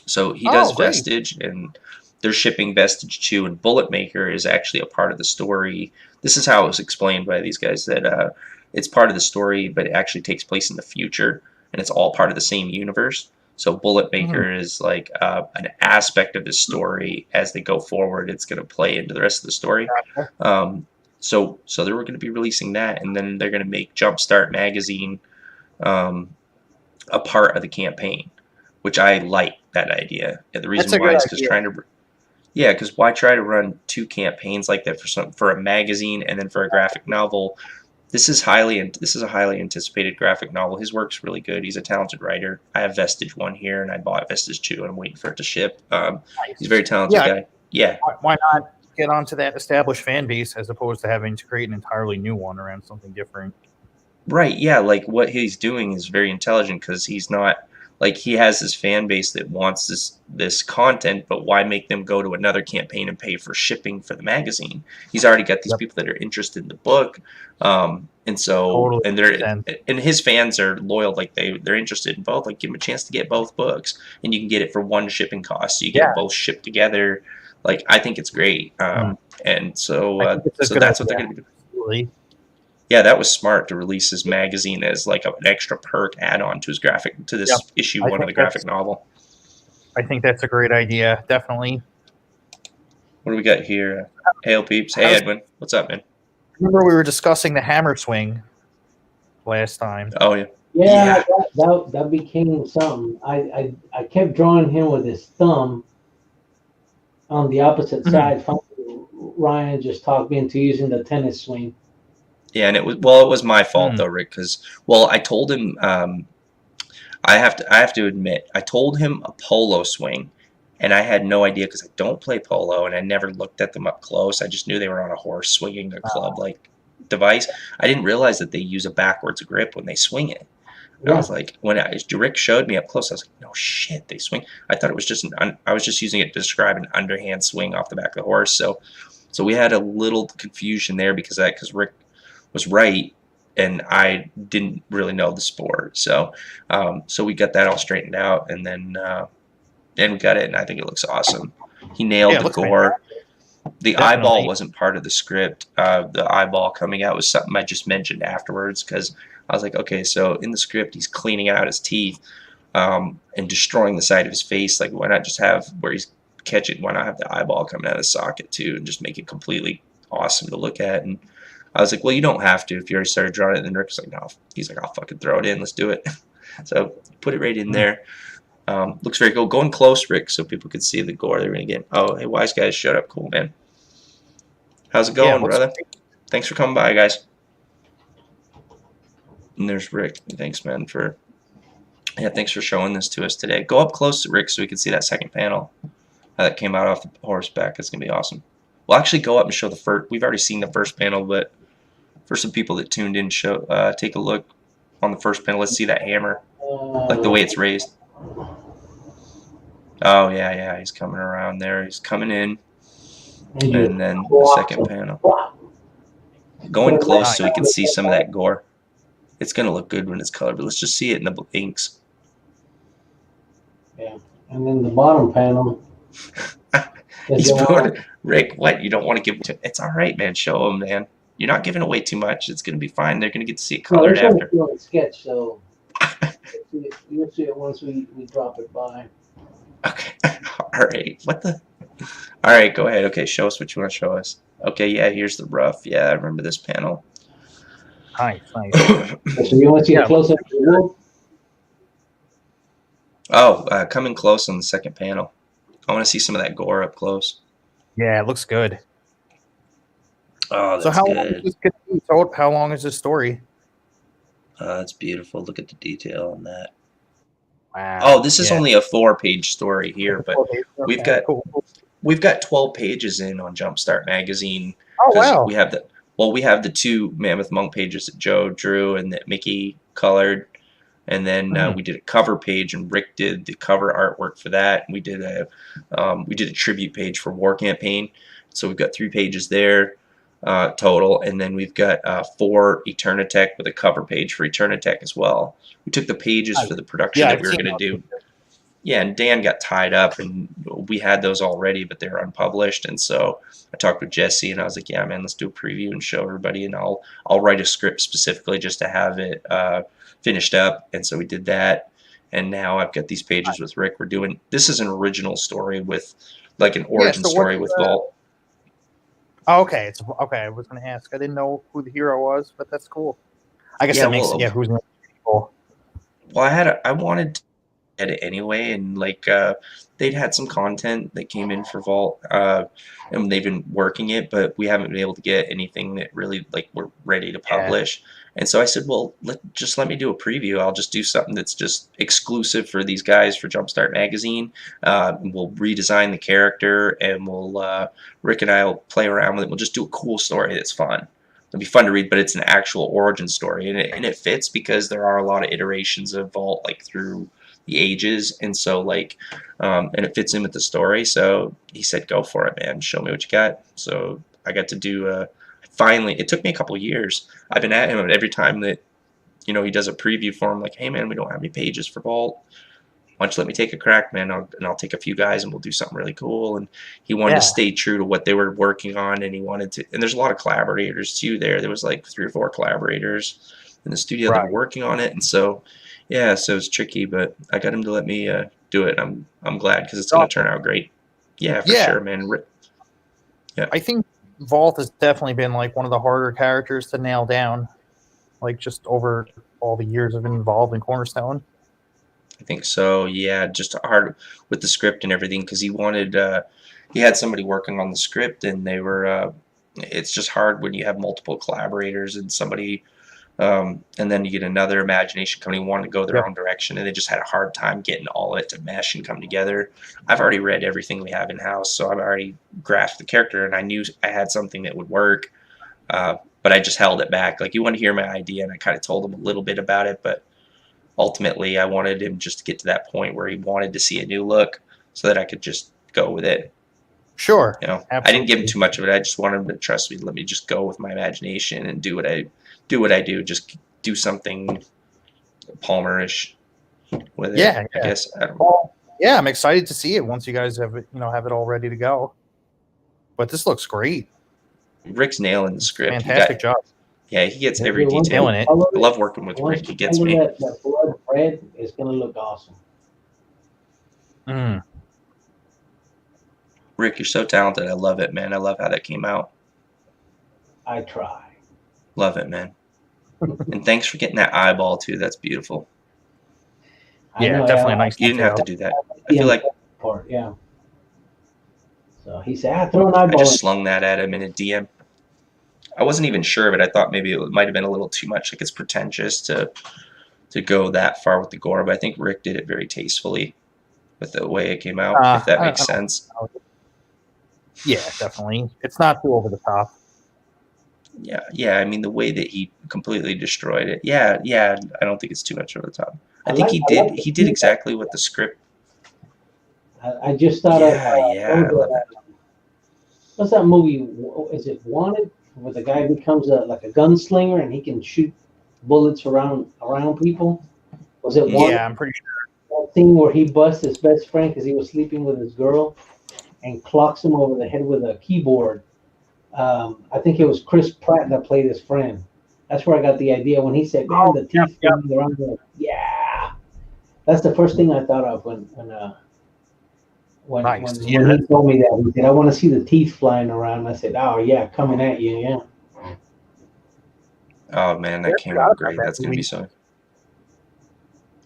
B: So he does
A: great.
B: Vestige, and they're shipping Vestige 2, and Bullet Maker is actually a part of the story. This is how it was explained by these guys, that it's part of the story, but it actually takes place in the future, and it's all part of the same universe. So Bullet Maker is like an aspect of the story. As they go forward, it's going to play into the rest of the story. So they were going to be releasing that, and then they're going to make Jumpstart magazine a part of the campaign, which I like that idea. And the reason why is because because why try to run 2 campaigns like that for a magazine and then for a graphic novel? This is a highly anticipated graphic novel. His work's really good. He's a talented writer. I have Vestige 1 here, and I bought Vestige 2, and I'm waiting for it to ship. He's a very talented guy. Yeah,
A: Why not get onto that established fan base as opposed to having to create an entirely new one around something different?
B: right. Yeah, like what he's doing is very intelligent because he's not like he has this fan base that wants this content, but why make them go to another campaign and pay for shipping for the magazine? He's already got these
A: Yep.
B: people that are interested in the book, and so
A: Totally
B: and
A: makes
B: they're
A: sense.
B: and his fans are loyal. Like they're interested in both. Like give them a chance to get both books, and you can get it for one shipping cost. So you get
A: Yeah.
B: them both shipped together. Like I think it's great, and so
A: I think it's a
B: so
A: good
B: that's what they're
A: idea.
B: going to be doing.
A: Absolutely.
B: Yeah, that was smart to release his magazine as like an extra perk add-on to his graphic to this
A: Yep.
B: issue
A: I
B: one of
A: think
B: the graphic novel.
A: I think that's a great idea. Definitely.
B: What do we got here? Hail peeps. Hey Edwin, what's up, man?
A: Remember we were discussing the hammer swing last time.
B: Oh yeah.
C: Yeah, that became something. I kept drawing him with his thumb on the opposite side. Finally, Ryan just talked me into using the tennis swing.
B: Yeah, and it was my fault though, Rick, because I told him I have to admit I told him a polo swing, and I had no idea because I don't play polo and I never looked at them up close. I just knew they were on a horse swinging a club like device. I didn't realize that they use a backwards grip when they swing it. And I was like, Rick showed me up close, I was like, no shit, they swing. I thought it was just I was just using it to describe an underhand swing off the back of the horse. So we had a little confusion there because Rick was right and I didn't really know the sport. So so we got that all straightened out, and then we got it, and I think it looks awesome. He nailed the gore. The eyeball wasn't part of the script. The eyeball coming out was something I just mentioned afterwards because I was like, okay, so in the script he's cleaning out his teeth and destroying the side of his face. Like, why not just have where he's catching? Why not have the eyeball coming out of the socket too, and just make it completely awesome to look at? And I was like, well, you don't have to if you already started drawing it. And then Rick was like, no. He's like, I'll fucking throw it in. Let's do it. So put it right in there. Looks very cool. Going close, Rick, so people could see the gore they're going to get. Oh, hey, wise guys, shut up. Cool, man. How's it going, brother? Thanks for coming by, guys. And there's Rick. Thanks, man, thanks for showing this to us today. Go up close to Rick so we can see that second panel that came out off the horseback. It's going to be awesome. We'll actually go up and show the first. We've already seen the first panel, but for some people that tuned in, take a look on the first panel. Let's see that hammer, like the way it's raised. Oh, yeah, he's coming around there. He's coming in. And then the second panel. Going close so we can see some of that gore. It's going to look good when it's colored, but let's just see it in the inks.
C: Yeah, and then the bottom panel.
B: Rick, what? You don't want to give it? It's all right, man. Show them, man. You're not giving away too much. It's going to be fine. They're going to get to see it colored after.
C: Sketch, so you'll see it once we drop it by.
B: Okay. All right. What the? All right, go ahead. Okay, show us what you want to show us. Okay, yeah, here's the rough. Yeah, I remember this panel.
A: Nice.
C: So you want to see a close-up of the wolf?
B: Oh, coming close on the second panel. I want to see some of that gore up close.
A: Yeah, it looks good.
B: Oh, that's
A: so how
B: good.
A: long is this going to be told? How long is this story?
B: It's beautiful. Look at the detail on that.
A: Wow.
B: Oh, this is only a 4-page story here, but we've got 12 pages in on Jumpstart Magazine.
A: Oh wow.
B: We have the 2 Mammoth Monk pages that Joe drew and that Mickey colored, and then we did a cover page, and Rick did the cover artwork for that. And we did a tribute page for War Campaign. So we've got 3 pages there total, and then we've got 4 Eternitech with a cover page for Eternitech as well. We took the pages for the production that we were going to do. Yeah, and Dan got tied up, and we had those already, but they were unpublished. And so I talked with Jesse, and I was like, "Yeah, man, let's do a preview and show everybody, and I'll write a script specifically just to have it finished up." And so we did that, and now I've got these pages with Rick. This is an original story with like an origin story with Vault.
A: Oh, okay. Okay. I was going to ask. I didn't know who the hero was, but that's cool. I guess that makes who's the people.
B: Well, I wanted it anyway, and like they'd had some content that came in for Vault, and they've been working it, but we haven't been able to get anything that really like we're ready to publish. And so I said, well, just let me do a preview. I'll just do something that's just exclusive for these guys for Jumpstart Magazine. We'll redesign the character, and Rick and I will play around with it. We'll just do a cool story that's fun. It'll be fun to read, but it's an actual origin story, and it fits because there are a lot of iterations of Vault like through the ages, and so like and it fits in with the story. So he said, go for it, man, show me what you got. So I got to do finally, it took me a couple of years. I've been at him every time that he does a preview for him, like, hey man, we don't have any pages for Vault, why don't you let me take a crack, man? I'll take a few guys and we'll do something really cool. And he wanted to stay true to what they were working on, and he wanted to, and there's a lot of collaborators too there. There was like 3 or 4 collaborators in the studio that were working on it, and so yeah, so it's tricky, but I got him to let me do it. I'm glad, because it's going to turn out great. Yeah, for sure, man. Yeah,
A: I think Vault has definitely been like one of the harder characters to nail down, like just over all the years I've been involved in Cornerstone.
B: I think so. Yeah, just hard with the script and everything, because he had somebody working on the script, and they were. It's just hard when you have multiple collaborators and somebody. And then you get another imagination company wanting to go their own direction, and they just had a hard time getting all of it to mesh and come together. I've already read everything we have in house, so I've already grasped the character, and I knew I had something that would work, but I just held it back. Like, you want to hear my idea, and I kind of told him a little bit about it, but ultimately I wanted him just to get to that point where he wanted to see a new look, so that I could just go with it.
A: Sure.
B: Absolutely. I didn't give him too much of it. I just wanted him to trust me, let me just go with my imagination and do what I do, just do something Palmer-ish with it. I guess. I don't know.
A: Well, yeah, I'm excited to see it once you guys have it, have it all ready to go. But this looks great.
B: Rick's nailing the script.
A: Fantastic job.
B: Yeah, he gets every detail in it. I love working with Rick. He gets me.
C: That blood red is going to look awesome.
B: Rick, you're so talented. I love it, man. I love how that came out.
C: I try.
B: Love it, man. And thanks for getting that eyeball too. That's beautiful.
A: Yeah, definitely nice.
B: You didn't have to do that. I feel like.
C: Yeah. So he said, throw an eyeball.
B: I just slung that at him in a DM. I wasn't even sure, but I thought maybe it might have been a little too much. Like, it's pretentious to go that far with the gore, but I think Rick did it very tastefully with the way it came out, if that makes sense.
A: Yeah, definitely. It's not too over the top.
B: Yeah. I mean, the way that he completely destroyed it. Yeah. I don't think it's too much over the top. I think he did exactly what the script.
C: I just thought
B: I love it.
C: What's that movie? Is it Wanted? Where the guy becomes like a gunslinger and he can shoot bullets around people? Was it Wanted?
A: Yeah, I'm pretty sure.
C: That thing where he busts his best friend because he was sleeping with his girl and clocks him over the head with a keyboard. I think it was Chris Pratt that played his friend. That's where I got the idea when he said, "Man, the teeth going around." Yeah, that's the first thing I thought of when he told me that. He said, "I want to see the teeth flying around." I said, "Oh yeah, coming at you, yeah."
B: Oh man, that came out great. That's gonna be so.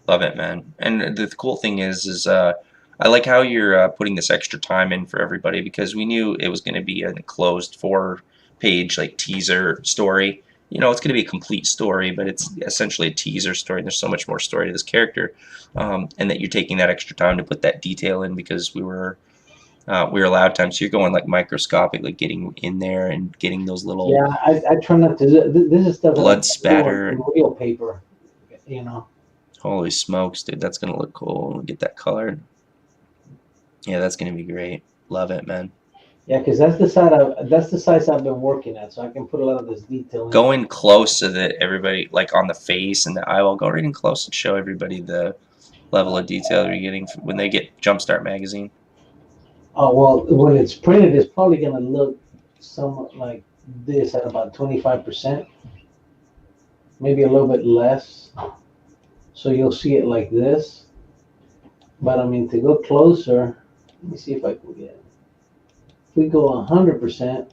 B: Love it, man. And the cool thing is I like how you're putting this extra time in for everybody, because we knew it was going to be a closed 4-page like teaser story. It's going to be a complete story, but it's essentially a teaser story. And there's so much more story to this character, and that you're taking that extra time to put that detail in, because we were allowed time. So you're going like microscopic, like getting in there and getting those little.
C: Yeah, I try not to. This is stuff
B: blood spatter
C: and real paper,
B: Holy smokes, dude! That's gonna look cool. Get that colored. Yeah, that's gonna be great. Love it, man.
C: Yeah, because that's the size I've been working at, so I can put a lot of this detail in.
B: Go in close so that everybody, like on the face and the eyeball, go right in close and show everybody the level of detail you're getting when they get Jumpstart Magazine.
C: Oh, well, when it's printed, it's probably going to look somewhat like this at about 25%, maybe a little bit less. So you'll see it like this. But, I mean, to go closer, let me see if I can get it. If we go 100%.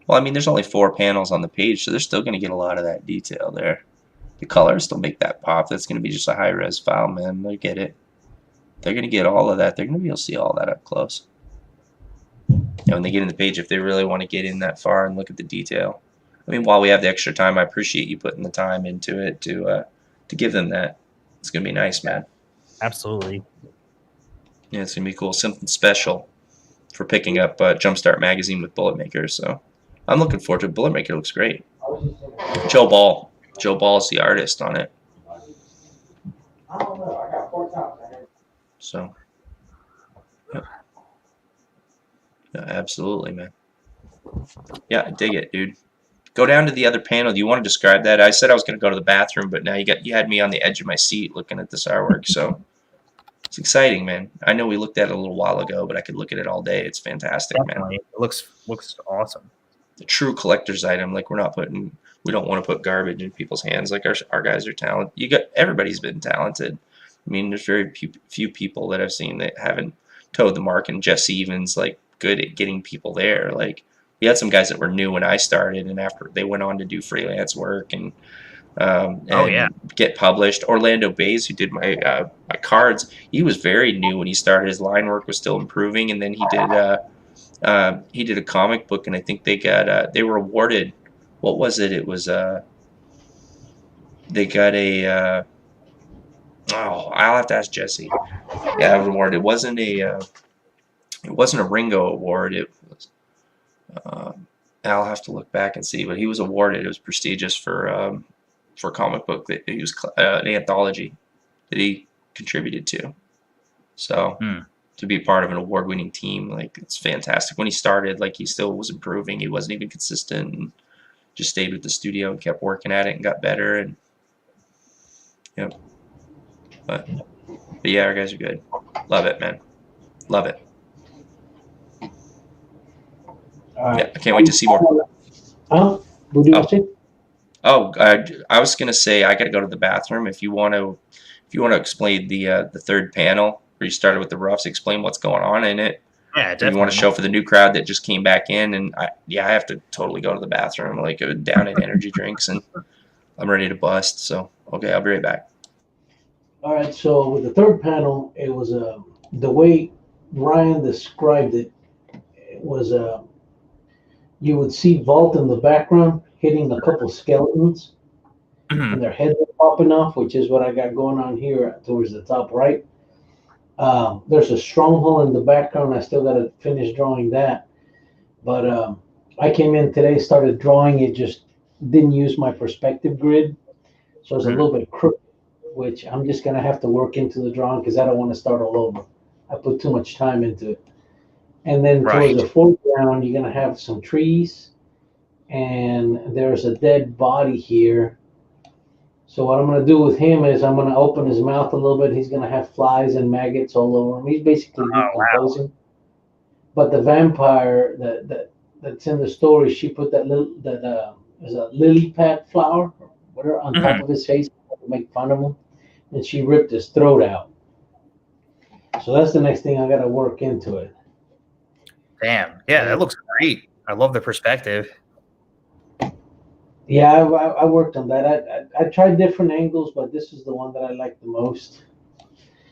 B: Well, I mean, there's only 4 panels on the page, so they're still going to get a lot of that detail there. The colors still make that pop. That's going to be just a high-res file, man. They get it. they're going to get all of that. They're going to be able to see all that up close. When they get in the page, if they really want to get in that far and look at the detail. I mean, while we have the extra time, I appreciate you putting the time into it to give them that. It's going to be nice, man.
A: Absolutely.
B: Yeah, it's going to be cool. Something special for picking up Jumpstart Magazine with Bullet Maker. So I'm looking forward to it. Bullet Maker looks great. Joe Ball. Joe Ball is the artist on it. So, yeah, absolutely, man. Yeah, I dig it, dude. Go down to the other panel. Do you want to describe that? I said I was going to go to the bathroom, but now you had me on the edge of my seat looking at this artwork. So it's exciting, man. I know we looked at it a little while ago, but I could look at it all day. It's fantastic,
A: Definitely.
B: man.
A: It looks awesome.
B: The true collector's item. Like we don't want to put garbage in people's hands. Like our guys are talented. Everybody's been talented. I mean, there's very few people that I've seen that haven't towed the mark, and Jesse Evans like good at getting people there. Like we had some guys that were new when I started, and after they went on to do freelance work and get published. Orlando Bays, who did my cards, he was very new when he started. His line work was still improving, and then he did a comic book, and I think they were awarded. What was it? It was they got a. I'll have to ask Jesse. Yeah, award. It wasn't a Ringo award. It was. I'll have to look back and see, but he was awarded. It was prestigious for comic book that he was an anthology that he contributed to. So to be part of an award-winning team, like it's fantastic. When he started, like he still was improving. He wasn't even consistent, and just stayed with the studio and kept working at it and got better. And but yeah, our guys are good. Love it, man. Love it. Yeah, I can't wait to see more.
C: What do you say?
B: I was gonna say I got to go to the bathroom. If you want to explain the third panel where you started with the roughs, explain what's going on in it.
A: Yeah, definitely.
B: If you want to show for the new crowd that just came back in, and I have to totally go to the bathroom, like down in energy drinks, and I'm ready to bust. So okay, I'll be right back.
C: All right, so with the third panel, it was the way Ryan described it, was you would see Vault in the background hitting a couple skeletons, and their heads are popping off, which is what I got going on here towards the top right. There's a stronghold in the background. I still got to finish drawing that, but I came in today, started drawing it, just didn't use my perspective grid, so it's a little bit crooked, which I'm just going to have to work into the drawing because I don't want to start all over. I put too much time into it. And then towards the foreground, you're going to have some trees, and there's a dead body here. So what I'm going to do with him is I'm going to open his mouth a little bit. He's going to have flies and maggots all over him. He's basically decomposing. Wow. But the vampire that's in the story, she put that is a lily pad flower, whatever, on top of his face to make fun of him, and she ripped his throat out. So that's the next thing I got to work into it.
A: Damn. Yeah, that looks great. I love the perspective.
C: Yeah, I worked on that. I tried different angles, but this is the one that I like the most.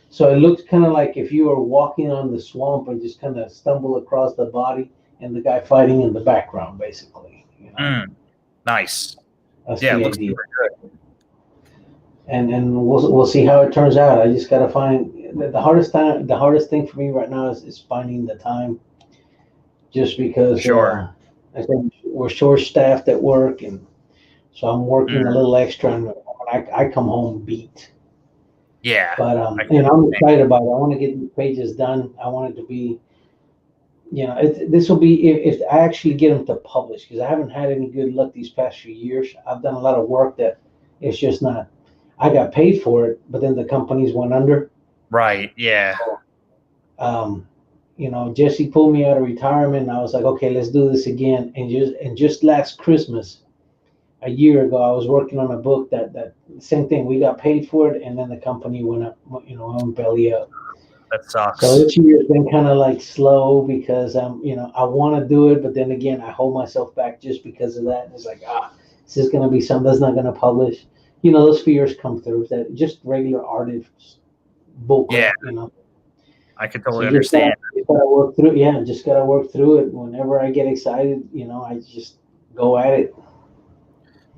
C: So it looks kind of like if you were walking on the swamp and just kind of stumble across the body and the guy fighting in the background, basically. You know?
A: Nice.
C: That's
A: it
C: the
A: looks
C: idea.
A: super good.
C: And we'll see how it turns out. I just got to find the hardest thing for me right now is finding the time. Just because I think we're short-staffed at work, and so I'm working a little extra, and I come home beat.
A: Yeah.
C: But I'm excited about it. I want to get these pages done. I want it to be, this will be if I actually get them to publish, because I haven't had any good luck these past few years. I've done a lot of work that it's just not. I got paid for it, but then the companies went under.
A: Right. Yeah.
C: So, Jesse pulled me out of retirement, and I was like, okay, let's do this again. And just last Christmas, a year ago, I was working on a book that same thing. We got paid for it, and then the company went up, went belly up.
A: That sucks.
C: So this year's been kind of like slow because I want to do it, but then again, I hold myself back just because of that. And it's like, this is going to be something that's not going to publish. Those fears come through that just regular artist book.
A: Yeah. I could totally
C: So just
A: understand.
C: gotta work through. Yeah, just gotta work through it. Whenever I get excited, I just go at it.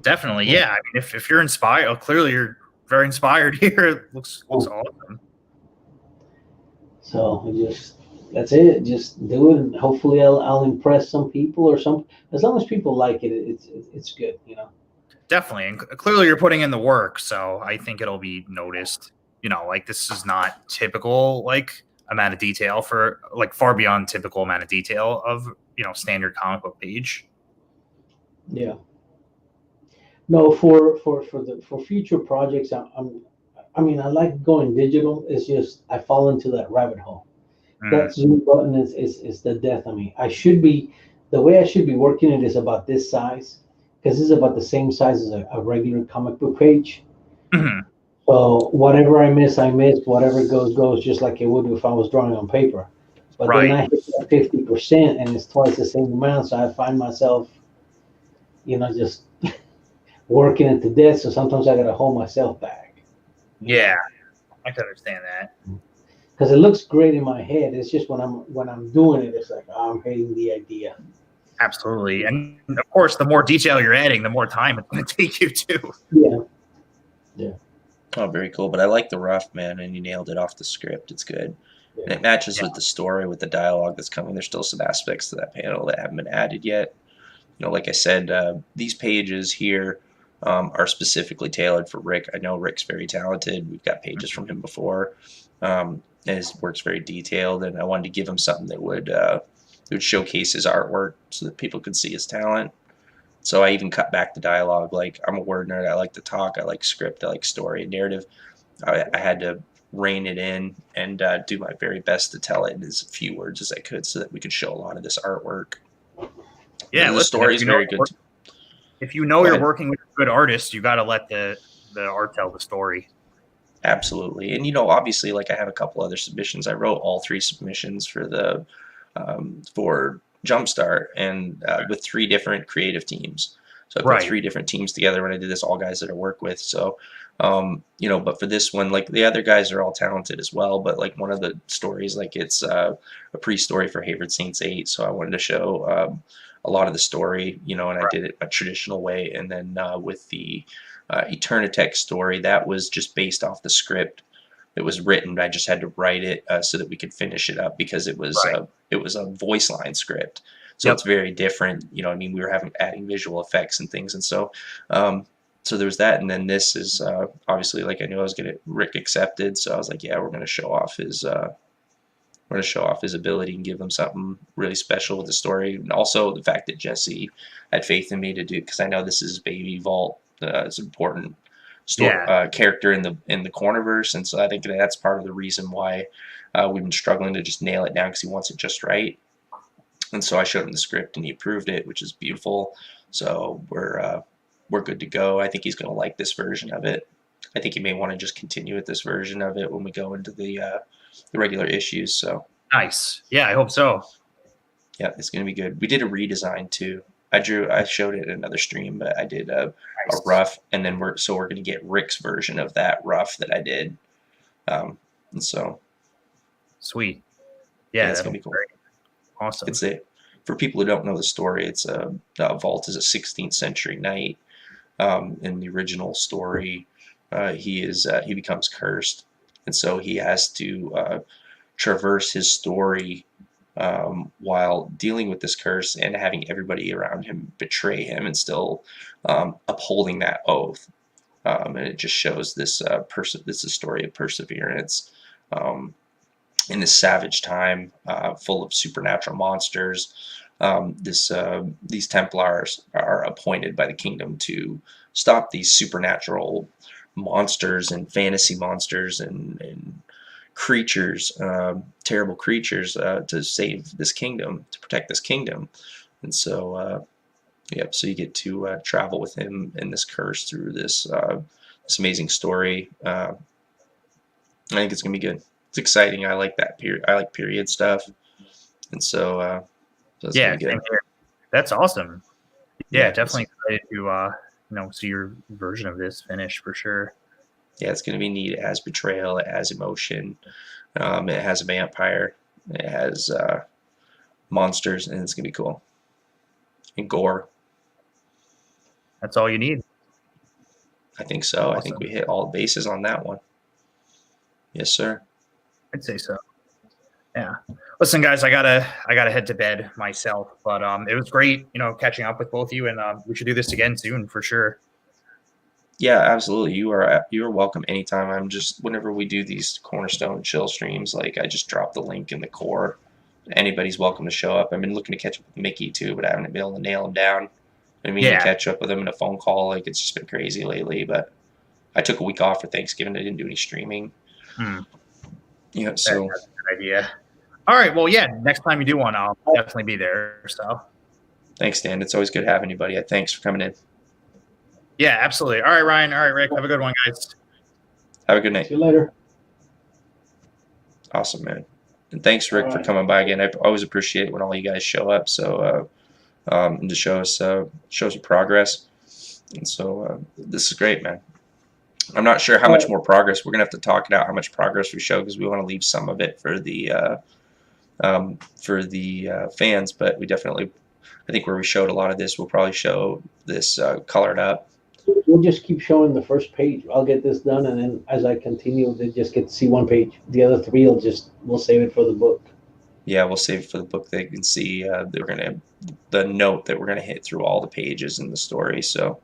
A: Definitely, yeah. I mean, if you're inspired, clearly you're very inspired here. It looks awesome.
C: So that's it. Just do it, and hopefully I'll impress some people or some. As long as people like it, it's good.
A: Definitely, and clearly you're putting in the work, so I think it'll be noticed. Like this is not typical amount of detail for far beyond typical amount of detail of standard comic book page.
C: Yeah. No, for future projects, I mean, I like going digital. It's just I fall into that rabbit hole. That zoom button is the death of me. The way I should be working it is about this size, because this is about the same size as a regular comic book page.
A: Mm-hmm.
C: So whatever I miss, whatever goes, just like it would if I was drawing on paper. But
A: Right.
C: then I hit that 50% and it's twice the same amount, so I find myself, just working it to death. So sometimes I gotta hold myself back.
A: Yeah, I can understand that.
C: Because it looks great in my head. It's just when I'm doing it, it's like, oh, I'm hating the idea.
A: Absolutely, and of course, the more detail you're adding, the more time it's going to take you too.
C: Yeah.
B: Oh, very cool. But I like the rough, man, and you nailed it off the script. It's good.
C: Yeah.
B: And it matches with the story, with the dialogue that's coming. There's still some aspects to that panel that haven't been added yet. Like I said, these pages here are specifically tailored for Rick. I know Rick's very talented. We've got pages from him before. And his work's very detailed, and I wanted to give him something that would showcase his artwork so that people could see his talent. So I even cut back the dialogue. Like, I'm a word nerd. I like to talk. I like script. I like story and narrative. I had to rein it in and do my very best to tell it in as few words as I could so that we could show a lot of this artwork.
A: Yeah,
B: the story is very good.
A: If you're working with a good artist, you got to let the art tell the story.
B: Absolutely. And, obviously, I have a couple other submissions. I wrote all 3 submissions for the for Jumpstart and with 3 different creative teams. So I put 3 different teams together when I did this, all guys that I work with. So, but for this one, the other guys are all talented as well. But one of the stories, it's a pre-story for Hayward Saints 8. So I wanted to show a lot of the story, and I did it a traditional way. And then with the Eternitech story, that was just based off the script. It was written. I just had to write it so that we could finish it up because it was a voice line script. So it's very different. We were adding visual effects and things. And so so there was that. And then this is obviously I knew I was going to Rick accepted. So I was like, yeah, we're going to show off his ability and give him something really special with the story. And also the fact that Jesse had faith in me to do, because I know this is his baby vault. It's an important character in the Cornerverse, and so I think that's part of the reason why we've been struggling to just nail it down, because he wants it just right. And so I showed him the script and he approved it, which is beautiful. So we're good to go. I think he's going to like this version of it. I think he may want to just continue with this version of it when we go into the regular issues. So
A: nice. Yeah, I hope so.
B: Yeah, it's going to be good. We did a redesign too. I showed it in another stream, but I did a rough, and then we're going to get Rick's version of that rough that I did. And so
A: sweet. Yeah,
B: it's going to be cool.
A: Great. Awesome.
B: It's for people who don't know the story, it's Vault is a 16th century knight. In the original story, he becomes cursed, and so he has to traverse his story while dealing with this curse and having everybody around him betray him and still upholding that oath. And it just shows this this is a story of perseverance in this savage time full of supernatural monsters. These Templars are appointed by the kingdom to stop these supernatural monsters and fantasy monsters and creatures, terrible creatures, to save this kingdom, to protect this kingdom. And so so you get to travel with him in this curse through this amazing story. I think it's gonna be good. It's exciting. I like that period. I like period stuff, and so it's gonna be good.
A: That's awesome. Yeah, definitely excited to see your version of this finish for sure.
B: Yeah, it's going to be neat. It has betrayal. It has emotion. It has a vampire. It has monsters, and it's going to be cool. And gore.
A: That's all you need.
B: I think so.
A: Awesome.
B: I think we hit all the bases on that one. Yes, sir.
A: I'd say so. Yeah. Listen, guys, I gotta head to bed myself. But it was great, catching up with both of you, and we should do this again soon for sure.
B: Yeah, absolutely. You are welcome anytime. I'm just whenever we do these Cornerstone chill streams, like I just drop the link in the core. Anybody's welcome to show up. I've been looking to catch up with Mickey too, but I haven't been able to nail him down. I mean, to catch up with him in a phone call, like it's just been crazy lately. But I took a week off for Thanksgiving. I didn't do any streaming. Yeah, so
A: that's a good idea. All right, well, yeah. Next time you do one, I'll definitely be there. So
B: thanks, Dan. It's always good having you, buddy. Thanks for coming in.
A: Yeah, absolutely. All right, Ryan. All right, Rick. Have a good one, guys.
B: Have a good night.
C: See you later.
B: Awesome, man. And thanks, Rick, for coming by again. I always appreciate it when all you guys show up. So, and to show us progress. And so this is great, man. I'm not sure how much more progress. We're gonna have to talk it out how much progress we show because we want to leave some of it for the fans. But we definitely, I think where we showed a lot of this, we'll probably show this colored up.
C: We'll just keep showing the first page. I'll get this done, and then as I continue, they just get to see one page. The other three, we'll save it for the book.
B: Yeah, we'll save it for the book. They can see the note that we're gonna hit through all the pages in the story. So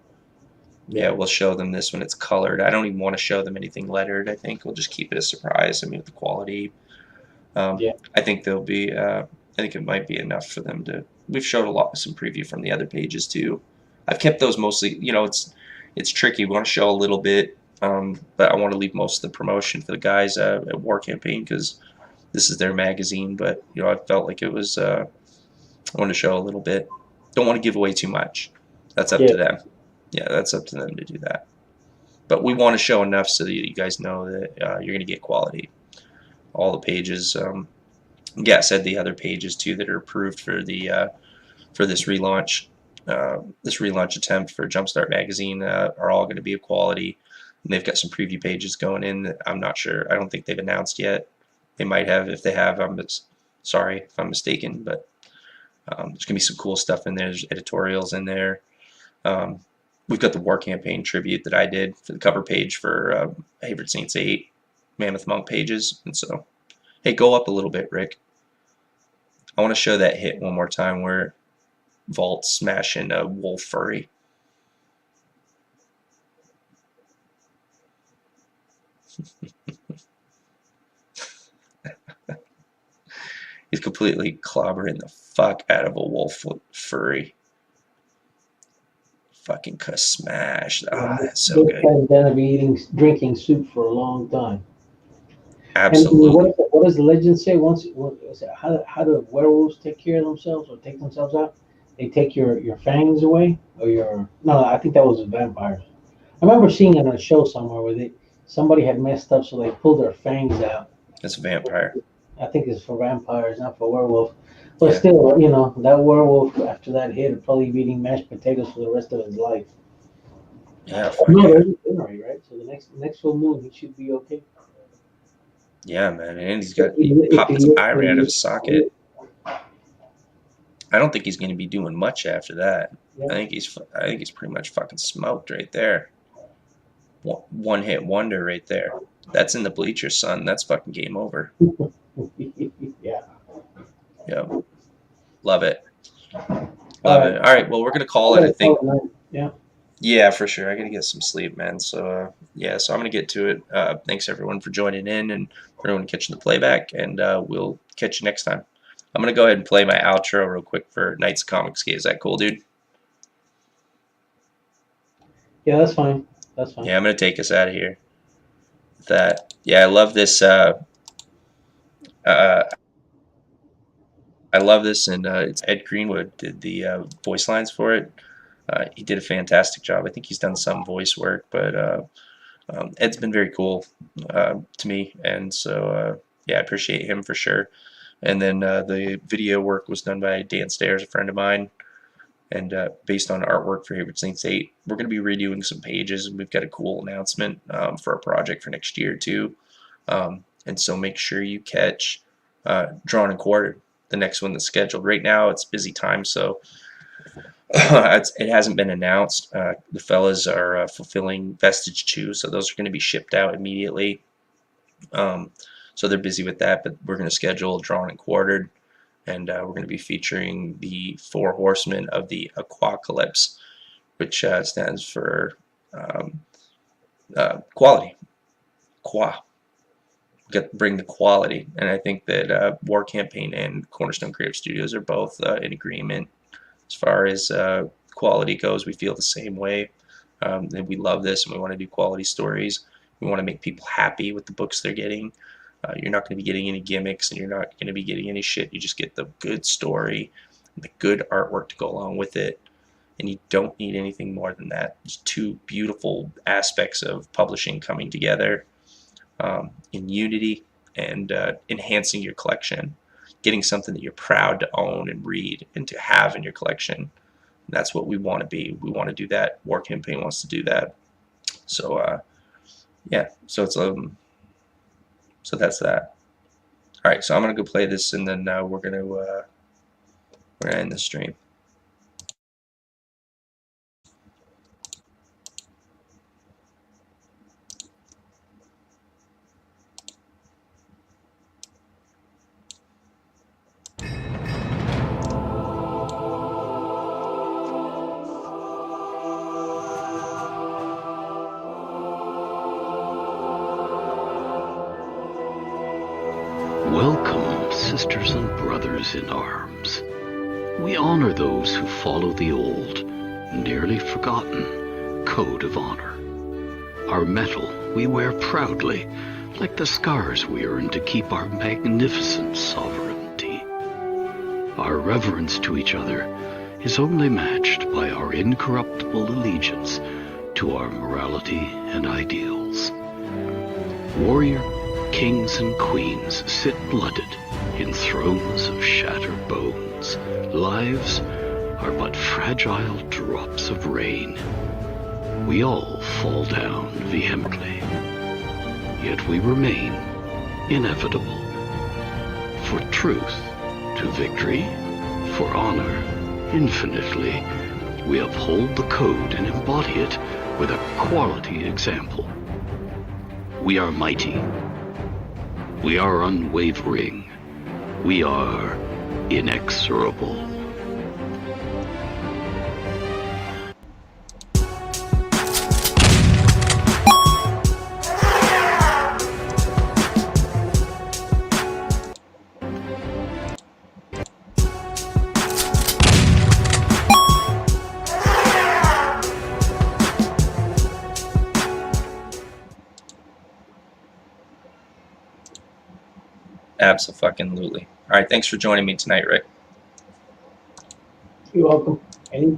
B: yeah, we'll show them this when it's colored. I don't even want to show them anything lettered. I think we'll just keep it a surprise. I mean, with the quality, I think they'll be. I think it might be enough for them to. We've showed some preview from the other pages too. I've kept those mostly. It's tricky. We want to show a little bit, but I want to leave most of the promotion for the guys at War Campaign because this is their magazine. But I felt like it was. I want to show a little bit. Don't want to give away too much. That's up to them. Yeah, that's up to them to do that. But we want to show enough so that you guys know that you're going to get quality. All the pages. I said the other pages too that are approved for the for this relaunch. This relaunch attempt for Jumpstart Magazine are all going to be of quality. And they've got some preview pages going in that I'm not sure. I don't think they've announced yet. They might have. If they have, I'm sorry if I'm mistaken. But there's going to be some cool stuff in there. There's editorials in there. We've got the War Campaign tribute that I did for the cover page for Hayward Saints 8 Mammoth Monk pages. And so, hey, go up a little bit, Rick. I want to show that hit one more time where Vault's smashing a wolf furry. He's completely clobbering the fuck out of a wolf furry. Fucking smash. That's so good.
C: I'm gonna be drinking soup for a long time.
B: Absolutely.
C: And what does the legend say? How do werewolves take care of themselves or take themselves out? They take your fangs away, or no? I think that was vampires. I remember seeing it on a show somewhere where somebody had messed up, so they pulled their fangs out.
B: It's a vampire.
C: I think it's for vampires, not for werewolf. But still, that werewolf after that hit would probably be eating mashed potatoes for the rest of his life.
B: Yeah.
C: There's a January, right? So the next full moon, he should be okay.
B: Yeah, man, and he popped his eye right out of his socket. I don't think he's going to be doing much after that. Yeah. I think he's pretty much fucking smoked right there. One hit wonder right there. That's in the bleachers, son. That's fucking game over.
C: Yeah.
B: Yep. Love it. Love it. All right. Well, we're gonna call it. I think.
C: Yeah.
B: Yeah, for sure. I gotta get some sleep, man. So so I'm gonna get to it. Thanks everyone for joining in and for everyone catching the playback, and we'll catch you next time. I'm gonna go ahead and play my outro real quick for Knights of Comics. Is that cool, dude?
C: Yeah, that's fine. That's fine.
B: Yeah, I'm gonna take us out of here. With that. Yeah, I love this. I love this, and it's Ed Greenwood did the voice lines for it. He did a fantastic job. I think he's done some voice work, but Ed's been very cool to me, and so I appreciate him for sure. And then the video work was done by Dan Stairs, a friend of mine. And based on artwork for Hayward Saints 8, we're going to be redoing some pages, and we've got a cool announcement for our project for next year too. And so make sure you catch Drawn and Quartered, the next one that's scheduled. Right now it's busy time, so it hasn't been announced. The fellas are fulfilling Vestige 2, so those are going to be shipped out immediately. So they're busy with that, but we're going to schedule Drawn and Quartered, and we're going to be featuring the 4 horsemen of the Aquacalypse, which stands for quality. Bring the quality, and I think that War Campaign and Cornerstone Creative Studios are both in agreement as far as quality goes. We feel the same way, and we love this, and we want to do quality stories. We want to make people happy with the books they're getting. You're not going to be getting any gimmicks, and you're not going to be getting any shit. You just get the good story, and the good artwork to go along with it, and you don't need anything more than that. It's 2 beautiful aspects of publishing coming together in unity and enhancing your collection, getting something that you're proud to own and read and to have in your collection. That's what we want to be. We want to do that. War Campaign wants to do that. So yeah, so it's so that's that. All right, so I'm gonna go play this, and then we're gonna end the stream.
E: Welcome, sisters and brothers in arms. We honor those who follow the old, nearly forgotten, code of honor. Our metal we wear proudly, like the scars we earn to keep our magnificent sovereignty. Our reverence to each other is only matched by our incorruptible allegiance to our morality and ideals. Warrior kings and queens sit blooded in thrones of shattered bones. Lives are but fragile drops of rain. We all fall down vehemently, yet we remain inevitable. For truth to victory, for honor infinitely, we uphold the code and embody it with a quality example. We are mighty. We are unwavering. We are inexorable.
B: Abso-fucking-lutely. All right, thanks for joining me tonight, Rick.
C: You're welcome.